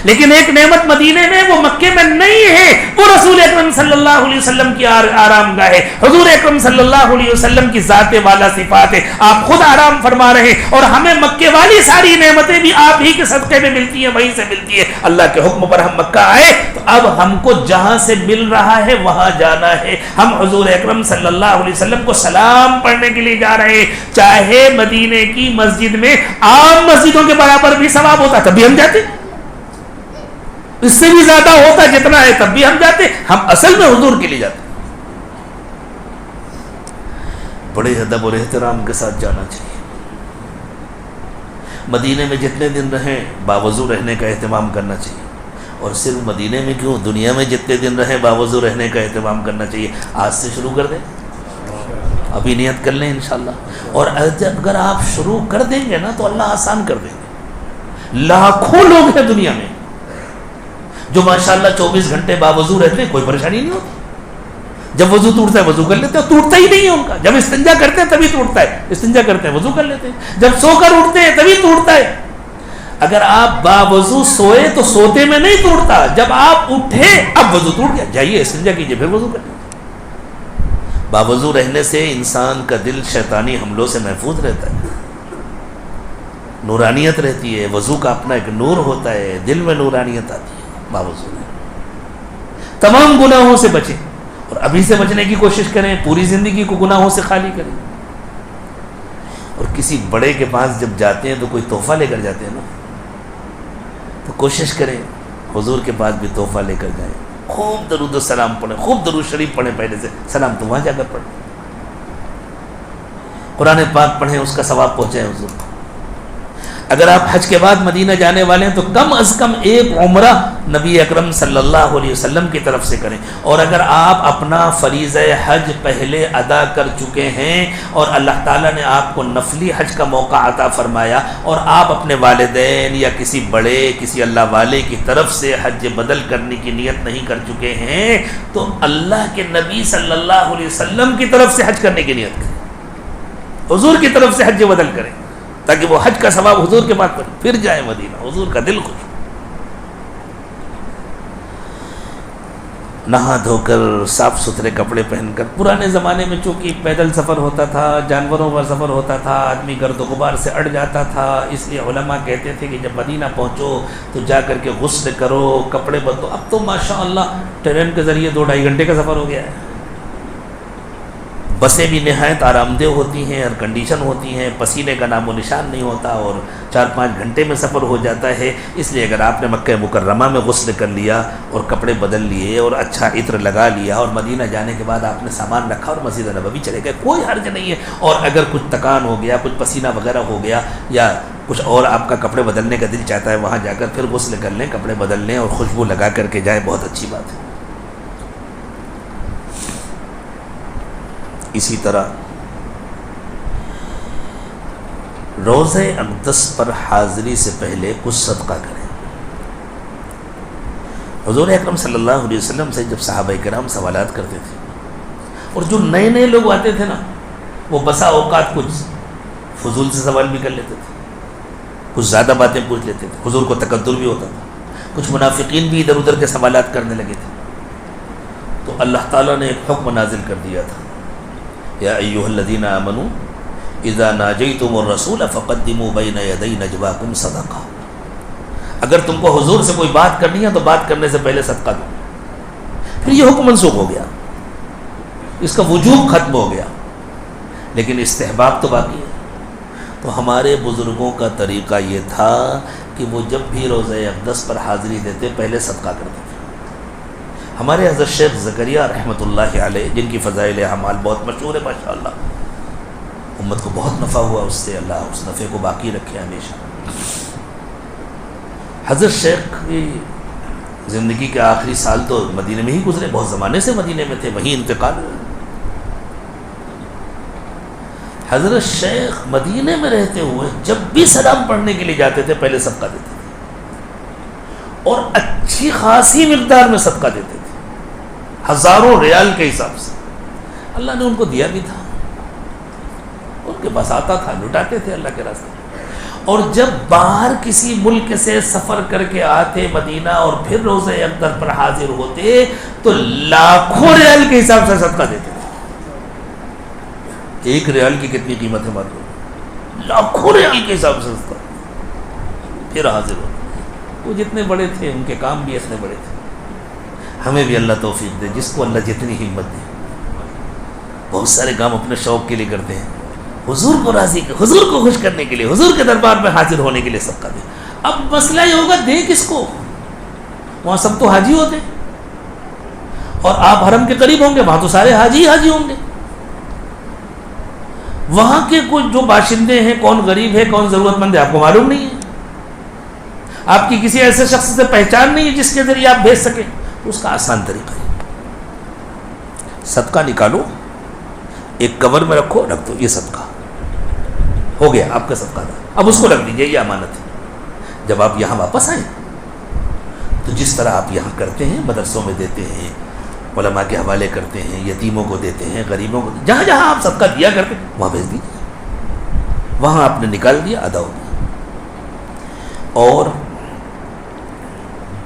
لیکن ایک نعمت مدینے میں وہ مکے میں نہیں ہے، وہ رسول اکرم صلی اللہ علیہ وسلم کی آرام گاہ ہے، حضور اکرم صلی اللہ علیہ وسلم کی ذات والا صفات ہے۔ آپ خود آرام فرما رہے ہیں اور ہمیں مکے والی ساری نعمتیں بھی آپ ہی کے صدقے میں ملتی ہیں، وہیں سے ملتی ہے۔ اللہ کے حکم پر ہم مکہ آئے تو اب ہم کو جہاں سے مل رہا ہے وہاں جانا ہے۔ ہم حضور اکرم صلی اللہ علیہ وسلم کو سلام پڑھنے کے لیے جا رہے ہیں، چاہے مدینے کی مسجد میں عام مسجدوں کے برابر بھی ثواب ہوتا تب بھی ہم جاتے، اس سے بھی زیادہ ہوتا جتنا ہے تب بھی ہم جاتے، ہم اصل میں حضور کے لیے جاتے۔ بڑے ادب اور احترام کے ساتھ جانا چاہیے۔ مدینے میں جتنے دن رہیں باوضو رہنے کا اہتمام کرنا چاہیے، اور صرف مدینے میں کیوں، دنیا میں جتنے دن رہیں باوضو رہنے کا اہتمام کرنا چاہیے۔ آج سے شروع کر دیں، ابھی نیت کر لیں انشاءاللہ، اور اگر آپ شروع کر دیں گے نا تو اللہ آسان کر دیں گے۔ لاکھوں لوگ ہیں دنیا میں جو ماشاءاللہ 24 گھنٹے باوضو رہتے ہیں، کوئی پریشانی نہیں ہوتی۔ جب وضو ٹوٹتا ہے وضو کر لیتے ہیں، ٹوٹتا ہی نہیں ہے ان کا۔ جب استنجا کرتے ہیں تبھی ٹوٹتا ہے، استنجا کرتے ہیں وضو کر لیتے ہیں۔ جب سو کر اٹھتے ہیں تبھی ٹوٹتا ہے۔ اگر آپ باوضو سوئے تو سوتے میں نہیں ٹوٹتا، جب آپ اٹھے اب وضو ٹوٹ گیا، جائیے استنجا کیجیے پھر وضو کر لیجیے۔ باوضو رہنے سے انسان کا دل شیطانی حملوں سے محفوظ رہتا ہے، نورانیت رہتی ہے، وضو کا اپنا ایک نور ہوتا ہے، دل میں نورانیت آتی ہے باوضو میں۔ تمام گناہوں سے بچیں، اور ابھی سے بچنے کی کوشش کریں، پوری زندگی کو گناہوں سے خالی کریں۔ اور کسی بڑے کے پاس جب جاتے ہیں تو کوئی تحفہ لے کر جاتے ہیں نا، تو کوشش کریں حضور کے پاس بھی تحفہ لے کر جائیں، خوب درود و سلام پڑھیں، خوب درود شریف پڑھیں، پہلے سے سلام تو وہاں جا کر پڑھیں، قرآن پاک پڑھیں، اس کا ثواب پہنچائیں حضور کو۔ اگر آپ حج کے بعد مدینہ جانے والے ہیں تو کم از کم ایک عمرہ نبی اکرم صلی اللہ علیہ وسلم کی طرف سے کریں۔ اور اگر آپ اپنا فریضہ حج پہلے ادا کر چکے ہیں اور اللہ تعالیٰ نے آپ کو نفلی حج کا موقع عطا فرمایا اور آپ اپنے والدین یا کسی بڑے کسی اللہ والے کی طرف سے حج بدل کرنے کی نیت نہیں کر چکے ہیں تو اللہ کے نبی صلی اللہ علیہ وسلم کی طرف سے حج کرنے کی نیت کریں، حضور کی طرف سے حج بدل کریں، تاکہ وہ حج کا ثواب حضور کے بعد کریں، پھر جائیں مدینہ، حضور کا دل خوش۔ نہا دھو کر صاف ستھرے کپڑے پہن کر، پرانے زمانے میں چونکہ پیدل سفر ہوتا تھا، جانوروں پر سفر ہوتا تھا، آدمی گرد و غبار سے اڑ جاتا تھا، اس لیے علماء کہتے تھے کہ جب مدینہ پہنچو تو جا کر کے غسل کرو، کپڑے بدلو۔ اب تو ماشاءاللہ ٹرین کے ذریعے 2-2.5 گھنٹے کا سفر ہو گیا ہے، بسیں بھی نہایت آرام دہ ہوتی ہیں، ایئر کنڈیشن ہوتی ہیں، پسینے کا نام و نشان نہیں ہوتا اور 4-5 گھنٹے میں سفر ہو جاتا ہے۔ اس لیے اگر آپ نے مکہ مکرمہ میں غسل کر لیا اور کپڑے بدل لیے اور اچھا عطر لگا لیا اور مدینہ جانے کے بعد آپ نے سامان رکھا اور مسجد نبوی چلے گئے، کوئی حرج نہیں ہے۔ اور اگر کچھ تکان ہو گیا، کچھ پسینہ وغیرہ ہو گیا یا کچھ اور آپ کا کپڑے بدلنے کا دل چاہتا ہے، وہاں جا کر پھر غسل کر لیں، کپڑے بدل لیں اور خوشبو لگا کر کے جائیں، بہت اچھی بات ہے۔ اسی طرح روزہ اقدس پر حاضری سے پہلے کچھ صدقہ کریں۔ حضور اکرم صلی اللہ علیہ وسلم سے جب صحابہ کرام سوالات کرتے تھے اور جو نئے نئے لوگ آتے تھے نا، وہ بسا اوقات کچھ فضول سے سوال بھی کر لیتے تھے، کچھ زیادہ باتیں پوچھ لیتے تھے، حضور کو تکدر بھی ہوتا تھا، کچھ منافقین بھی ادھر ادھر کے سوالات کرنے لگے تھے۔ تو اللہ تعالیٰ نے ایک حکم نازل کر دیا تھا، یا ایھا الذین آمنوا اذا ناجیتم الرسول فقدموا بین یدی نجواکم صدقہ، اگر تم کو حضور سے کوئی بات کرنی ہے تو بات کرنے سے پہلے صدقہ دو۔ پھر یہ حکم منسوخ ہو گیا، اس کا وجوب ختم ہو گیا، لیکن استحباب تو باقی ہے۔ تو ہمارے بزرگوں کا طریقہ یہ تھا کہ وہ جب بھی روزہ اقدس پر حاضری دیتے پہلے صدقہ کرتے تھے۔ ہمارے حضرت شیخ زکریا رحمۃ اللہ علیہ، جن کی فضائل اعمال بہت مشہور ہے ماشاءاللہ، امت کو بہت نفع ہوا اس سے، اللہ اس نفع کو باقی رکھے ہمیشہ۔ حضرت شیخ کی زندگی کے آخری سال تو مدینے میں ہی گزرے، بہت زمانے سے مدینے میں تھے، وہیں انتقال ہوا۔ حضرت شیخ مدینے میں رہتے ہوئے جب بھی سلام پڑھنے کے لیے جاتے تھے پہلے صدقہ دیتے تھے، اور اچھی خاصی مقدار میں صدقہ دیتے تھے، ہزاروں ریال کے حساب سے۔ اللہ نے ان کو دیا بھی تھا، ان کے پاس آتا تھا، لٹاتے تھے اللہ کے راستے۔ اور جب باہر کسی ملک سے سفر کر کے آتے مدینہ اور پھر روزہ اقدس پر حاضر ہوتے تو لاکھوں ریال کے حساب سے صدقہ دیتے تھے۔ ایک ریال کی کتنی قیمت ہے معلوم؟ لاکھوں ریال کے حساب سے صدقہ، پھر حاضر ہوتے۔ وہ جتنے بڑے تھے ان کے کام بھی اتنے بڑے تھے۔ ہمیں بھی اللہ توفیق دے، جس کو اللہ جتنی ہمت دے۔ بہت سارے کام اپنے شوق کے لیے کرتے ہیں، حضور کو راضی کر، حضور کو خوش کرنے کے لیے، حضور کے دربار میں حاضر ہونے کے لیے صدقہ دے۔ اب مسئلہ یہ ہوگا دے کس کو؟ وہاں سب تو حاجی ہوتے، اور آپ حرم کے قریب ہوں گے، وہاں تو سارے حاجی حاجی ہوں گے۔ وہاں کے کچھ جو باشندے ہیں، کون غریب ہے کون ضرورت مند ہے آپ کو معلوم نہیں ہے، آپ کی کسی ایسے شخص سے پہچان نہیں ہے جس کے ذریعے آپ بھیج سکیں، تو اس کا آسان طریقہ ہے صدقہ نکالو، ایک کور میں رکھو، رکھ دو، یہ صدقہ ہو گیا آپ کا صدقہ تھا، اب اس کو رکھ دیجئے، یہ امانت ہے۔ جب آپ یہاں واپس آئیں تو جس طرح آپ یہاں کرتے ہیں، مدرسوں میں دیتے ہیں، علماء کے حوالے کرتے ہیں، یتیموں کو دیتے ہیں، غریبوں کو، جہاں جہاں آپ صدقہ دیا کرتے ہیں وہاں بھیج دیجیے، وہاں آپ نے نکال دیا، ادا ہو گیا۔ اور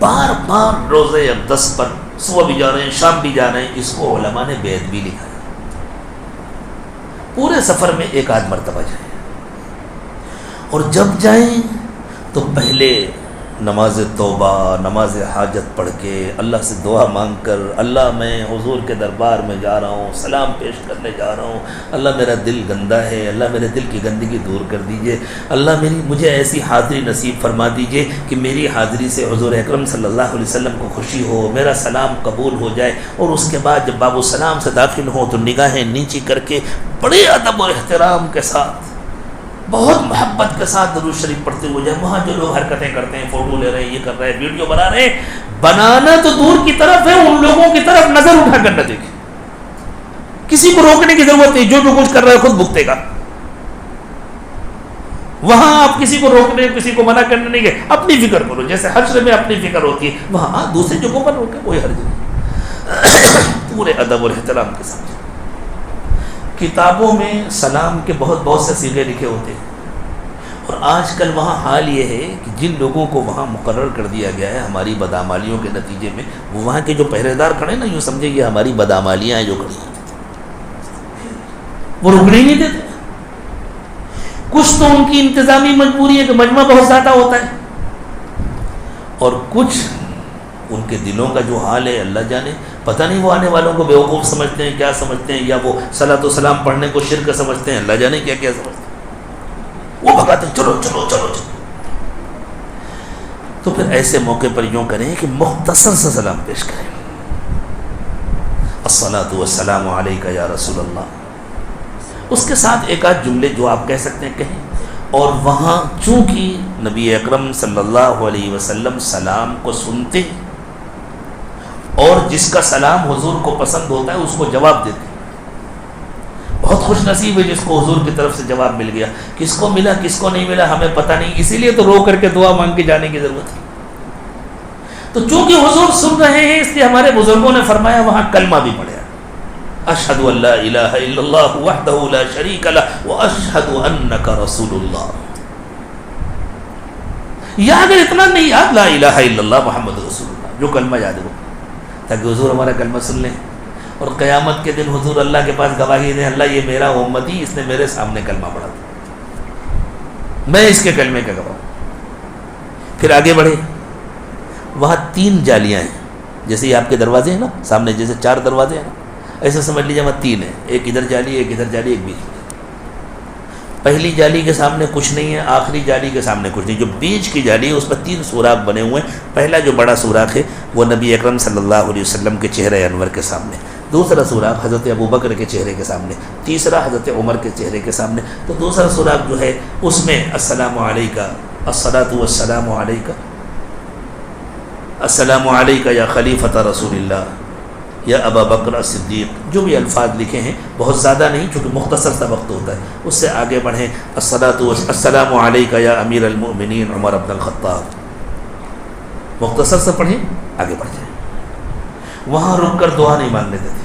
بار بار روزے اقدس پر صبح بھی جا رہے ہیں، شام بھی جا رہے ہیں، اس کو علماء نے بیعت بھی لکھا ہے۔ پورے سفر میں ایک آدھ مرتبہ جائیں، اور جب جائیں تو پہلے نماز توبہ، نماز حاجت پڑھ کے اللہ سے دعا مانگ کر، اللہ میں حضور کے دربار میں جا رہا ہوں، سلام پیش کرنے جا رہا ہوں، اللہ میرا دل گندا ہے، اللہ میرے دل کی گندگی دور کر دیجئے، اللہ مجھے ایسی حاضری نصیب فرما دیجئے کہ میری حاضری سے حضور اکرم صلی اللہ علیہ وسلم کو خوشی ہو، میرا سلام قبول ہو جائے۔ اور اس کے بعد جب باب السلام سے داخل ہوں تو نگاہیں نیچی کر کے بڑے ادب اور احترام کے ساتھ، بہت محبت کے ساتھ درود شریف پڑھتے ہوئے جائیں۔ وہاں جو لوگ حرکتیں کرتے ہیں، فوٹو لے رہے ہیں، یہ کر رہے ہیں، ویڈیو بنا رہے ہیں، بنانا تو دور کی طرف ہے، ان لوگوں کی طرف نظر اٹھا کر نہ دیکھیں، کسی کو روکنے کی ضرورت نہیں، جو کچھ کر رہا ہے خود بھگتے گا۔ وہاں آپ کسی کو روکنے، کسی کو منع کرنے نہیں گئے، اپنی فکر کرو، جیسے حشر میں اپنی فکر ہوتی ہے، وہاں دوسرے جگہوں پر روکے، کوئی حرج نہیں، پورے ادب اور احترام کے ساتھ۔ کتابوں میں سلام کے بہت سے صیغے لکھے ہوتے ہیں، اور آج کل وہاں حال یہ ہے کہ جن لوگوں کو وہاں مقرر کر دیا گیا ہے ہماری بدعمالیوں کے نتیجے میں، وہ وہاں کے جو پہرے دار کھڑے نا، یوں سمجھے یہ ہماری بدعمالیاں ہیں جو کھڑی ہیں، وہ رکنے ہی نہیں دیتے۔ کچھ تو ان کی انتظامی مجبوری ہے کہ مجمع بہت زیادہ ہوتا ہے، اور کچھ ان کے دلوں کا جو حال ہے اللہ جانے. پتہ نہیں وہ آنے والوں کو بیوقوف سمجھتے ہیں، کیا سمجھتے ہیں، یا وہ صلاۃ و سلام پڑھنے کو شرک سمجھتے ہیں، اللہ جانے کیا کیا سمجھتے ہیں. وہ بھگاتے ہیں چلو چلو چلو چلو. تو پھر ایسے موقع پر یوں کریں کہ مختصر سا سلام پیش کریں. الصلاۃ والسلام علیک یا رسول اللہ. اس کے ساتھ ایک آدھ جملے جو آپ کہہ سکتے ہیں کہیں. اور وہاں چونکہ نبی اکرم صلی اللہ علیہ وسلم سلام کو سنتے اور جس کا سلام حضور کو پسند ہوتا ہے اس کو جواب دیتے. بہت خوش نصیب ہے جس کو حضور کی طرف سے جواب مل گیا. کس کو ملا کس کو نہیں ملا ہمیں پتہ نہیں، اسی لیے تو رو کر کے دعا مانگ کے جانے کی ضرورت ہے. تو چونکہ حضور سن رہے ہیں اس لیے ہمارے بزرگوں نے فرمایا وہاں کلمہ بھی پڑھا، اشہد ان لا الہ الا اللہ وحدہ لا شریک لہ واشہد انک رسول اللہ. یا اگر اتنا نہیں یاد لا الہ الا اللہ محمد رسول اللہ، جو کلمہ یاد ہو، تاکہ حضور ہمارا کلمہ سن لیں اور قیامت کے دن حضور اللہ کے پاس گواہی دیں اللہ یہ میرا امتی، اس نے میرے سامنے کلمہ پڑھا تھا، میں اس کے کلمے کا گواہ. پھر آگے بڑھے. وہاں 3 جالیاں ہیں، جیسے یہ آپ کے دروازے ہیں نا سامنے، جیسے 4 دروازے ہیں نا، ایسے سمجھ لیجیے وہاں 3 ہیں. ایک ادھر جالی، ایک ادھر جالی، ایک بیچ میں. پہلی جالی کے سامنے کچھ نہیں ہے، آخری جالی کے سامنے کچھ نہیں. جو بیچ کی جالی ہے اس پر 3 سوراخ بنے ہوئے ہیں. پہلا جو بڑا سوراخ ہے وہ نبی اکرم صلی اللہ علیہ وسلم کے چہرے انور کے سامنے، دوسرا سوراخ حضرت ابوبکر کے چہرے کے سامنے، تیسرا حضرت عمر کے چہرے کے سامنے. تو دوسرا سوراخ جو ہے اس میں السلام علیکہ، الصلاۃ والسلام علیکہ، السلام علیکہ یا خلیفۃ رسول اللہ یا ابا بکر الصدیق، جو بھی الفاظ لکھے ہیں بہت زیادہ نہیں چونکہ مختصر سا وقت ہوتا ہے. اس سے آگے بڑھیں السلام علیکہ یا امیر المؤمنین عمر بن الخطاب، مختصر سے پڑھیں آگے بڑھ جائیں. وہاں رک کر دعا نہیں مانگنے دیتے،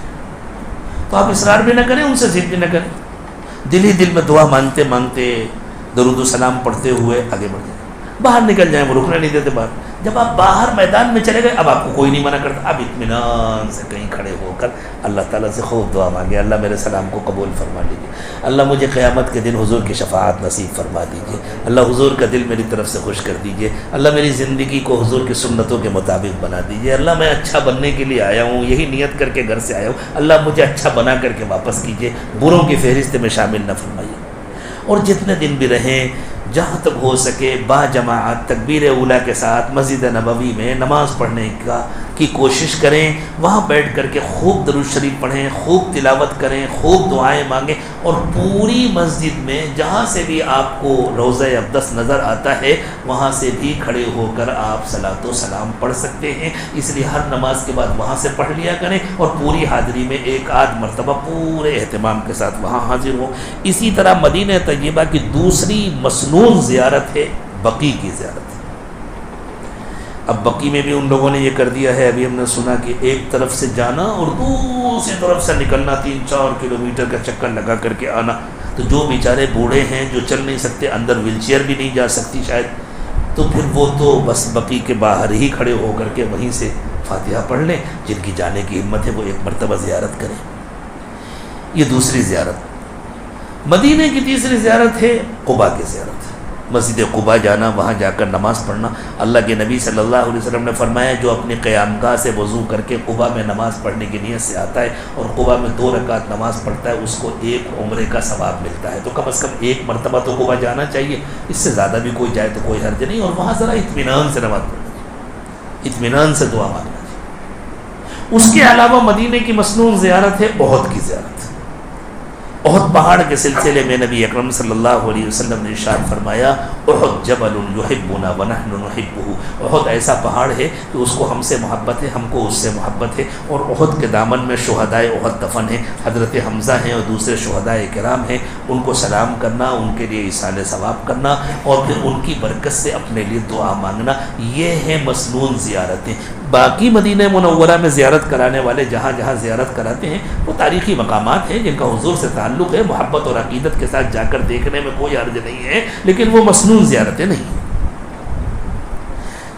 تو آپ اصرار بھی نہ کریں، ان سے ضد بھی نہ کریں، دل ہی دل میں دعا مانگتے مانگتے درود و سلام پڑھتے ہوئے آگے بڑھ جائیں. باہر نکل جائیں، وہ رکنے نہیں دیتے باہر. جب آپ باہر میدان میں چلے گئے اب آپ کو کوئی نہیں منع کرتا، اب اطمینان سے کہیں کھڑے ہو کر اللہ تعالیٰ سے خوب دعا مانگے، اللہ میرے سلام کو قبول فرما لیجیے، اللہ مجھے قیامت کے دن حضور کی شفاعت نصیب فرما دیجیے، اللہ حضور کا دل میری طرف سے خوش کر دیجیے، اللہ میری زندگی کو حضور کی سنتوں کے مطابق بنا دیجیے، اللہ میں اچھا بننے کے لیے آیا ہوں، یہی نیت کر کے گھر سے آیا ہوں، اللہ مجھے اچھا بنا کر کے واپس کیجیے، بروں کی فہرست میں شامل نہ فرمائیے. اور جتنے دن بھی رہیں جہاں تک ہو سکے با جماعت تکبیر اولیٰ کے ساتھ مسجد نبوی میں نماز پڑھنے کی کوشش کریں. وہاں بیٹھ کر کے خوب درود شریف پڑھیں، خوب تلاوت کریں، خوب دعائیں مانگیں، اور پوری مسجد میں جہاں سے بھی آپ کو روضہ اقدس نظر آتا ہے وہاں سے بھی کھڑے ہو کر آپ صلاۃ و سلام پڑھ سکتے ہیں. اس لیے ہر نماز کے بعد وہاں سے پڑھ لیا کریں اور پوری حاضری میں ایک آدھ مرتبہ پورے اہتمام کے ساتھ وہاں حاضر ہوں. اسی طرح مدینہ طیبہ کی دوسری مسنون زیارت ہے بقیع کی زیارت. اب بقیع میں بھی ان لوگوں نے یہ کر دیا ہے، ابھی ہم نے سنا کہ ایک طرف سے جانا اور دوسری طرف سے نکلنا، 3-4 کلومیٹر کا چکر لگا کر کے آنا. تو جو بیچارے بوڑھے ہیں جو چل نہیں سکتے، اندر ویل چیئر بھی نہیں جا سکتی شاید، تو پھر وہ تو بس بقیع کے باہر ہی کھڑے ہو کر کے وہیں سے فاتحہ پڑھ لیں. جن کی جانے کی ہمت ہے وہ ایک مرتبہ زیارت کریں. یہ دوسری زیارت. مدینہ کی تیسری زیارت ہے قباء کی زیارت. مسجد قباء جانا، وہاں جا کر نماز پڑھنا. اللہ کے نبی صلی اللہ علیہ وسلم نے فرمایا جو اپنی قیام گاہ سے وضو کر کے قباء میں نماز پڑھنے کی نیت سے آتا ہے اور قباء میں 2 رکعت نماز پڑھتا ہے اس کو 1 عمرے کا ثواب ملتا ہے. تو کم از کم 1 مرتبہ تو قباء جانا چاہیے، اس سے زیادہ بھی کوئی جائے تو کوئی حرج نہیں. اور وہاں ذرا اطمینان سے نماز پڑھنا چاہیے، اطمینان سے دعا مانگنا چاہیے. اس کے علاوہ مدینہ کی مسنون زیارت ہے احد کی زیارت. احد پہاڑ کے سلسلے میں نبی اکرم صلی اللہ علیہ وسلم نے ارشاد فرمایا احد جبل یحبنا ونحن نحبه. احد ایسا پہاڑ ہے کہ اس کو ہم سے محبت ہے، ہم کو اس سے محبت ہے. اور احد کے دامن میں شہدائے احد دفن ہیں، حضرت حمزہ ہیں اور دوسرے شہدائے کرام ہیں. ان کو سلام کرنا، ان کے لیے ایصال ثواب کرنا اور پھر ان کی برکت سے اپنے لیے دعا مانگنا، یہ ہیں مسنون زیارتیں. باقی مدینہ منورہ میں زیارت کرانے والے جہاں جہاں زیارت کراتے ہیں وہ تاریخی مقامات ہیں جن کا حضور سے تعلق ہے، محبت اور عقیدت کے ساتھ جا کر دیکھنے میں کوئی حرج نہیں ہے، لیکن وہ مسنون زیارتیں نہیں ہیں.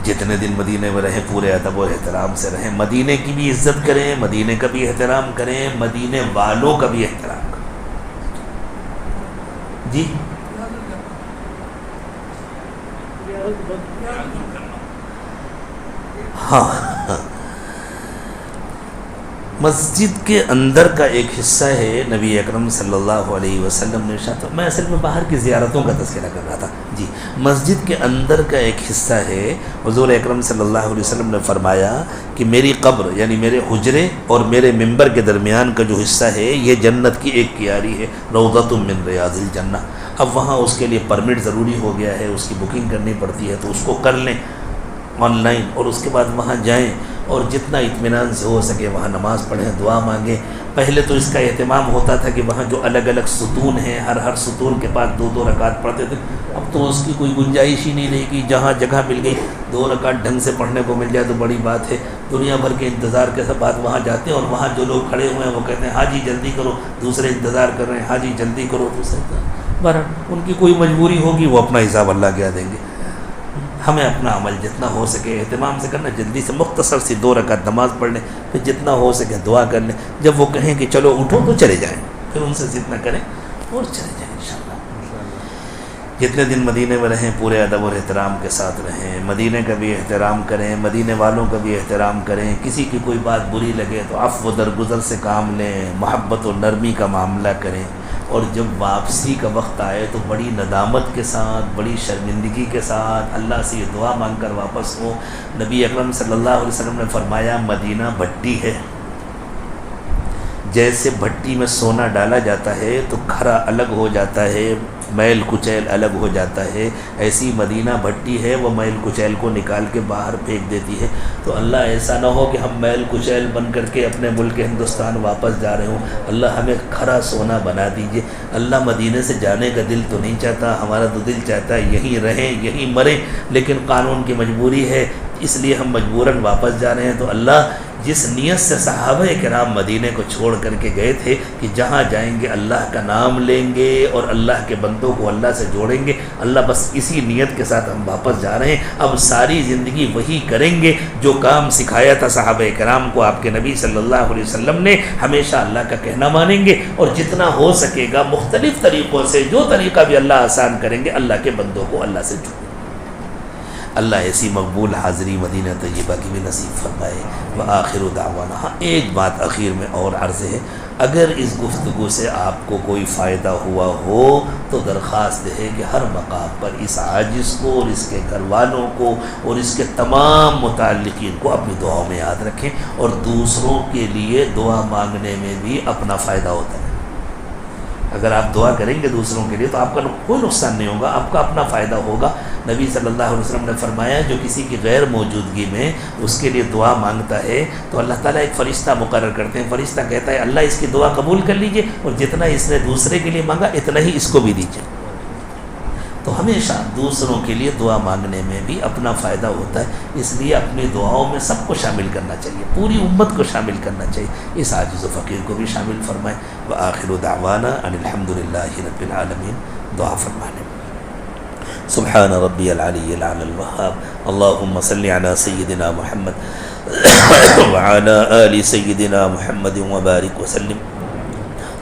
جتنے دن مدینہ میں رہیں پورے ادب و احترام سے رہیں، مدینہ کی بھی عزت کریں، مدینہ کا بھی احترام کریں، مدینہ والوں کا بھی احترام کریں. جی ہاں مسجد کے اندر کا ایک حصہ ہے، نبی اکرم صلی اللہ علیہ وسلم نے ارشاد، میں اصل میں باہر کی زیارتوں کا تذکرہ کر رہا تھا جی، مسجد کے اندر کا ایک حصہ ہے، حضور اکرم صلی اللہ علیہ وسلم نے فرمایا کہ میری قبر یعنی میرے حجرے اور میرے منبر کے درمیان کا جو حصہ ہے یہ جنت کی ایک کیاری ہے، روضۃ من ریاض الجنہ۔ اب وہاں اس کے لیے پرمٹ ضروری ہو گیا ہے، اس کی بکنگ کرنی پڑتی ہے، تو اس کو کر لیں آن لائن، اور اس کے بعد وہاں جائیں اور جتنا اطمینان سے ہو سکے وہاں نماز پڑھیں، دعا مانگیں۔ پہلے تو اس کا اہتمام ہوتا تھا کہ وہاں جو الگ الگ ستون ہیں ہر ستون کے پاس 2 رکعت پڑھتے تھے، اب تو اس کی کوئی گنجائش ہی نہیں رہے گی، جہاں جگہ مل گئی 2 رکعت ڈھنگ سے پڑھنے کو مل جائے تو بڑی بات ہے۔ دنیا بھر کے انتظار کے بعد وہاں جاتے ہیں اور وہاں جو لوگ کھڑے ہوئے ہیں وہ کہتے ہیں ہاں جی جلدی کرو، دوسرے انتظار کر رہے ہیں، ہاں جی جلدی کرو، دوسرے بہرحال ان کی کوئی مجبوری ہوگی، وہ اپنا حساب اللہ کیا دیں گے۔ ہمیں اپنا عمل جتنا ہو سکے اہتمام سے کرنا، جلدی سے مختصر سی 2 رکعت نماز پڑھ لیں، پھر جتنا ہو سکے دعا کر لیں، جب وہ کہیں کہ چلو اٹھو تو چلے جائیں، پھر ان سے ضد نہ کریں اور چلے جائیں انشاءاللہ۔ جتنے دن مدینے میں رہیں پورے ادب اور احترام کے ساتھ رہیں، مدینے کا بھی احترام کریں، مدینے والوں کا بھی احترام کریں، کسی کی کوئی بات بری لگے تو عفو و درگزر سے کام لیں، محبت و نرمی کا معاملہ کریں، اور جب واپسی کا وقت آئے تو بڑی ندامت کے ساتھ، بڑی شرمندگی کے ساتھ اللہ سے یہ دعا مانگ کر واپس ہو۔ نبی اکرم صلی اللہ علیہ وسلم نے فرمایا مدینہ بھٹی ہے، جیسے بھٹی میں سونا ڈالا جاتا ہے تو کھرا الگ ہو جاتا ہے، میل کچیل الگ ہو جاتا ہے، ایسی مدینہ بھٹی ہے، وہ میل کچیل کو نکال کے باہر پھینک دیتی ہے۔ تو اللہ ایسا نہ ہو کہ ہم میل کچیل بن کر کے اپنے ملک ہندوستان واپس جا رہے ہوں، اللہ ہمیں کھرا سونا بنا دیجئے۔ اللہ مدینے سے جانے کا دل تو نہیں چاہتا، ہمارا تو دل چاہتا ہے یہیں رہیں یہیں مریں، لیکن قانون کی مجبوری ہے، اس لیے ہم مجبوراً واپس جا رہے ہیں۔ تو اللہ جس نیت سے صحابہ کرام مدینے کو چھوڑ کر کے گئے تھے کہ جہاں جائیں گے اللہ کا نام لیں گے اور اللہ کے بندوں کو اللہ سے جوڑیں گے، اللہ بس اسی نیت کے ساتھ ہم واپس جا رہے ہیں۔ اب ساری زندگی وہی کریں گے جو کام سکھایا تھا صحابہ کرام کو آپ کے نبی صلی اللہ علیہ وسلم نے، ہمیشہ اللہ کا کہنا مانیں گے، اور جتنا ہو سکے گا مختلف طریقوں سے، جو طریقہ بھی اللہ آسان کریں گے، اللہ کے بندوں کو اللہ سے جوڑیں۔ اللہ ایسی مقبول حاضری مدینہ طیبہ کی بھی نصیب فرمائے۔ وآخر دعوانا، ہاں ایک بات اخیر میں اور عرض ہے، اگر اس گفتگو سے آپ کو کوئی فائدہ ہوا ہو تو درخواست ہے کہ ہر مقام پر اس عاجز کو اور اس کے گھر والوں کو اور اس کے تمام متعلقین کو اپنی دعاؤں میں یاد رکھیں، اور دوسروں کے لیے دعا مانگنے میں بھی اپنا فائدہ ہوتا ہے۔ اگر آپ دعا کریں گے دوسروں کے لیے تو آپ کا کوئی نقصان نہیں ہوگا، آپ کا اپنا فائدہ ہوگا۔ نبی صلی اللہ علیہ وسلم نے فرمایا جو کسی کی غیر موجودگی میں اس کے لیے دعا مانگتا ہے تو اللہ تعالیٰ ایک فرشتہ مقرر کرتے ہیں، فرشتہ کہتا ہے اللہ اس کی دعا قبول کر لیجئے، اور جتنا اس نے دوسرے کے لیے مانگا اتنا ہی اس کو بھی دیجئے۔ تو ہمیشہ دوسروں کے لیے دعا مانگنے میں بھی اپنا فائدہ ہوتا ہے، اس لیے اپنی دعاؤں میں سب کو شامل کرنا چاہیے، پوری امت کو شامل کرنا چاہیے، اس عاجز و فقیر کو بھی شامل فرمائیں۔ وآخر دعوانا ان الحمدللہ رب العالمین، دعا فرمانے سبحان ربی العلی الاعلی الوہاب، اللہم صلی علی سیدنا محمد وعلی آل سیدنا محمد وبارک وسلم۔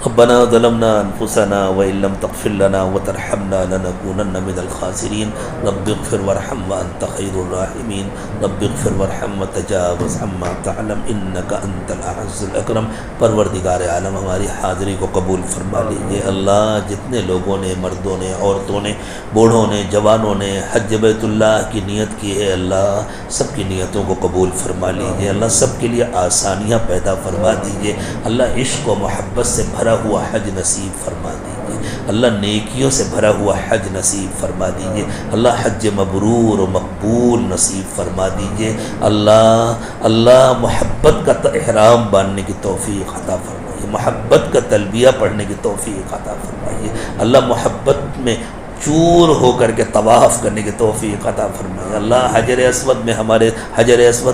ربنا ظلمنا انفسنا وان لم تغفر لنا وترحمنا لنكونن من الخاسرين، رب اغفر وارحم وانت خير الراحمين، رب اغفر وارحم وتجاوز عما تعلم انك انت الاعز الاکرم۔ پروردگار عالم ہماری حاضری کو قبول فرما لیجیے۔ اللہ جتنے لوگوں نے، مردوں نے، عورتوں نے، بوڑھوں نے، جوانوں نے حج بیت اللہ کی نیت کی ہے، اللہ سب کی نیتوں کو قبول فرما لیجیے۔ اللہ سب کے لیے آسانیاں پیدا فرما دیجیے۔ اللہ عشق و محبت سے بھرا ہوا حج نصیب فرما دیجیے۔ اللہ نیکیوں سے بھرا ہوا حج نصیب فرما دیجیے۔ اللہ حج مبرور و مقبول نصیب فرما دیجیے۔ اللہ محبت کا احرام باندھنے کی توفیق عطا فرمائیے، محبت کا تلبیہ پڑھنے کی توفیق عطا فرمائیے۔ اللہ محبت میں چور ہو کر کے طواف کرنے کی توفیق عطا فرمائے۔ اللہ حجر اسود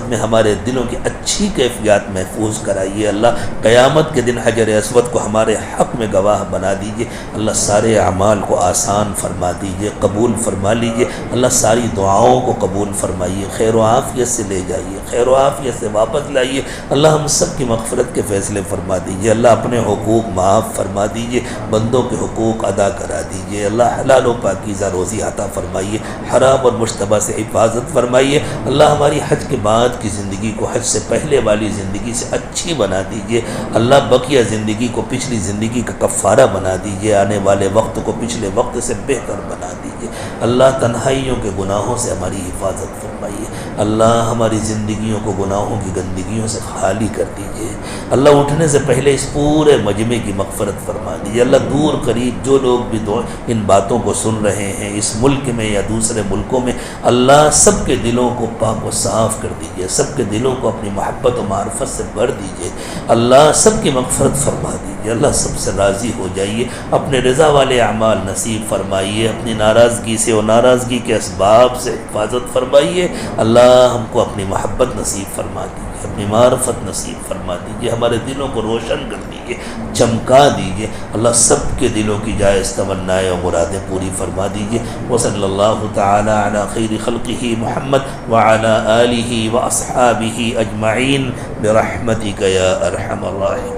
میں ہمارے دلوں کی اچھی کیفیات محفوظ کرائیے۔ اللہ قیامت کے دن حجر اسود کو ہمارے حق میں گواہ بنا دیجیے۔ اللہ سارے اعمال کو آسان فرما دیجیے، قبول فرما لیجیے۔ اللہ ساری دعاؤں کو قبول فرمائیے، خیر و عافیت سے لے جائیے، خیر و عافیت سے واپس لائیے۔ اللہ ہم سب کی مغفرت کے فیصلے فرما دیجیے۔ اللہ اپنے حقوق معاف فرما دیجیے، بندوں کے حقوق ادا کرا دیجیے۔ اللہ حلال و پاکیزہ روزی عطا فرمائیے، حرام اور مشتبہ سے حفاظت فرمائیے۔ اللہ ہماری حج کے بعد کی زندگی کو حج سے پہلے والی زندگی سے اچھی بنا دیجیے۔ اللہ بقیہ زندگی کو پچھلی زندگی کا کفارہ بنا دیجیے، آنے والے وقت کو پچھلے وقت سے بہتر بنا دیجیے۔ اللہ تنہائیوں کے گناہوں سے ہماری حفاظت فرمائیے۔ اللہ ہماری زندگیوں کو گناہوں کی گندگیوں سے خالی کر دیجیے۔ اللہ اٹھنے سے پہلے اس پورے مجمع کی مغفرت فرما دیجیے۔ اللہ دور قریب جو لوگ بھی ان باتوں کو سن رہے ہیں اس ملک میں یا دوسرے ملکوں میں، اللہ سب کے دلوں کو پاک و صاف کر دیجیے، سب کے دلوں کو اپنی محبت و معرفت سے بھر دیجیے۔ اللہ سب کی مغفرت فرما دیجیے۔ اللہ سب سے راضی ہو جائیے، اپنے رضا والے اعمال نصیب فرمائیے، اپنی ناراضگی سے اور ناراضگی کے اسباب سے حفاظت فرمائیے۔ اللہ ہم کو اپنی محبت نصیب فرما دیجیے، اپنی معرفت نصیب فرما دیجیے، ہمارے دلوں کو روشن کر دیجیے، چمکا دیجیے۔ اللہ سب کے دلوں کی جائز تمنائیں اور مرادیں پوری فرما دیجیے۔ وصلی اللہ تعالی علی خیر خلقہ محمد وعلی آلہ واصحابہ اجمعین برحمتک یا ارحم الراحمین۔